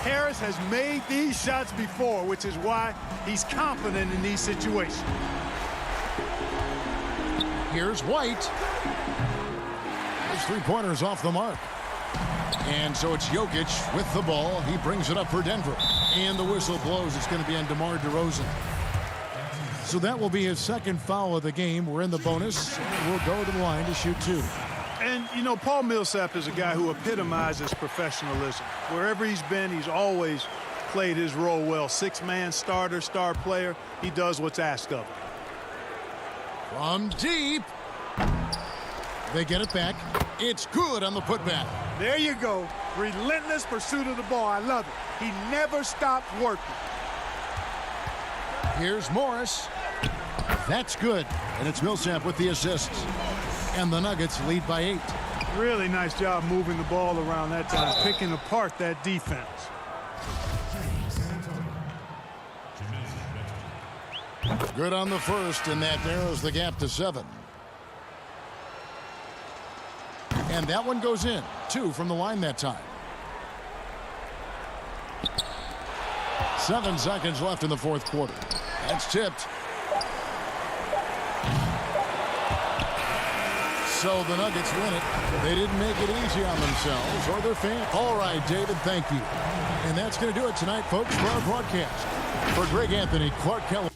Harris has made these shots before, which is why he's confident in these situations. Here's White. His 3-pointers off the mark. And so it's Jokic with the ball. He brings it up for Denver. And the whistle blows. It's going to be on DeMar DeRozan. So that will be his second foul of the game. We're in the bonus. We'll go to the line to shoot 2. And, you know, Paul Millsap is a guy who epitomizes professionalism. Wherever he's been, he's always played his role well. 6-man starter, star player. He does what's asked of him. From deep. They get it back. It's good on the putback. There you go. Relentless pursuit of the ball. I love it. He never stopped working. Here's Morris. That's good. And it's Millsap with the assists. And the Nuggets lead by 8. Really nice job moving the ball around that time, picking apart that defense. Good on the first, and that narrows the gap to 7. And that one goes in. 2 from the line that time. 7 seconds left in the fourth quarter. That's tipped. So the Nuggets win it. They didn't make it easy on themselves or their fans. All right, David, thank you. And that's going to do it tonight, folks, for our broadcast. For Greg Anthony, Clark Keller.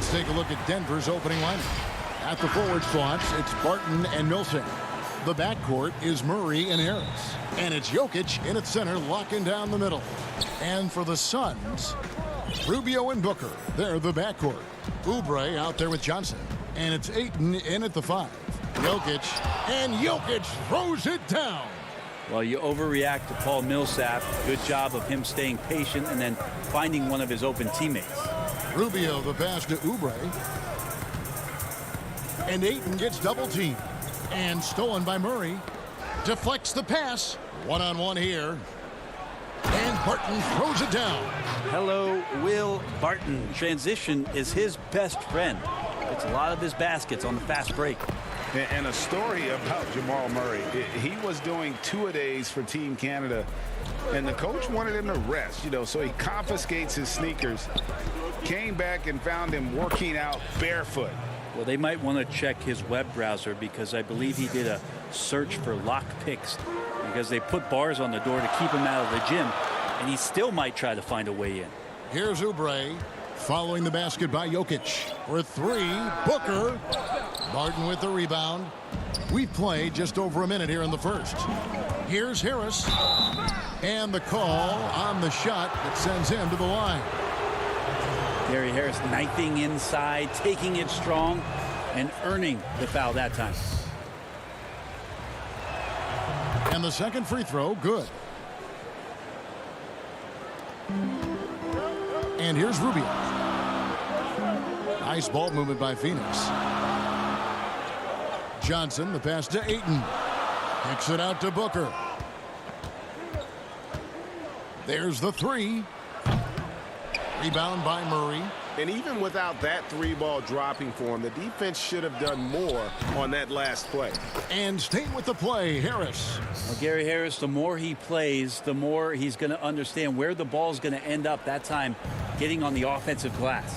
Let's take a look at Denver's opening lineup. At the forward slots, it's Barton and Millsap. The backcourt is Murray and Harris. And it's Jokic in at center, locking down the middle. And for the Suns, Rubio and Booker. They're the backcourt. Oubre out there with Johnson. And it's Ayton in at the 5. Jokic. And Jokic throws it down. Well, you overreact to Paul Millsap. Good job of him staying patient and then finding one of his open teammates. Rubio the pass to Oubre. And Ayton gets double teamed. And stolen by Murray. Deflects the pass. One-on-one here. And Barton throws it down. Hello, Will Barton. Transition is his best friend. It's a lot of his baskets on the fast break. And a story about Jamal Murray. He was doing two-a-days for Team Canada, and the coach wanted him to rest, so he confiscates his sneakers, came back and found him working out barefoot. Well, they might want to check his web browser because I believe he did a search for lock picks because they put bars on the door to keep him out of the gym, and he still might try to find a way in. Here's Oubre following the basket by Jokic. For 3, Booker. Barton with the rebound. We've played just over a minute here in the first. Here's Harris. And the call on the shot that sends him to the line. Gary Harris knifing inside, taking it strong, and earning the foul that time. And the second free throw, good. And here's Rubio. Nice ball movement by Phoenix. Johnson, the pass to Ayton. Kicks it out to Booker. There's the 3. Rebound by Murray. And even without that 3-ball dropping for him, the defense should have done more on that last play. And staying with the play, Harris. Well, Gary Harris, the more he plays, the more he's going to understand where the ball's going to end up that time, getting on the offensive glass.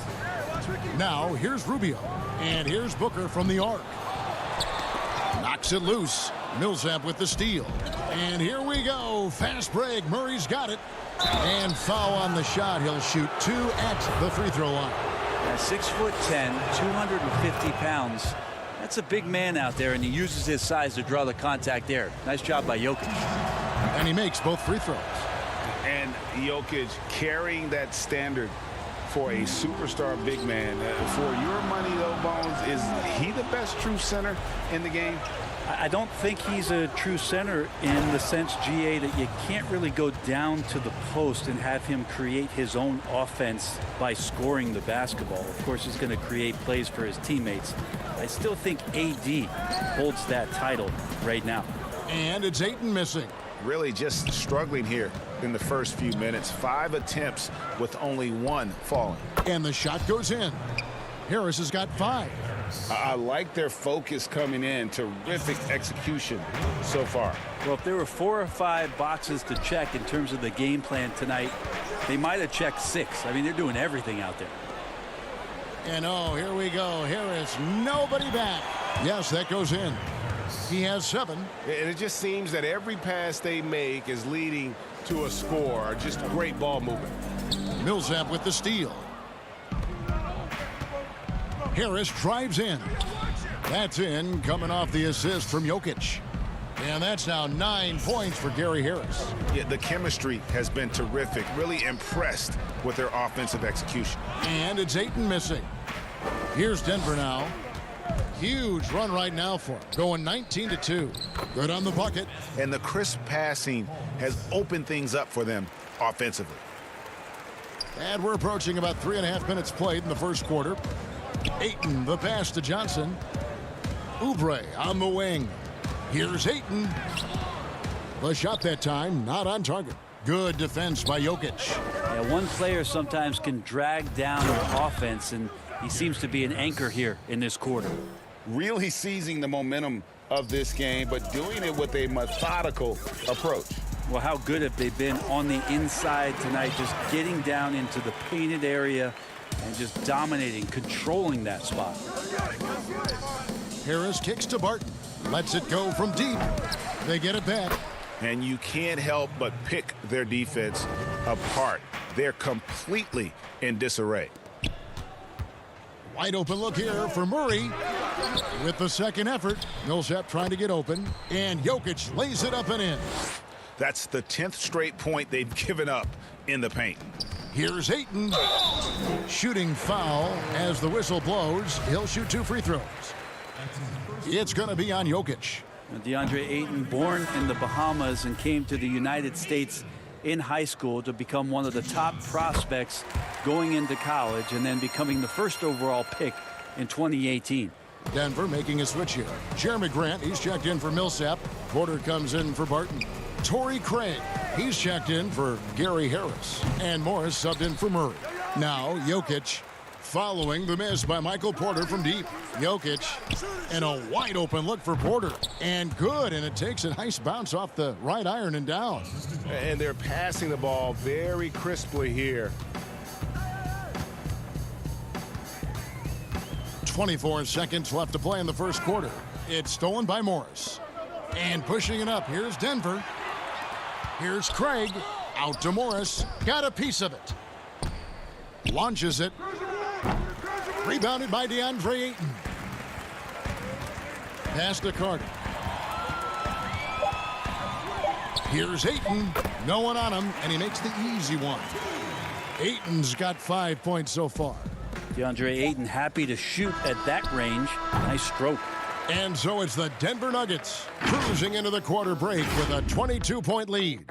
Now, here's Rubio. And here's Booker from the arc. Knocks it loose. Millsap with the steal. And here we go. Fast break. Murray's got it. And foul on the shot. He'll shoot 2 at the free throw line. 6'10", 250 pounds. That's a big man out there, and he uses his size to draw the contact there. Nice job by Jokic. And he makes both free throws. And Jokic carrying that standard for a superstar big man. For your money, though, Bones, is he the best true center in the game? I don't think he's a true center in the sense, GA, that you can't really go down to the post and have him create his own offense by scoring the basketball. Of course, he's going to create plays for his teammates. I still think AD holds that title right now. And it's Ayton missing. Really just struggling here in the first few minutes. 5 attempts with only 1 falling. And the shot goes in. Harris has got 5. I like their focus coming in. Terrific execution so far. Well, if there were 4 or 5 boxes to check in terms of the game plan tonight, they might have checked 6. I mean, they're doing everything out there. And oh, here we go. Harris, nobody back. Yes, that goes in. He has 7. And it just seems that every pass they make is leading to a score. Just great ball movement. Millsap with the steal. Harris drives in. That's in, coming off the assist from Jokic. And that's now 9 points for Gary Harris. Yeah, the chemistry has been terrific. Really impressed with their offensive execution. And it's Ayton missing. Here's Denver now. Huge run right now for him. Going 19-2. Good on the bucket. And the crisp passing has opened things up for them offensively. And we're approaching about 3.5 minutes played in the first quarter. Ayton, the pass to Johnson. Oubre on the wing. Here's Ayton. The shot that time, not on target. Good defense by Jokic. Yeah, one player sometimes can drag down an offense, and he seems to be an anchor here in this quarter. Really seizing the momentum of this game, but doing it with a methodical approach. Well, how good have they been on the inside tonight, just getting down into the painted area and just dominating, controlling that spot. Harris kicks to Barton. Lets it go from deep. They get it back. And you can't help but pick their defense apart. They're completely in disarray. Wide open look here for Murray. With the second effort, Millsap trying to get open, and Jokic lays it up and in. That's the 10th straight point they've given up in the paint. Here's Ayton. Shooting foul as the whistle blows. He'll shoot 2 free throws. It's going to be on Jokic. DeAndre Ayton, born in the Bahamas and came to the United States in high school to become one of the top prospects going into college and then becoming the first overall pick in 2018. Denver making a switch here. Jeremy Grant, he's checked in for Millsap. Porter comes in for Barton. Torrey Craig, he's checked in for Gary Harris. And Morris subbed in for Murray. Now Jokic following the miss by Michael Porter from deep. Jokic and a wide open look for Porter. And good, and it takes a nice bounce off the right iron and down. And they're passing the ball very crisply here. 24 seconds left to play in the first quarter. It's stolen by Morris. And pushing it up, here's Denver. Here's Craig. Out to Morris. Got a piece of it. Launches it. Rebounded by DeAndre Ayton. Pass to Carter. Here's Ayton. No one on him, and he makes the easy one. Ayton's got 5 points so far. DeAndre Ayton happy to shoot at that range. Nice stroke. And so it's the Denver Nuggets cruising into the quarter break with a 22-point lead.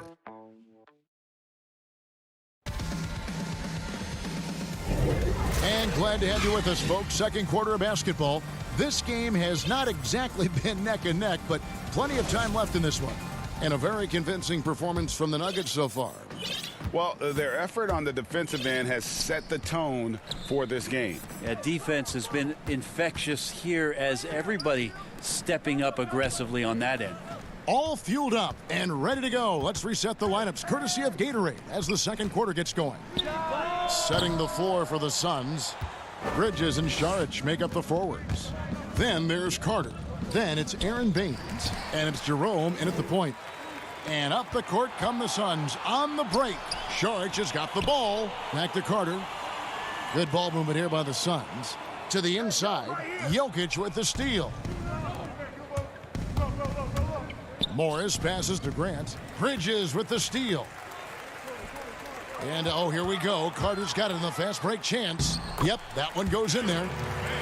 And glad to have you with us, folks. Second quarter of basketball. This game has not exactly been neck and neck, but plenty of time left in this one. And a very convincing performance from the Nuggets so far. Well, their effort on the defensive end has set the tone for this game. Yeah, defense has been infectious here as everybody stepping up aggressively on that end. All fueled up and ready to go. Let's reset the lineups courtesy of Gatorade as the second quarter gets going. Setting the floor for the Suns. Bridges and Saric make up the forwards. Then there's Carter. Then it's Aaron Baines. And it's Jerome in at the point. And up the court come the Suns on the break. Saric has got the ball. Back to Carter. Good ball movement here by the Suns. To the inside. Jokic with the steal. Morris passes to Grant. Bridges with the steal. And oh, here we go. Carter's got it in the fast break chance. Yep, that one goes in there.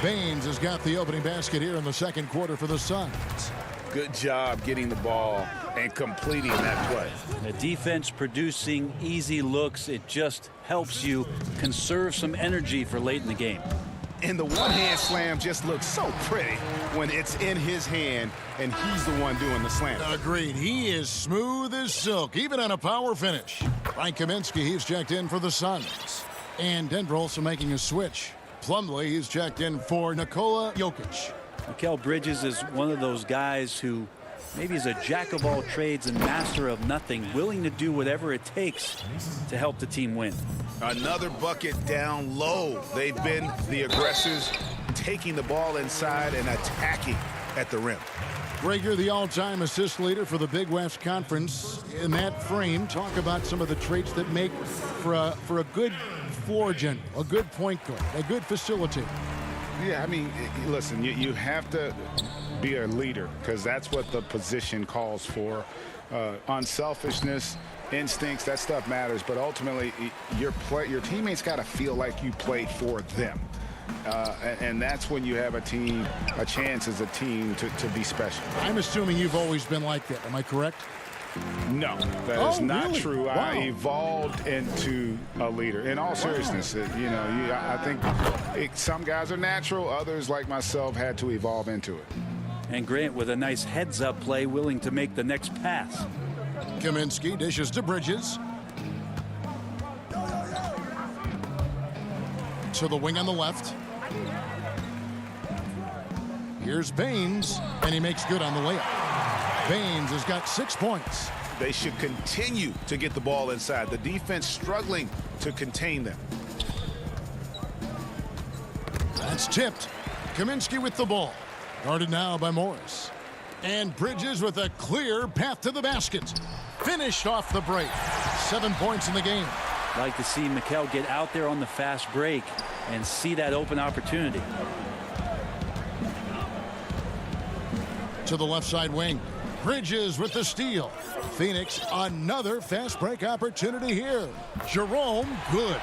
Baines has got the opening basket here in the second quarter for the Suns. Good job getting the ball and completing that play. The defense producing easy looks. It just helps you conserve some energy for late in the game. And the one-hand slam just looks so pretty when it's in his hand and he's the one doing the slam. Agreed. He is smooth as silk, even on a power finish. Frank Kaminsky, he's checked in for the Suns. And Denver also making a switch. Plumlee, he's checked in for Nikola Jokic. Mikal Bridges is one of those guys who maybe is a jack of all trades and master of nothing, willing to do whatever it takes to help the team win. Another bucket down low. They've been the aggressors, taking the ball inside and attacking at the rim. Rager, the all-time assist leader for the Big West Conference. In that frame, talk about some of the traits that make for a good floor general, a good point guard, a good facilitator. Yeah, I mean, listen, you have to be a leader because that's what the position calls for. Unselfishness, instincts, that stuff matters, but ultimately your teammates got to feel like you played for them. And that's when you have a chance as a team to be special. I'm assuming you've always been like that. Am I correct? No, that is not really? true. Wow. I evolved into a leader. In all seriousness, I think some guys are natural. Others, like myself, had to evolve into it. And Grant with a nice heads-up play, willing to make the next pass. Kaminsky dishes to Bridges. To the wing on the left. Here's Baines, and he makes good on the layup. Baines has got 6 points. They should continue to get the ball inside. The defense struggling to contain them. That's tipped. Kaminsky with the ball. Guarded now by Morris. And Bridges with a clear path to the basket. Finished off the break. 7 points in the game. Like to see Mikal get out there on the fast break and see that open opportunity. To the left side wing. Bridges with the steal. Phoenix, another fast break opportunity here. Jerome, good.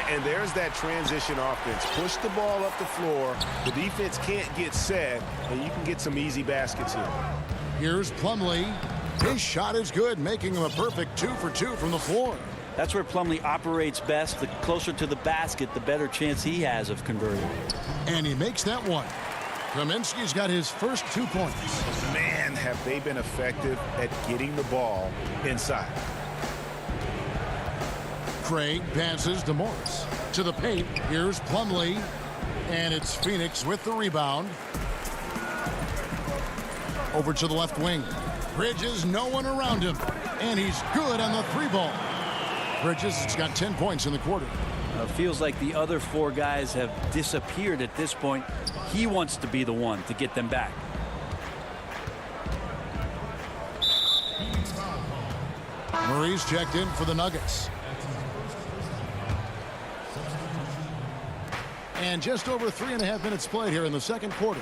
And there's that transition offense. Push the ball up the floor. The defense can't get set, and you can get some easy baskets here. Here's Plumlee. His shot is good, making him a perfect 2 for 2 from the floor. That's where Plumlee operates best. The closer to the basket, the better chance he has of converting. And he makes that one. Kaminsky's got his first 2 points. Man, have they been effective at getting the ball inside. Craig passes to Morris. To the paint, here's Plumlee. And it's Phoenix with the rebound. Over to the left wing. Bridges, no one around him. And he's good on the 3-ball. Bridges has got 10 points in the quarter. Feels like the other 4 guys have disappeared at this point. He wants to be the one to get them back. Murray's checked in for the Nuggets. And just over 3.5 minutes played here in the second quarter.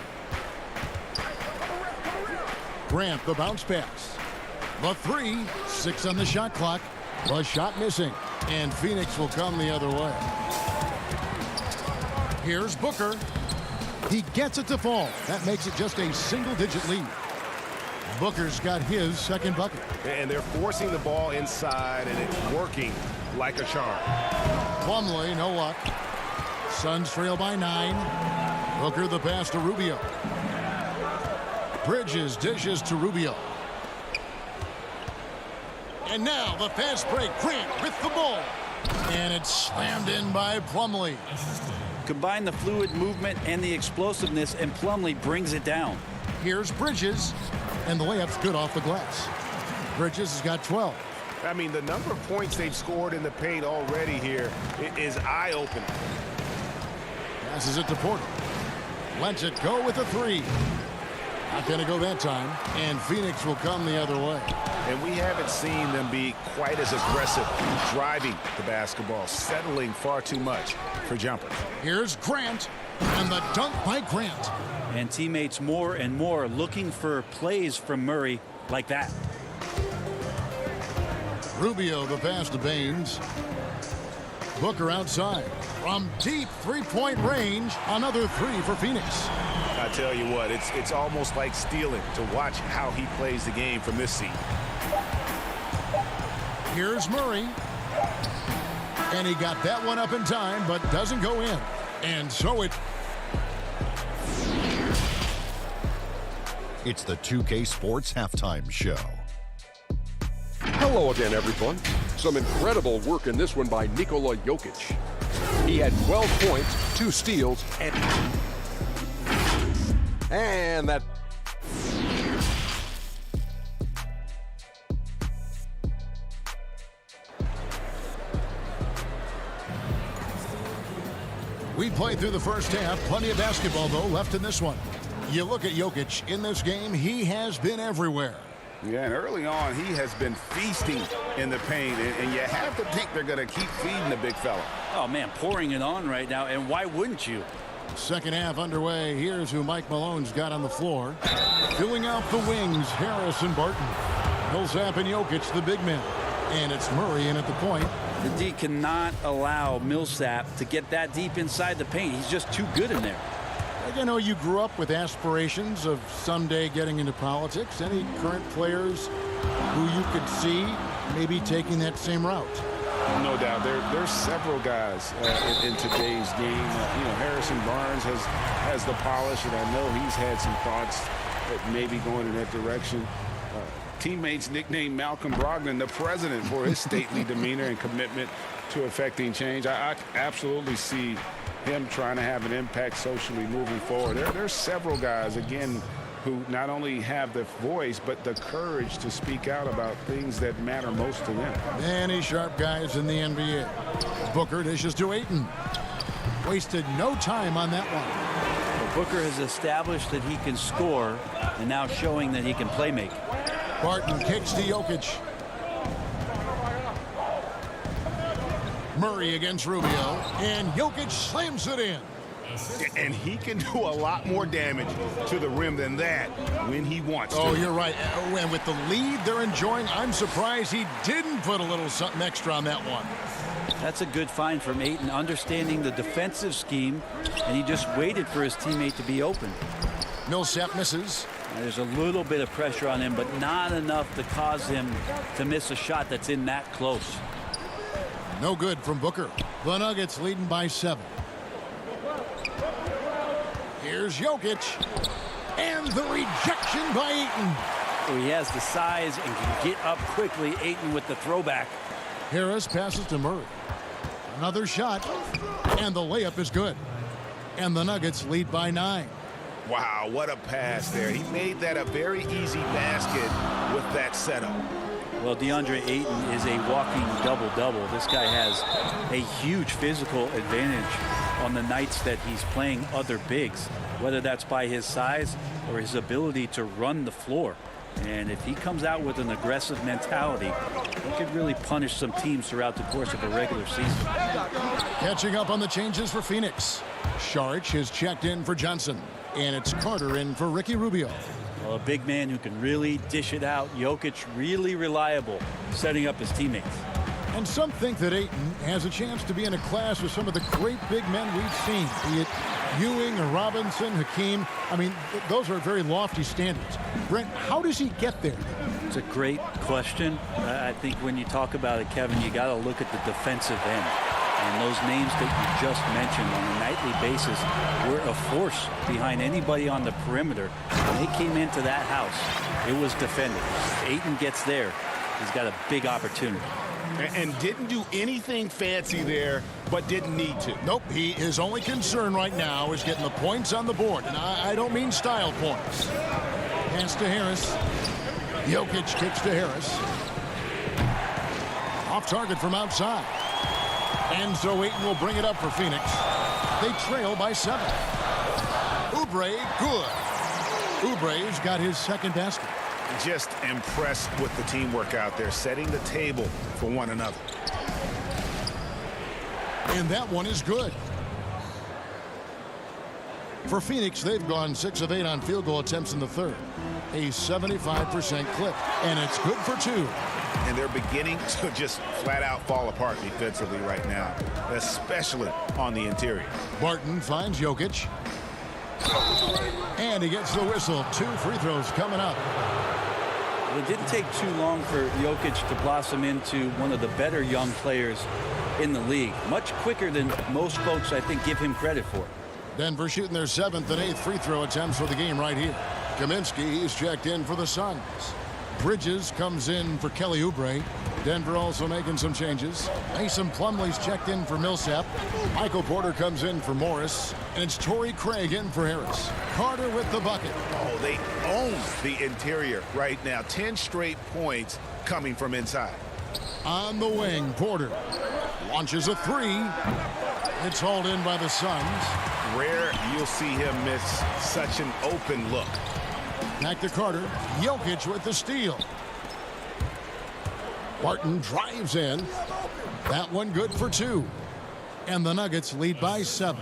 Grant, the bounce pass. The 3, 6 on the shot clock. The shot missing. And Phoenix will come the other way. Here's Booker. He gets it to fall. That makes it just a single-digit lead. Booker's got his second bucket. And they're forcing the ball inside, and it's working like a charm. Plumlee, no luck. Suns trail by 9. Booker the pass to Rubio. Bridges dishes to Rubio. And now the fast break. Grant with the ball. And it's slammed in by Plumlee. Combine the fluid movement and the explosiveness, and Plumlee brings it down. Here's Bridges. And the layup's good off the glass. Bridges has got 12. I mean, the number of points they've scored in the paint already here is eye-opening. Passes it to Porter. Lets it go with a 3. Not going to go that time. And Phoenix will come the other way. And we haven't seen them be quite as aggressive driving the basketball, settling far too much for jumpers. Here's Grant. And the dunk by Grant. And teammates more and more looking for plays from Murray like that. Rubio the pass to Baines. Booker outside. From deep 3-point range, another 3 for Phoenix. I tell you what, it's almost like stealing to watch how he plays the game from this seat. Here's Murray. And he got that one up in time, but doesn't go in. And so It's the 2K Sports Halftime Show. Hello again, everyone. Some incredible work in this one by Nikola Jokic. He had 12 points, 2 steals, and that. we played through the first half. Plenty of basketball, though, left in this one. You look at Jokic in this game, he has been everywhere. Yeah, and early on, he has been feasting in the paint, and you have to think they're going to keep feeding the big fella. Oh, man, pouring it on right now, and why wouldn't you? Second half underway. Here's who Mike Malone's got on the floor. Filling out the wings, Harris and Barton. Millsap and Jokic, the big men. And it's Murray in at the point. The D cannot allow Millsap to get that deep inside the paint. He's just too good in there. I know you grew up with aspirations of someday getting into politics. Any current players who you could see maybe taking that same route? No doubt. There's several guys in today's game. Harrison Barnes has the polish, and I know he's had some thoughts that maybe going in that direction. Teammates nicknamed Malcolm Brogdon the president for his stately demeanor and commitment to affecting change. I absolutely see him trying to have an impact socially moving forward. There's several guys, again, who not only have the voice, but the courage to speak out about things that matter most to them. Many sharp guys in the NBA. Booker dishes to Ayton. Wasted no time on that one. Well, Booker has established that he can score, and now showing that he can play make. Barton kicks to Jokic. Murray against Rubio, and Jokic slams it in. And he can do a lot more damage to the rim than that when he wants to. Oh, you're right. And with the lead they're enjoying, I'm surprised he didn't put a little something extra on that one. That's a good find from Ayton, understanding the defensive scheme, and he just waited for his teammate to be open. Millsap misses. There's a little bit of pressure on him, but not enough to cause him to miss a shot that's in that close. No good from Booker. The Nuggets leading by 7. Here's Jokic. And the rejection by Ayton. He has the size and can get up quickly. Ayton with the throwback. Harris passes to Murray. Another shot. And the layup is good. And the Nuggets lead by 9. Wow, what a pass there. He made that a very easy basket with that setup. Well, DeAndre Ayton is a walking double-double. This guy has a huge physical advantage on the nights that he's playing other bigs, whether that's by his size or his ability to run the floor. And if he comes out with an aggressive mentality, he could really punish some teams throughout the course of a regular season. Catching up on the changes for Phoenix. Saric is checked in for Johnson. And it's Carter in for Ricky Rubio. Well, a big man who can really dish it out. Jokic really reliable, setting up his teammates. And some think that Ayton has a chance to be in a class with some of the great big men we've seen, be it Ewing or Robinson, Hakeem. I mean, those are very lofty standards. Brent, how does he get there? It's a great question. I think when you talk about it, Kevin, you got to look at the defensive end. And those names that you just mentioned on a nightly basis were a force behind anybody on the perimeter. When they came into that house, it was defended. If Ayton gets there, he's got a big opportunity. And didn't do anything fancy there, but didn't need to. Nope, his only concern right now is getting the points on the board. And I don't mean style points. Hands to Harris. Jokic kicks to Harris. Off target from outside. And so Ayton will bring it up for Phoenix. They trail by 7. Oubre, good. Oubre's got his second basket. Just impressed with the teamwork out there, setting the table for one another. And that one is good. For Phoenix, they've gone 6 of 8 on field goal attempts in the third. A 75% clip. And it's good for 2. And they're beginning to just flat out fall apart defensively right now, especially on the interior. Barton finds Jokic. And he gets the whistle. 2 free throws coming up. It didn't take too long for Jokic to blossom into one of the better young players in the league. Much quicker than most folks, I think, give him credit for. Denver shooting their 7th and 8th free throw attempts for the game right here. Kaminsky is checked in for the Suns. Bridges comes in for Kelly Oubre. Denver also making some changes. Mason Plumlee's checked in for Millsap. Michael Porter comes in for Morris. And it's Torrey Craig in for Harris. Carter with the bucket. Oh, they own the interior right now. 10 straight points coming from inside. On the wing, Porter launches a 3. It's hauled in by the Suns. Rare you'll see him miss such an open look. Back to Carter. Jokic with the steal. Barton drives in. That one good for 2. And the Nuggets lead by 7.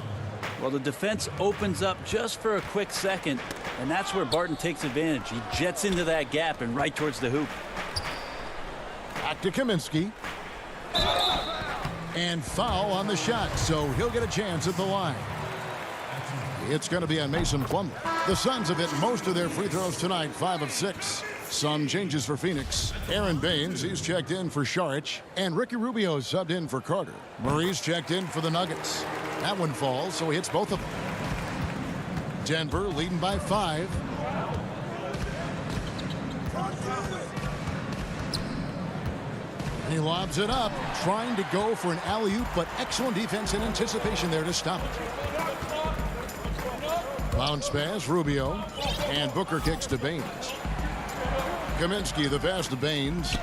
Well, the defense opens up just for a quick second, and that's where Barton takes advantage. He jets into that gap and right towards the hoop. Back to Kaminsky. And foul on the shot, so he'll get a chance at the line. It's going to be on Mason Plumlee. The Suns have hit most of their free throws tonight, 5 of 6. Some changes for Phoenix. Aaron Baines, he's checked in for Saric. And Ricky Rubio subbed in for Carter. Murray's checked in for the Nuggets. That one falls, so he hits both of them. Denver leading by 5. He lobs it up, trying to go for an alley-oop, but excellent defense and anticipation there to stop it. Bounce pass, Rubio, and Booker kicks to Baines. Kaminsky, the pass to Baines,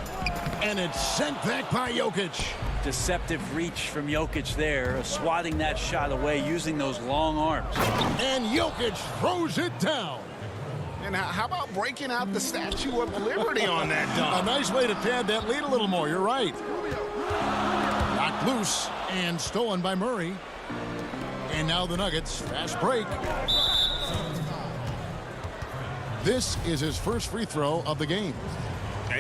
and it's sent back by Jokic. Deceptive reach from Jokic there, swatting that shot away using those long arms. And Jokic throws it down. And how about breaking out the Statue of Liberty on that dunk? A nice way to pad that lead a little more, you're right. Knocked loose, And stolen by Murray. And now the Nuggets, fast break. This is his first free throw of the game.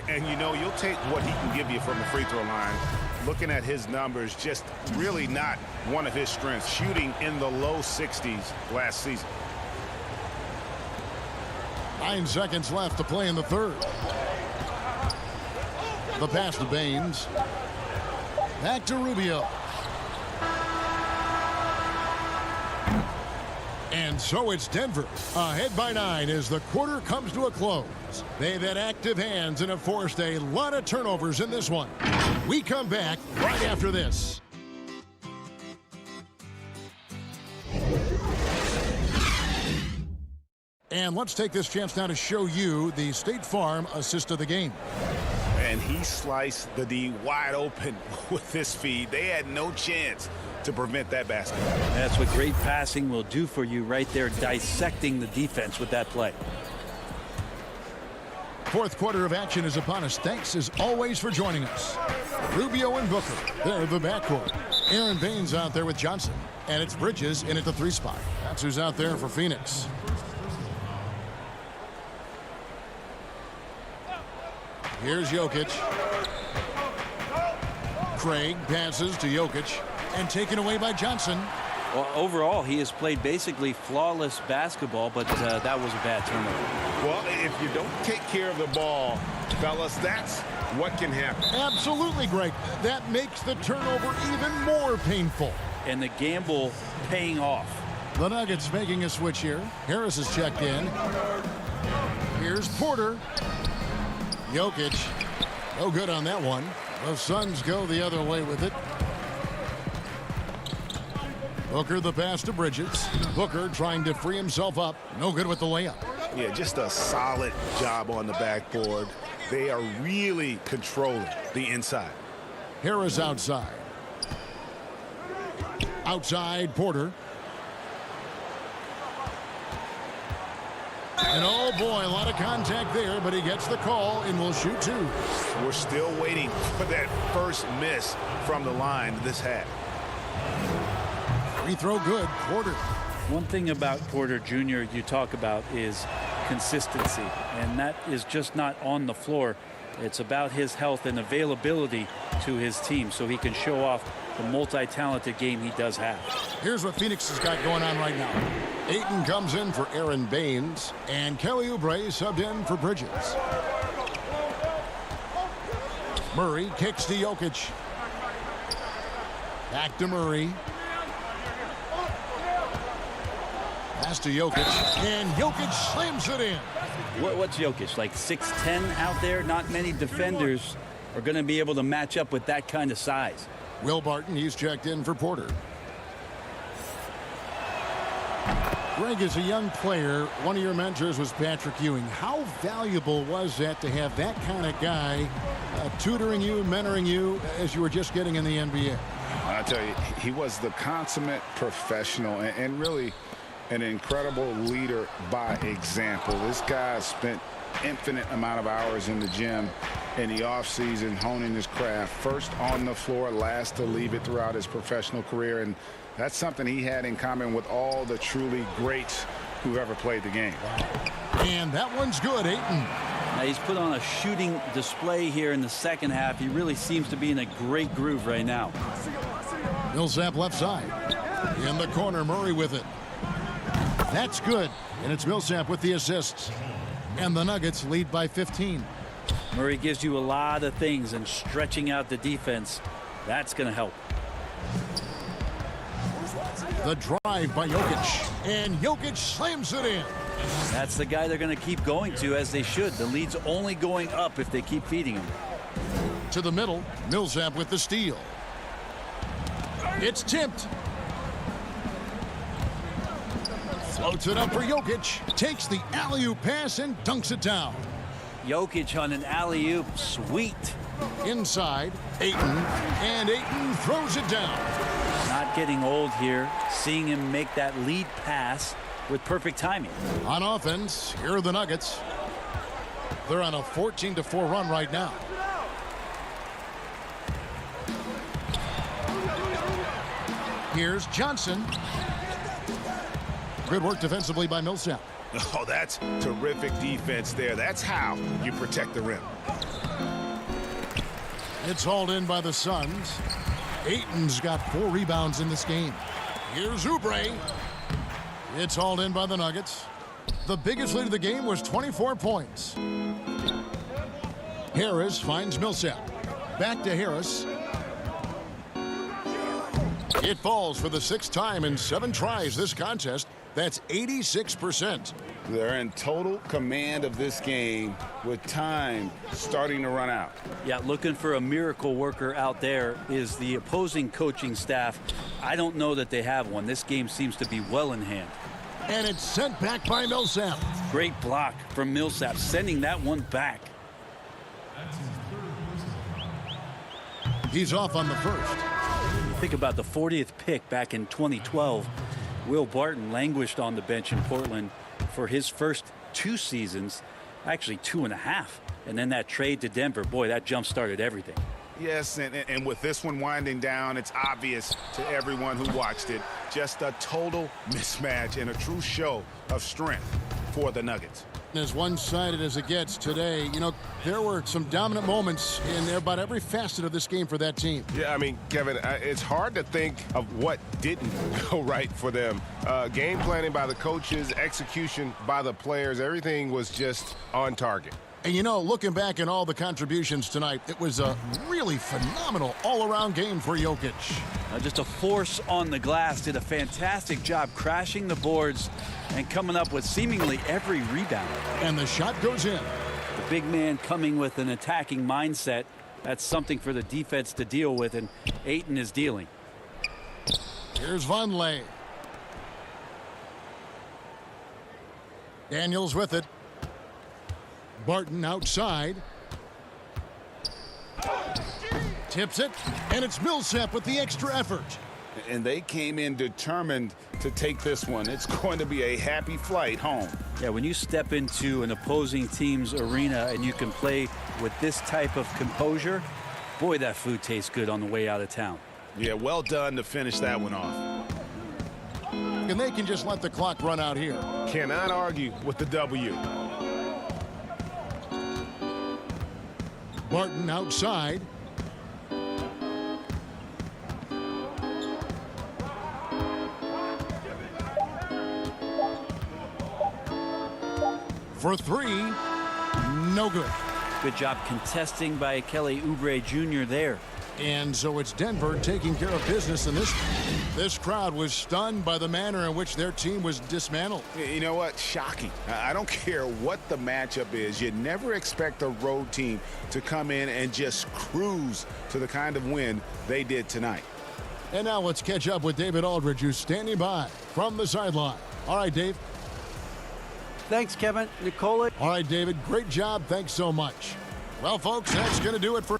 And you know, you'll take what he can give you from the free throw line. Looking at his numbers, just really not one of his strengths. Shooting in the low 60s last season. 9 seconds left to play in the third. The pass to Baines. Back to Rubio. And so it's Denver ahead by 9 as the quarter comes to a close. They've had active hands and have forced a lot of turnovers in this one. We come back right after this. And let's take this chance now to show you the State Farm assist of the game. And he sliced the D wide open with this feed. They had no chance to prevent that basket. That's what great passing will do for you right there, dissecting the defense with that play. Fourth quarter of action is upon us. Thanks as always for joining us. Rubio and Booker, they're the backcourt. Aaron Baines out there with Johnson. And it's Bridges in at the 3 spot. That's who's out there for Phoenix. Here's Jokic. Craig passes to Jokic and taken away by Johnson. Well, overall, he has played basically flawless basketball, but that was a bad turnover. Well, if you don't take care of the ball, fellas, that's what can happen. Absolutely, Greg. That makes the turnover even more painful. And the gamble paying off. The Nuggets making a switch here. Harris is checked in. Here's Porter. Jokic, no good on that one. The Suns go the other way with it. Booker the pass to Bridges. Booker trying to free himself up. No good with the layup. Yeah, just a solid job on the backboard. They are really controlling the inside. Harris outside. Outside Porter. And oh boy, a lot of contact there, but he gets the call and will shoot 2. We're still waiting for that first miss from the line this half. Free throw good, Porter. One thing about Porter Jr. you talk about is consistency, and that is just not on the floor. It's about his health and availability to his team so he can show off the multi-talented game he does have. Here's what Phoenix has got going on right now. Ayton comes in for Aaron Baines, and Kelly Oubre subbed in for Bridges. Murray kicks to Jokic. Back to Murray. Pass to Jokic, and Jokic slams it in. What's Jokic, like 6'10" out there? Not many defenders are going to be able to match up with that kind of size. Will Barton, he's checked in for Porter. Greg, as a young player, one of your mentors was Patrick Ewing. How valuable was that to have that kind of guy tutoring you, mentoring you as you were just getting in the NBA? I tell you, he was the consummate professional and really an incredible leader by example. This guy spent infinite amount of hours in the gym in the offseason honing his craft, first on the floor, last to leave it throughout his professional career, and that's something he had in common with all the truly greats who ever played the game. And that one's good, Ayton. Now he's put on a shooting display here in the second half. He really seems to be in a great groove right now. Millsap left side. In the corner, Murray with it. That's good. And it's Millsap with the assists. And the Nuggets lead by 15. Murray gives you a lot of things, and stretching out the defense, that's going to help. The drive by Jokic. And Jokic slams it in. That's the guy they're going to keep going to, as they should. The lead's only going up if they keep feeding him. To the middle, Millsap with the steal. It's tipped. Floats it up for Jokic. Takes the alley-oop pass and dunks it down. Jokic on an alley-oop. Sweet. Inside, Ayton. And Ayton throws it down. Not getting old here. Seeing him make that lead pass with perfect timing. On offense, here are the Nuggets. They're on a 14-4 run right now. Here's Johnson. Good work defensively by Millsap. Oh, that's terrific defense there. That's how you protect the rim. It's hauled in by the Suns. Ayton's got 4 rebounds in this game. Here's Oubre. It's hauled in by the Nuggets. The biggest lead of the game was 24 points. Harris finds Millsap. Back to Harris. It falls for the 6th time in 7 tries this contest. That's 86%. They're in total command of this game with time starting to run out. Yeah, looking for a miracle worker out there is the opposing coaching staff. I don't know that they have one. This game seems to be well in hand. And it's sent back by Millsap. Great block from Millsap, sending that one back. He's off on the first. Think about the 40th pick back in 2012. Will Barton languished on the bench in Portland for his first 2 seasons, actually 2.5. And then that trade to Denver, boy, that jump-started everything. Yes, and with this one winding down, it's obvious to everyone who watched it. Just a total mismatch and a true show of strength for the Nuggets. As one-sided as it gets today, you know, there were some dominant moments in there about every facet of this game for that team. Yeah, I mean, Kevin, it's hard to think of what didn't go right for them. Game planning by the coaches, execution by the players, everything was just on target. And, you know, looking back at all the contributions tonight, it was a really phenomenal all-around game for Jokic. Just a force on the glass, did a fantastic job crashing the boards and coming up with seemingly every rebound. And the shot goes in. The big man coming with an attacking mindset. That's something for the defense to deal with, and Ayton is dealing. Here's Vonleh. Daniels with it. Barton outside. Tips it, and it's Millsap with the extra effort. And they came in determined to take this one. It's going to be a happy flight home. Yeah, when you step into an opposing team's arena and you can play with this type of composure, boy, that food tastes good on the way out of town. Yeah, well done to finish that one off. And they can just let the clock run out here. Cannot argue with the W. Barton outside. For 3, no good. Good job contesting by CLA Oubre Jr. there. And so it's Denver taking care of business in this crowd was stunned by the manner in which their team was dismantled. You know what? Shocking. I don't care what the matchup is. You never expect a road team to come in and just cruise to the kind of win they did tonight. And now let's catch up with David Aldridge, who's standing by from the sideline. All right, Dave. Thanks, Kevin. Nicola. All right, David. Great job. Thanks so much. Well, folks, that's going to do it for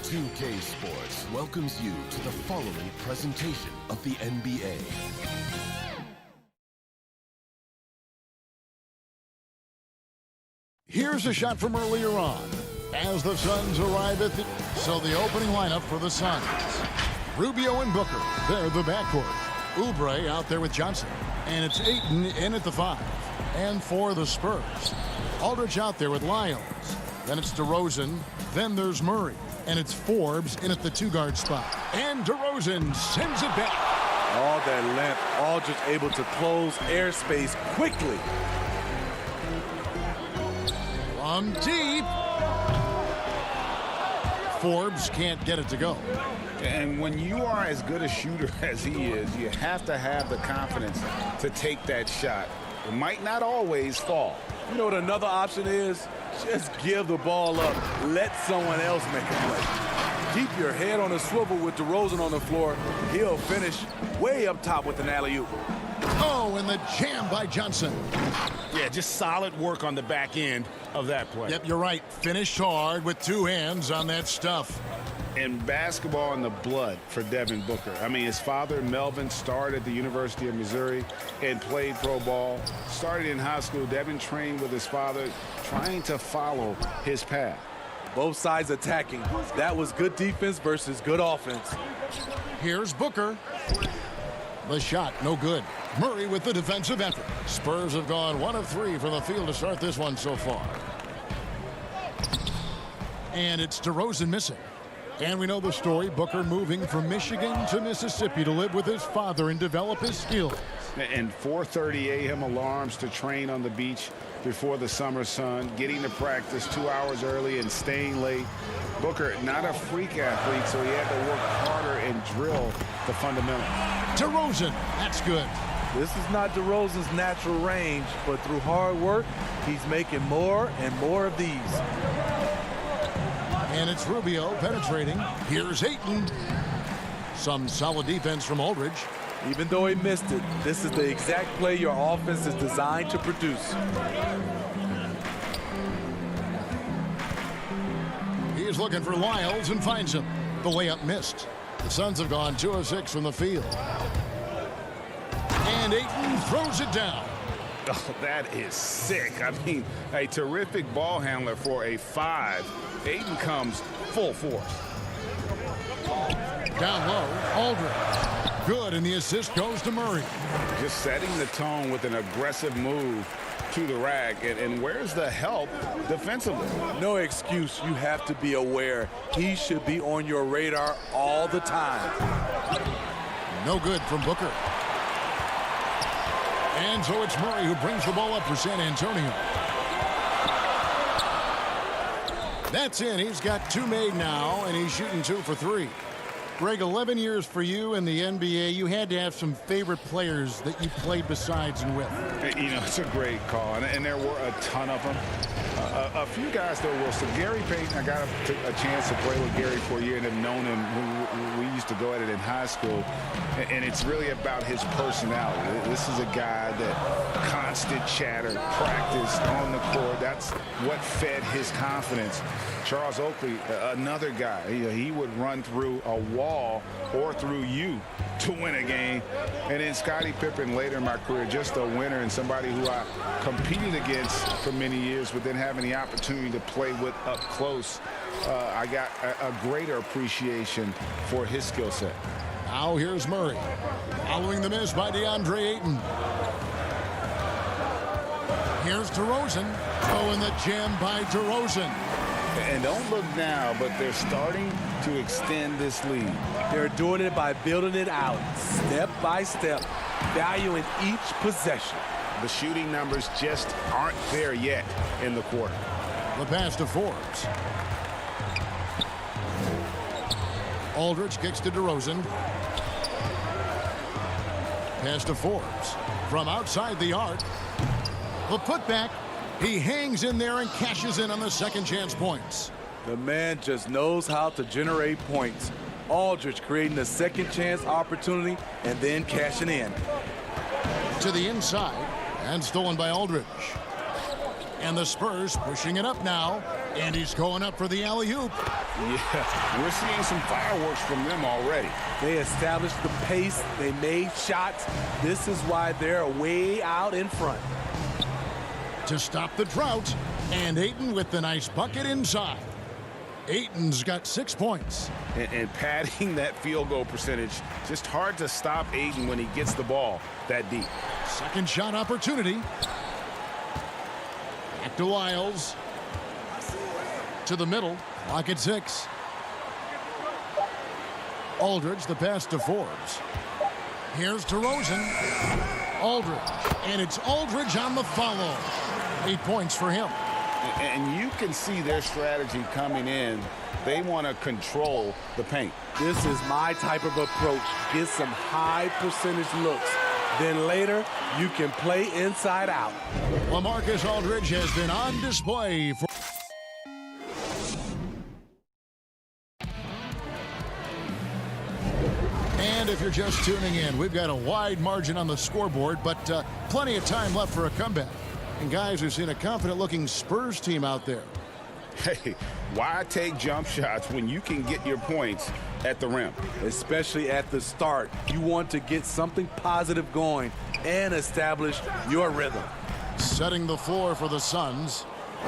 2K Sports welcomes you to the following presentation of the NBA. Here's a shot from earlier on as the Suns arrive at the opening lineup for the Suns. Rubio and Booker, they're the backcourt. Oubre out there with Johnson. And it's Ayton in at the 5. And for the Spurs, Aldridge out there with Lyles. Then it's DeRozan. Then there's Murray. And it's Forbes in at the 2-guard spot. And DeRozan sends it back. All that length, Aldridge able to close airspace quickly. From deep. Forbes can't get it to go. And when you are as good a shooter as he is, you have to have the confidence to take that shot. It might not always fall. You know what another option is? Just give the ball up. Let someone else make a play. Keep your head on a swivel with DeRozan on the floor. He'll finish way up top with an alley-oop. Oh, and the jam by Johnson. Yeah, just solid work on the back end of that play. Yep, you're right. Finished hard with 2 hands on that stuff. And basketball in the blood for Devin Booker. I mean, his father, Melvin, started at the University of Missouri and played pro ball. Started in high school. Devin trained with his father, trying to follow his path. Both sides attacking. That was good defense versus good offense. Here's Booker. The shot, no good. Murray with the defensive effort. Spurs have gone 1 of 3 from the field to start this one so far. And it's DeRozan missing. And we know the story, Booker moving from Michigan to Mississippi to live with his father and develop his skills. And 4:30 a.m. alarms to train on the beach before the summer sun, getting to practice 2 hours early and staying late. Booker, not a freak athlete, so he had to work harder and drill the fundamentals. DeRozan, that's good. This is not DeRozan's natural range, but through hard work, he's making more and more of these. And it's Rubio penetrating. Here's Ayton. Some solid defense from Aldridge. Even though he missed it, this is the exact play your offense is designed to produce. He's looking for Lyles and finds him. The layup missed. The Suns have gone 2 of 6 from the field. And Ayton throws it down. Oh, that is sick. I mean, a terrific ball handler for a 5. Ayton comes full force. Down low, Aldridge. Good, and the assist goes to Murray. Just setting the tone with an aggressive move to the rack. And where's the help defensively? No excuse. You have to be aware. He should be on your radar all the time. No good from Booker. And so it's Murray who brings the ball up for San Antonio. That's in. He's got 2 made now, and he's shooting 2 for 3. Greg, 11 years for you in the NBA. You had to have some favorite players that you played besides and with. You know, it's a great call, and there were a ton of them. A few guys, though, were. So Gary Payton, I got a chance to play with Gary for a year and have known him. We used to go at it in high school, and it's really about his personality. This is a guy that constant chatter, practice on the court. That's what fed his confidence. Charles Oakley, another guy, he would run through a wall or through you to win a game. And then Scottie Pippen later in my career, just a winner and somebody who I competed against for many years, but then having the opportunity to play with up close, I got a greater appreciation for his skill set. Now here's Murray. Following the miss by DeAndre Ayton. Here's DeRozan. Oh, and the jam by DeRozan. And don't look now, but they're starting to extend this lead. They're doing it by building it out, step by step, valuing each possession. The shooting numbers just aren't there yet in the quarter. The pass to Forbes. Aldridge kicks to DeRozan. Pass to Forbes. From outside the arc. The putback. He hangs in there and cashes in on the second chance points. The man just knows how to generate points. Aldridge creating a second chance opportunity and then cashing in. To the inside and stolen by Aldridge. And the Spurs pushing it up now. And he's going up for the alley-oop. Yeah, we're seeing some fireworks from them already. They established the pace. They made shots. This is why they're way out in front. To stop the drought, and Ayton with the nice bucket inside. Ayton's got 6 points. And padding that field goal percentage, just hard to stop Ayton when he gets the ball that deep. Second shot opportunity. Back to Lyles. To the middle. Clock at 6. Aldridge, the pass to Forbes. Here's DeRozan. Aldridge. And it's Aldridge on the follow. 8 points for him. And you can see their strategy coming in. They want to control the paint. This is my type of approach. Get some high percentage looks. Then later, you can play inside out. LaMarcus Aldridge has been on display for... And if you're just tuning in, we've got a wide margin on the scoreboard, but plenty of time left for a comeback. And guys, we've seen a confident-looking Spurs team out there. Hey, why take jump shots when you can get your points at the rim? Especially at the start. You want to get something positive going and establish your rhythm. Setting the floor for the Suns.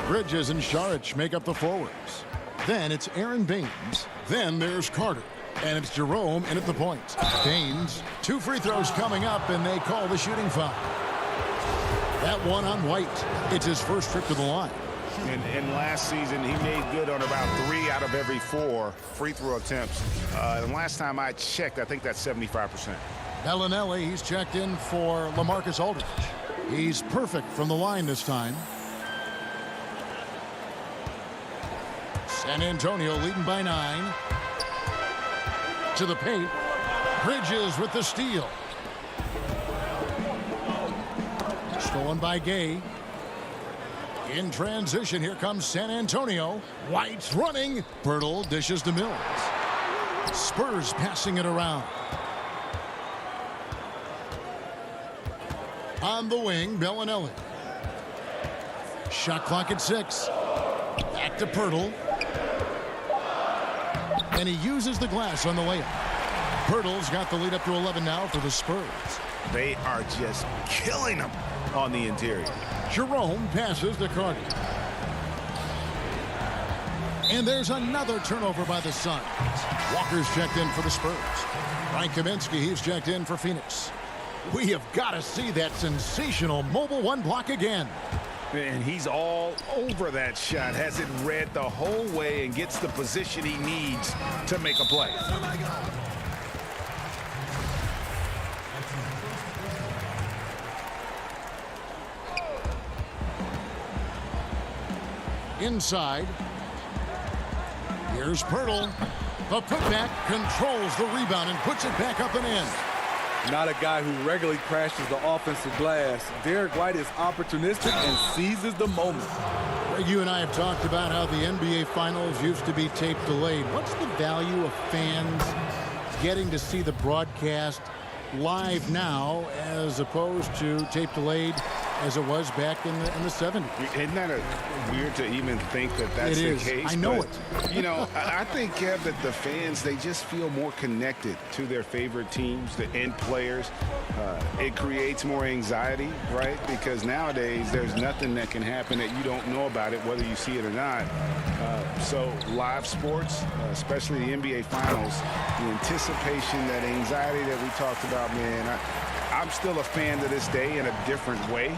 Bridges and Saric make up the forwards. Then it's Aaron Baines. Then there's Carter. And it's Jerome in at the point. Baines, 2 free throws coming up, and they call the shooting foul. That one on White. It's his first trip to the line. And last season, he made good on about 3 out of every 4 free throw attempts. And last time I checked, I think that's 75%. Bellinelli, he's checked in for LaMarcus Aldridge. He's perfect from the line this time. San Antonio leading by 9. To the paint. Bridges with the steal. Stolen by Gay. In transition, here comes San Antonio. White's running. Pirtle dishes to Mills. Spurs passing it around. On the wing, Bellinelli. Shot clock at 6. Back to Pirtle. And he uses the glass on the layup. Pirtle's got the lead up to 11 now for the Spurs. They are just killing them on the interior. Jerome passes to Carter. And there's another turnover by the Suns. Walker's checked in for the Spurs. Frank Kaminsky, he's checked in for Phoenix. We have got to see that sensational mobile 1 block again. And he's all over that shot. Has it read the whole way and gets the position he needs to make a play. Inside. Here's Pirtle. The putback controls the rebound and puts it back up and in. Not a guy who regularly crashes the offensive glass. Derek White is opportunistic and seizes the moment. Greg, you and I have talked about how the NBA Finals used to be tape delayed. What's the value of fans getting to see the broadcast live now as opposed to tape delayed as it was back in the 70s? Isn't that weird to even think that that's the case? I know it. You know, I think, Kev, that the fans, they just feel more connected to their favorite teams, the end players. It creates more anxiety, right? Because nowadays there's nothing that can happen that you don't know about it, whether you see it or not. So live sports, especially the NBA Finals, the anticipation, that anxiety that we talked about, man, I'm still a fan to this day in a different way.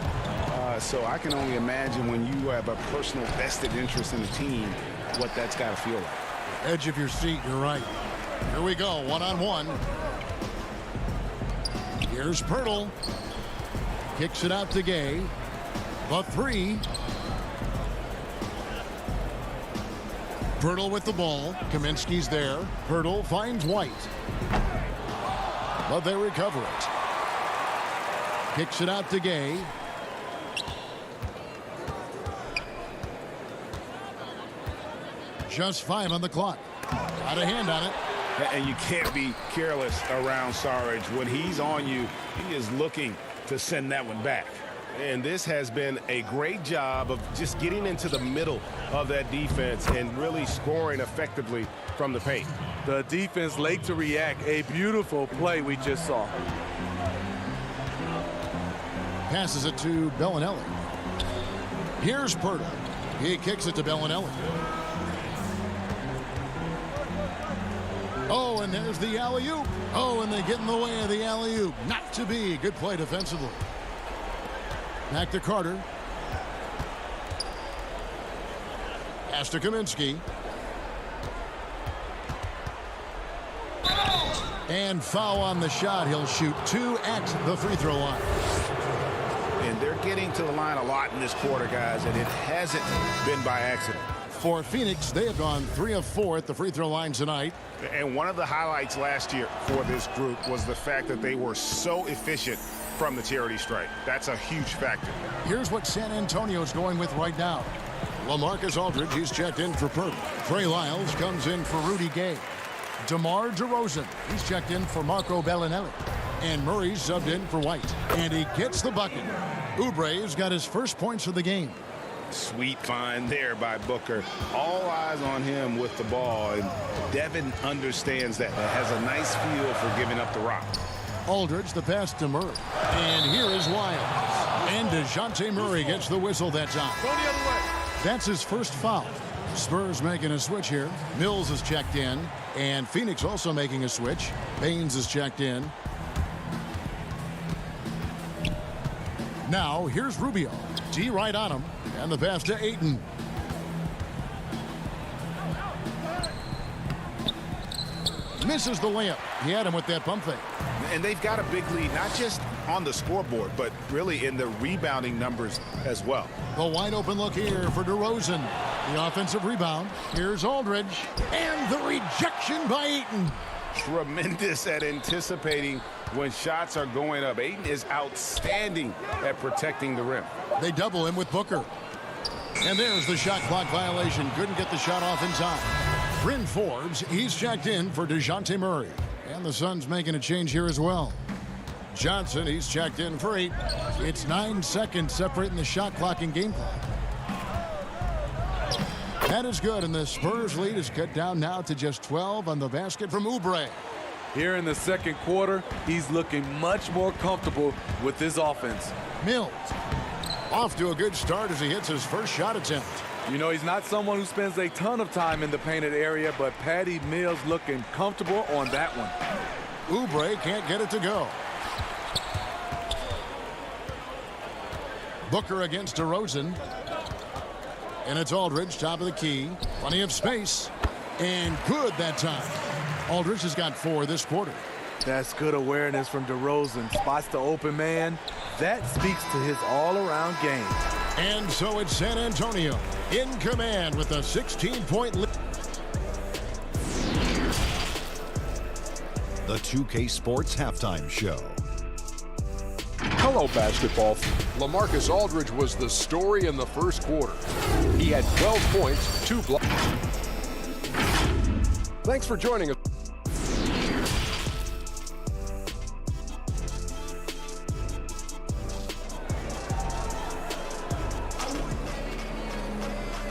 So I can only imagine when you have a personal vested interest in a team, what that's got to feel like. Edge of your seat, you're right. Here we go, 1-on-1. Here's Pirtle. Kicks it out to Gay. The 3. Pirtle with the ball. Kaminsky's there. Pirtle finds White. But they recover it. Kicks it out to Gay. Just 5 on the clock. Got a hand on it. And you can't be careless around Saric. When he's on you, he is looking to send that one back. And this has been a great job of just getting into the middle of that defense and really scoring effectively from the paint. The defense late to react. A beautiful play we just saw. Passes it to Bellinelli. Here's Purtle. He kicks it to Bellinelli. Oh, and there's the alley-oop. Oh, and they get in the way of the alley-oop. Not to be. Good play defensively. Back to Carter. Pass to Kaminsky. And foul on the shot. He'll shoot 2 at the free throw line. And they're getting to the line a lot in this quarter, guys, and it hasn't been by accident. For Phoenix, they have gone 3 of 4 at the free throw line tonight. And one of the highlights last year for this group was the fact that they were so efficient from the charity stripe. That's a huge factor. Here's what San Antonio's going with right now. LaMarcus Aldridge, he's checked in for Purtle. Trey Lyles comes in for Rudy Gay. DeMar DeRozan, he's checked in for Marco Bellinelli. And Murray's subbed in for White. And he gets the bucket. Oubre's got his first points of the game. Sweet find there by Booker. All eyes on him with the ball. And Devin understands that. Has a nice feel for giving up the rock. Aldridge, the pass to Murray. And here is Lyles. And DeJounte Murray gets the whistle that time. Go the other way. That's his first foul. Spurs making a switch here. Mills is checked in. And Phoenix also making a switch. Baines is checked in. Now, here's Rubio. D right on him. And the pass to Ayton. Misses the layup. He had him with that pump fake. And they've got a big lead, not just on the scoreboard, but really in the rebounding numbers as well. The wide open look here for DeRozan. The offensive rebound. Here's Aldridge. And the rejection by Ayton. Tremendous at anticipating when shots are going up. Ayton is outstanding at protecting the rim. They double him with Booker. And there's the shot clock violation. Couldn't get the shot off in time. Bryn Forbes, he's checked in for DeJounte Murray. And the Suns making a change here as well. Johnson, he's checked in for 8. It's 9 seconds separating the shot clock and game clock. That is good, and the Spurs lead is cut down now to just 12 on the basket from Oubre. Here in the second quarter, he's looking much more comfortable with his offense. Mills off to a good start as he hits his first shot attempt. You know, he's not someone who spends a ton of time in the painted area, but Patty Mills looking comfortable on that one. Oubre can't get it to go. Booker against DeRozan. And it's Aldridge, top of the key. Plenty of space. And good that time. Aldridge has got 4 this quarter. That's good awareness from DeRozan. Spots the open man. That speaks to his all-around game. And so it's San Antonio in command with a 16-point lead. The 2K Sports Halftime Show. Hello, basketball. LaMarcus Aldridge was the story in the first quarter. He had 12 points, 2 blocks. Thanks for joining us.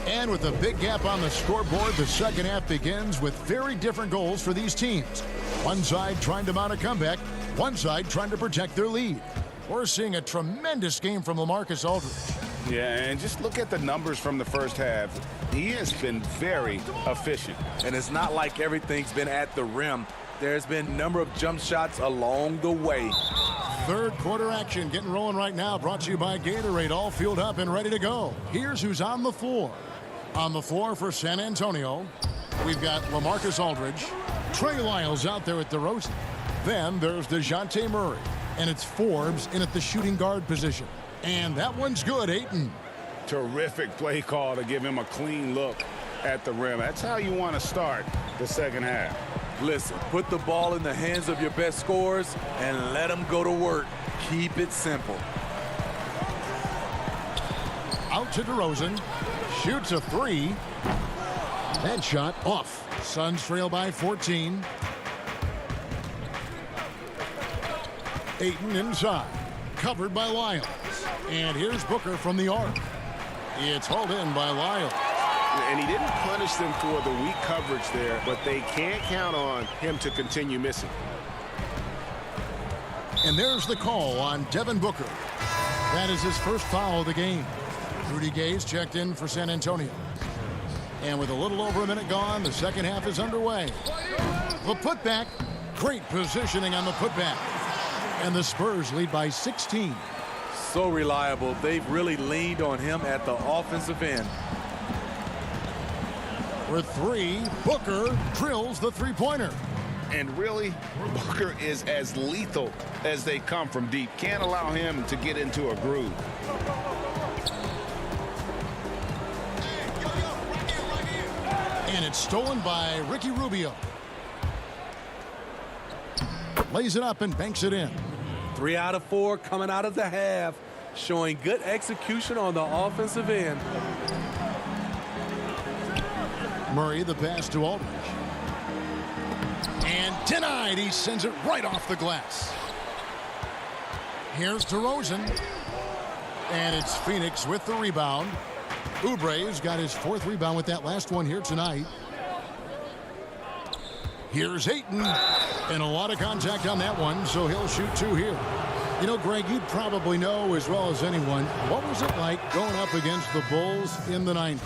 And with a big gap on the scoreboard, the second half begins with very different goals for these teams. One side trying to mount a comeback, one side trying to protect their lead. We're seeing a tremendous game from LaMarcus Aldridge. Yeah, and just look at the numbers from the first half. He has been very efficient. And it's not like everything's been at the rim. There's been a number of jump shots along the way. Third quarter action getting rolling right now, brought to you by Gatorade, all fueled up and ready to go. Here's who's on the floor. On the floor for San Antonio, we've got LaMarcus Aldridge, Trey Lyles out there at DeRozan. Then there's DeJounte Murray, and it's Forbes in at the shooting guard position. And that one's good, Ayton. Terrific play call to give him a clean look at the rim. That's how you want to start the second half. Listen, put the ball in the hands of your best scorers and let them go to work. Keep it simple. Out to DeRozan. Shoots a 3. That shot off. Suns trail by 14. Ayton inside. Covered by Lyles. And here's Booker from the arc. It's hauled in by Lyle. And he didn't punish them for the weak coverage there, but they can't count on him to continue missing. And there's the call on Devin Booker. That is his first foul of the game. Rudy Gay's checked in for San Antonio. And with a little over a minute gone, the second half is underway. The putback, great positioning on the putback. And the Spurs lead by 16. So reliable. They've really leaned on him at the offensive end. For three, Booker drills the three-pointer. And really, Booker is as lethal as they come from deep. Can't allow him to get into a groove. And it's stolen by Ricky Rubio. Lays it up and banks it in. 3 out of 4 coming out of the half, showing good execution on the offensive end. Murray, the pass to Aldridge. And denied. He sends it right off the glass. Here's DeRozan. And it's Phoenix with the rebound. Oubre's got his 4th rebound with that last one here tonight. Here's Ayton. And a lot of contact on that one, so he'll shoot 2 here. You know, Greg, you'd probably know as well as anyone, what was it like going up against the Bulls in the 90s?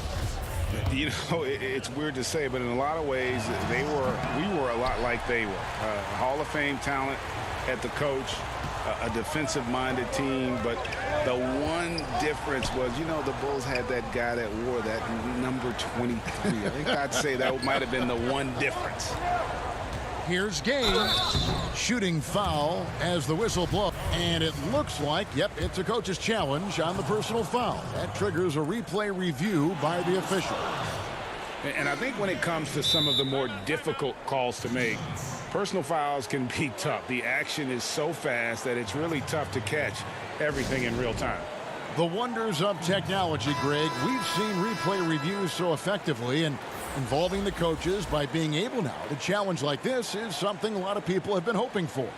You know, it's weird to say, but in a lot of ways, we were a lot like they were. Hall of Fame talent at the coach, a defensive-minded team, but the one difference was, you know, the Bulls had that guy that wore that number 23. I think I'd say that might have been the one difference. Here's Gay, shooting foul as the whistle blows. And it looks like, yep, it's a coach's challenge on the personal foul. That triggers a replay review by the official. And I think when it comes to some of the more difficult calls to make, personal fouls can be tough. The action is so fast that it's really tough to catch everything in real time. The wonders of technology, Greg. We've seen replay reviews so effectively, and involving the coaches by being able now to challenge like this is something a lot of people have been hoping for.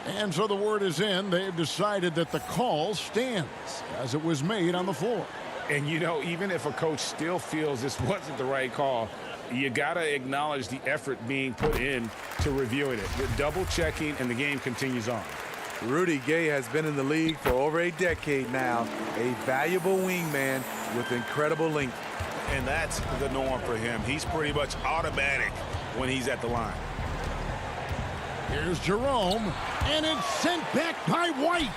And so the word is in. They've decided that the call stands as it was made on the floor. And, you know, even if a coach still feels this wasn't the right call, you got to acknowledge the effort being put in to reviewing it. You're double-checking, and the game continues on. Rudy Gay has been in the league for over a decade now, a valuable wingman with incredible length. And that's the norm for him. He's pretty much automatic when he's at the line. Here's Jerome, and it's sent back by White.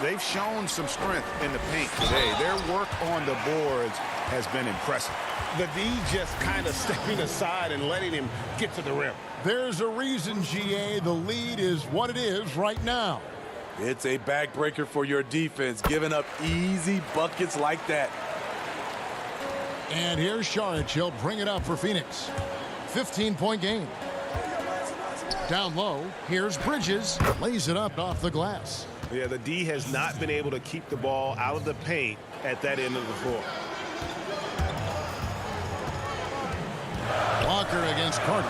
They've shown some strength in the paint today. Their work on the boards has been impressive. The D just kind of stepping aside and letting him get to the rim. There's a reason, GA, the lead is what it is right now. It's a backbreaker for your defense, giving up easy buckets like that. And here's Saric. He'll bring it up for Phoenix. 15-point game. Down low, here's Bridges. Lays it up off the glass. Yeah, the D has not been able to keep the ball out of the paint at that end of the floor. Walker against Carter.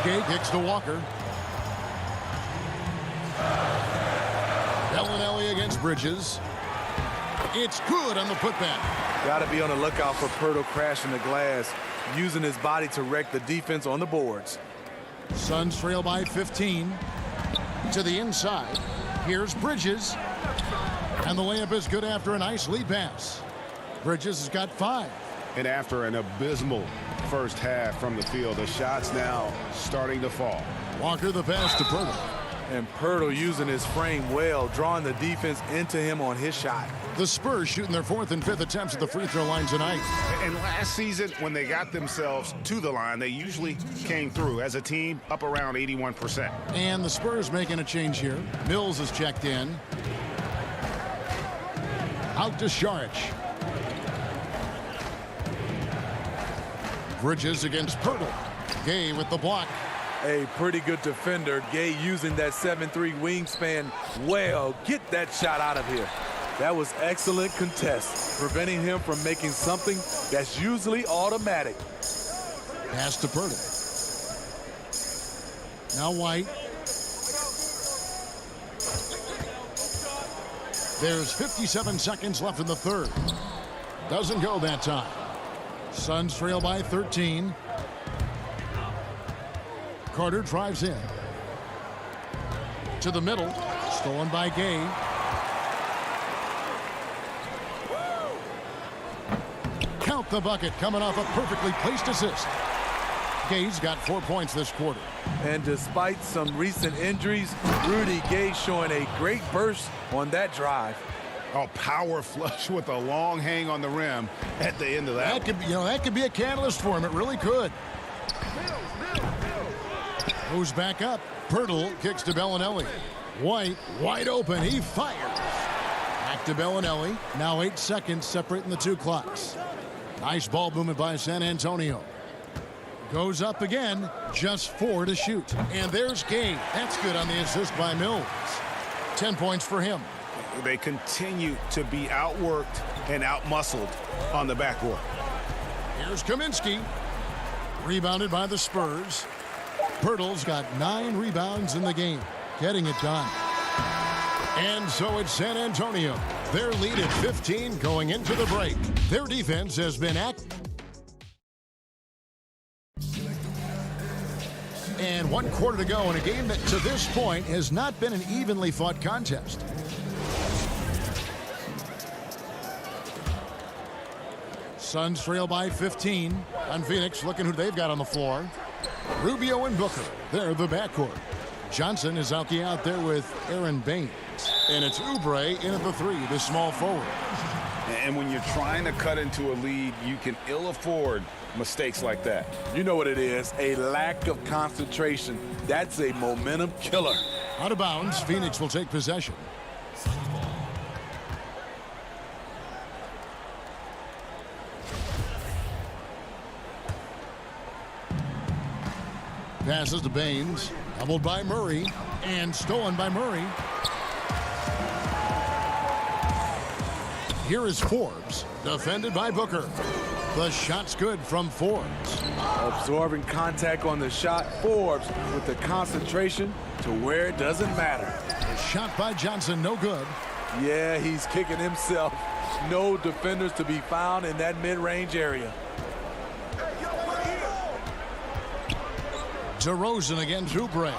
Gay kicks to Walker. Bellinelli against Bridges. It's good on the putback. Got to be on the lookout for Pirtle crashing the glass, using his body to wreck the defense on the boards. Suns trail by 15. To the inside. Here's Bridges. And the layup is good after a nice lead pass. Bridges has got 5. And after an abysmal first half from the field, the shots now starting to fall. Walker the pass to Pirtle. And Pirtle using his frame well, drawing the defense into him on his shot. The Spurs shooting their 4th and 5th attempts at the free throw line tonight. And last season, when they got themselves to the line, they usually came through as a team up around 81%. And the Spurs making a change here. Mills is checked in. Out to Saric. Bridges against Pirtle. Gay with the block. A pretty good defender. Gay using that 7'3" wingspan well. Get that shot out of here. That was excellent contest, preventing him from making something that's usually automatic. Pass to Pirtle. Now White. There's 57 seconds left in the third. Doesn't go that time. Suns trail by 13. Carter drives in. To the middle. Stolen by Gay. Count the bucket, coming off a perfectly placed assist. Gay's got 4 points this quarter. And despite some recent injuries, Rudy Gay showing a great burst on that drive. Oh, power flush with a long hang on the rim at the end of that. That could be, that could be a catalyst for him. It really could. Moves back up. Pirtle kicks to Bellinelli. White wide open. He fires. Back to Bellinelli. Now 8 seconds separating the two clocks. Nice ball movement by San Antonio. Goes up again. Just 4 to shoot. And there's Gay. That's good on the assist by Mills. 10 points for him. They continue to be outworked and outmuscled on the backcourt. Here's Kaminsky. Rebounded by the Spurs. Pirtle's got 9 rebounds in the game. Getting it done. And so it's San Antonio. Their lead at 15 going into the break. Their defense has been And 1 quarter to go in a game that to this point has not been an evenly fought contest. Suns trail by 15 on Phoenix. Looking who they've got on the floor. Rubio and Booker. They're the backcourt. Johnson is out there with Aaron Baines. And it's Oubre in at the 3, the small forward. And when you're trying to cut into a lead, you can ill afford mistakes like that. You know what it is, a lack of concentration. That's a momentum killer. Out of bounds, Phoenix will take possession. Passes to Baines. Doubled by Murray. And stolen by Murray. Here is Forbes. Defended by Booker. The shot's good from Forbes. Absorbing contact on the shot. Forbes with the concentration to where it doesn't matter. The shot by Johnson, no good. Yeah, he's kicking himself. No defenders to be found in that mid-range area. DeRozan against Oubre.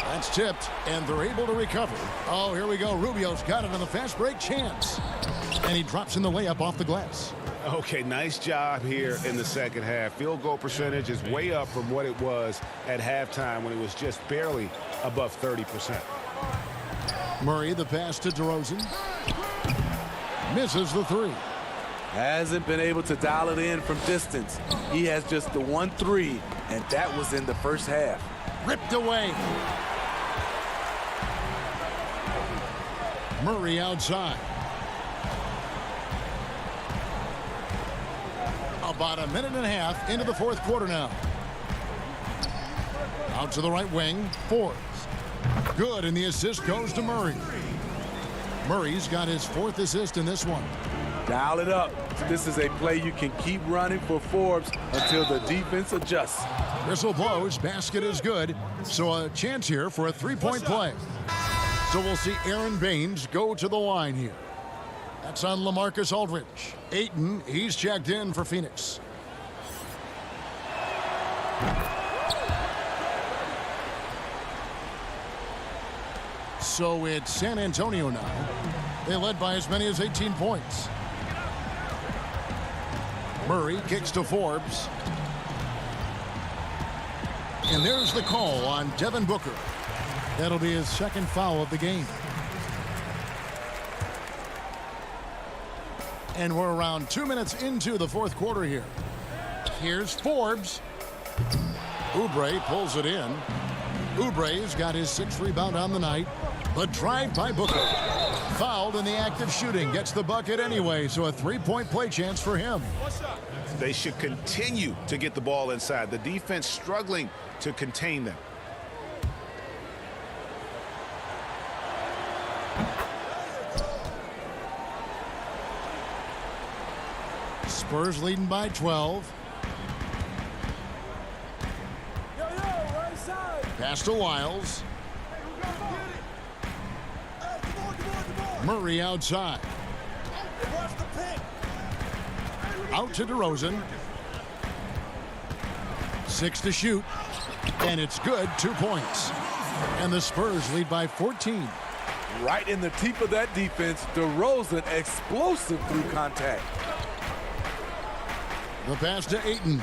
That's tipped, and they're able to recover. Oh, here we go. Rubio's got it on the fast break chance. And he drops in the layup off the glass. Okay, nice job here in the second half. Field goal percentage is way up from what it was at halftime when it was just barely above 30%. Murray, the pass to DeRozan. Misses the 3. Hasn't been able to dial it in from distance. He has just the 1 3, and that was in the first half. Ripped away. Murray outside. About a minute and a half into the fourth quarter now. Out to the right wing. Forbes. Good, and the assist goes to Murray. Murray's got his 4th assist in this one. Dial it up. This is a play you can keep running for Forbes until the defense adjusts. Whistle blows. Basket is good. So a chance here for a 3-point play. So we'll see Aaron Baines go to the line here. That's on LaMarcus Aldridge. Ayton, he's checked in for Phoenix. So it's San Antonio now. They led by as many as 18 points. Murray kicks to Forbes. And there's the call on Devin Booker. That'll be his 2nd foul of the game. And we're around 2 minutes into the fourth quarter here. Here's Forbes. Oubre pulls it in. Oubre's got his 6th rebound on the night. The drive by Booker. Fouled in the act of shooting. Gets the bucket anyway, so a 3-point play chance for him. They should continue to get the ball inside. The defense struggling to contain them. Spurs leading by 12. Pass to Wiles. Murray outside. Out to DeRozan. 6 to shoot. And it's good. 2 points. And the Spurs lead by 14. Right in the teeth of that defense, DeRozan explosive through contact. The pass to Ayton.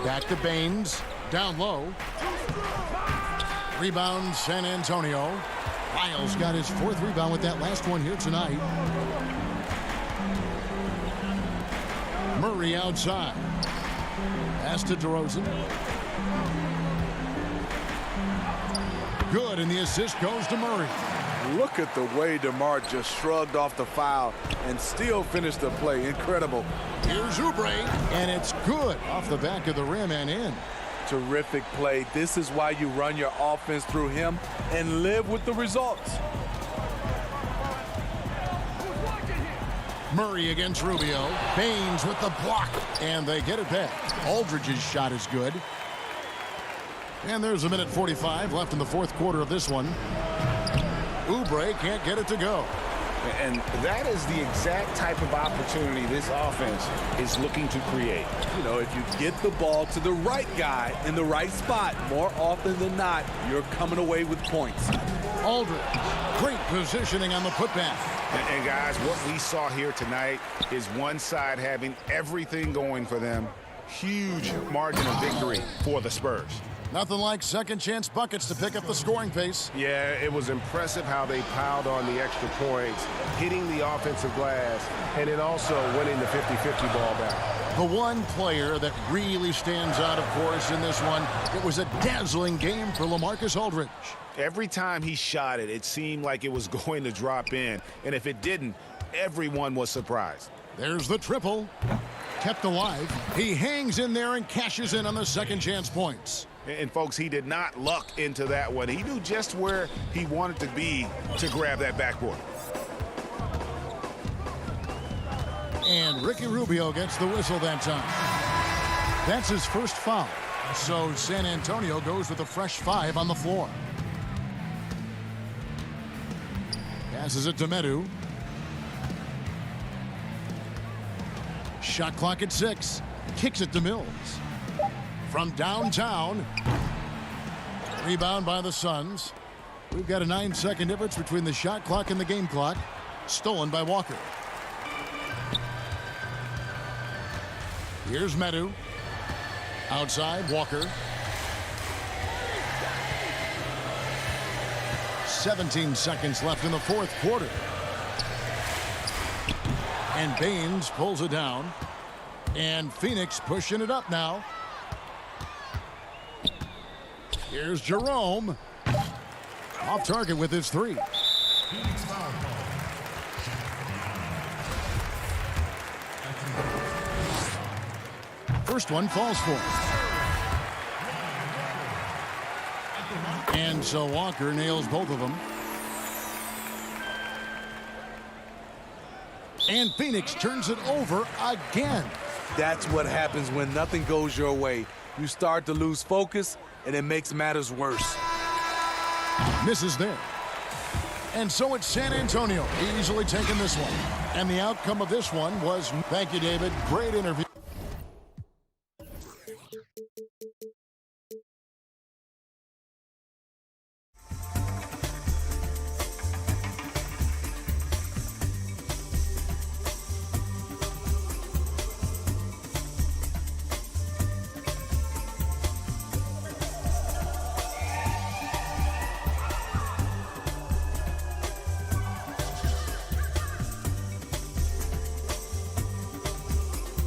Back to Baines. Down low. Rebound San Antonio. Lyles got his 4th rebound with that last one here tonight. Murray outside. Pass to DeRozan. Good, and the assist goes to Murray. Look at the way DeMar just shrugged off the foul and still finished the play. Incredible. Here's Oubre, and it's good off the back of the rim and in. Terrific play. This is why you run your offense through him and live with the results. Murray against Rubio. Baines with the block, and they get it back. Aldridge's shot is good. And there's a minute 45 left in the 4th quarter of this one. Oubre can't get it to go. And that is the exact type of opportunity this offense is looking to create. You know, if you get the ball to the right guy in the right spot, more often than not, you're coming away with points. Aldridge, great positioning on the putback. And guys, what we saw here tonight is one side having everything going for them. Huge margin of victory for the Spurs. Nothing like second chance buckets to pick up the scoring pace. Yeah, it was impressive how they piled on the extra points, hitting the offensive glass, and then also winning the 50-50 ball back. The one player that really stands out, of course, in this one, it was a dazzling game for LaMarcus Aldridge. Every time he shot it, it seemed like it was going to drop in. And if it didn't, everyone was surprised. There's the triple. Kept alive. He hangs in there and cashes in on the second chance points. And folks, he did not luck into that one. He knew just where he wanted to be to grab that backboard. And Ricky Rubio gets the whistle that time. That's his first foul. So San Antonio goes with a fresh 5 on the floor. Passes it to Medu. Shot clock at 6. Kicks it to Mills. From downtown. Rebound by the Suns. We've got a 9-second difference between the shot clock and the game clock. Stolen by Walker. Here's Medu. Outside, Walker. 17 seconds left in the 4th quarter. And Baines pulls it down. And Phoenix pushing it up now. Here's Jerome. Off target with his 3. First one falls for him. And so Walker nails both of them. And Phoenix turns it over again. That's what happens when nothing goes your way. You start to lose focus, and it makes matters worse. Misses there. And so it's San Antonio easily taking this one. And the outcome of this one was, thank you, David, great interview.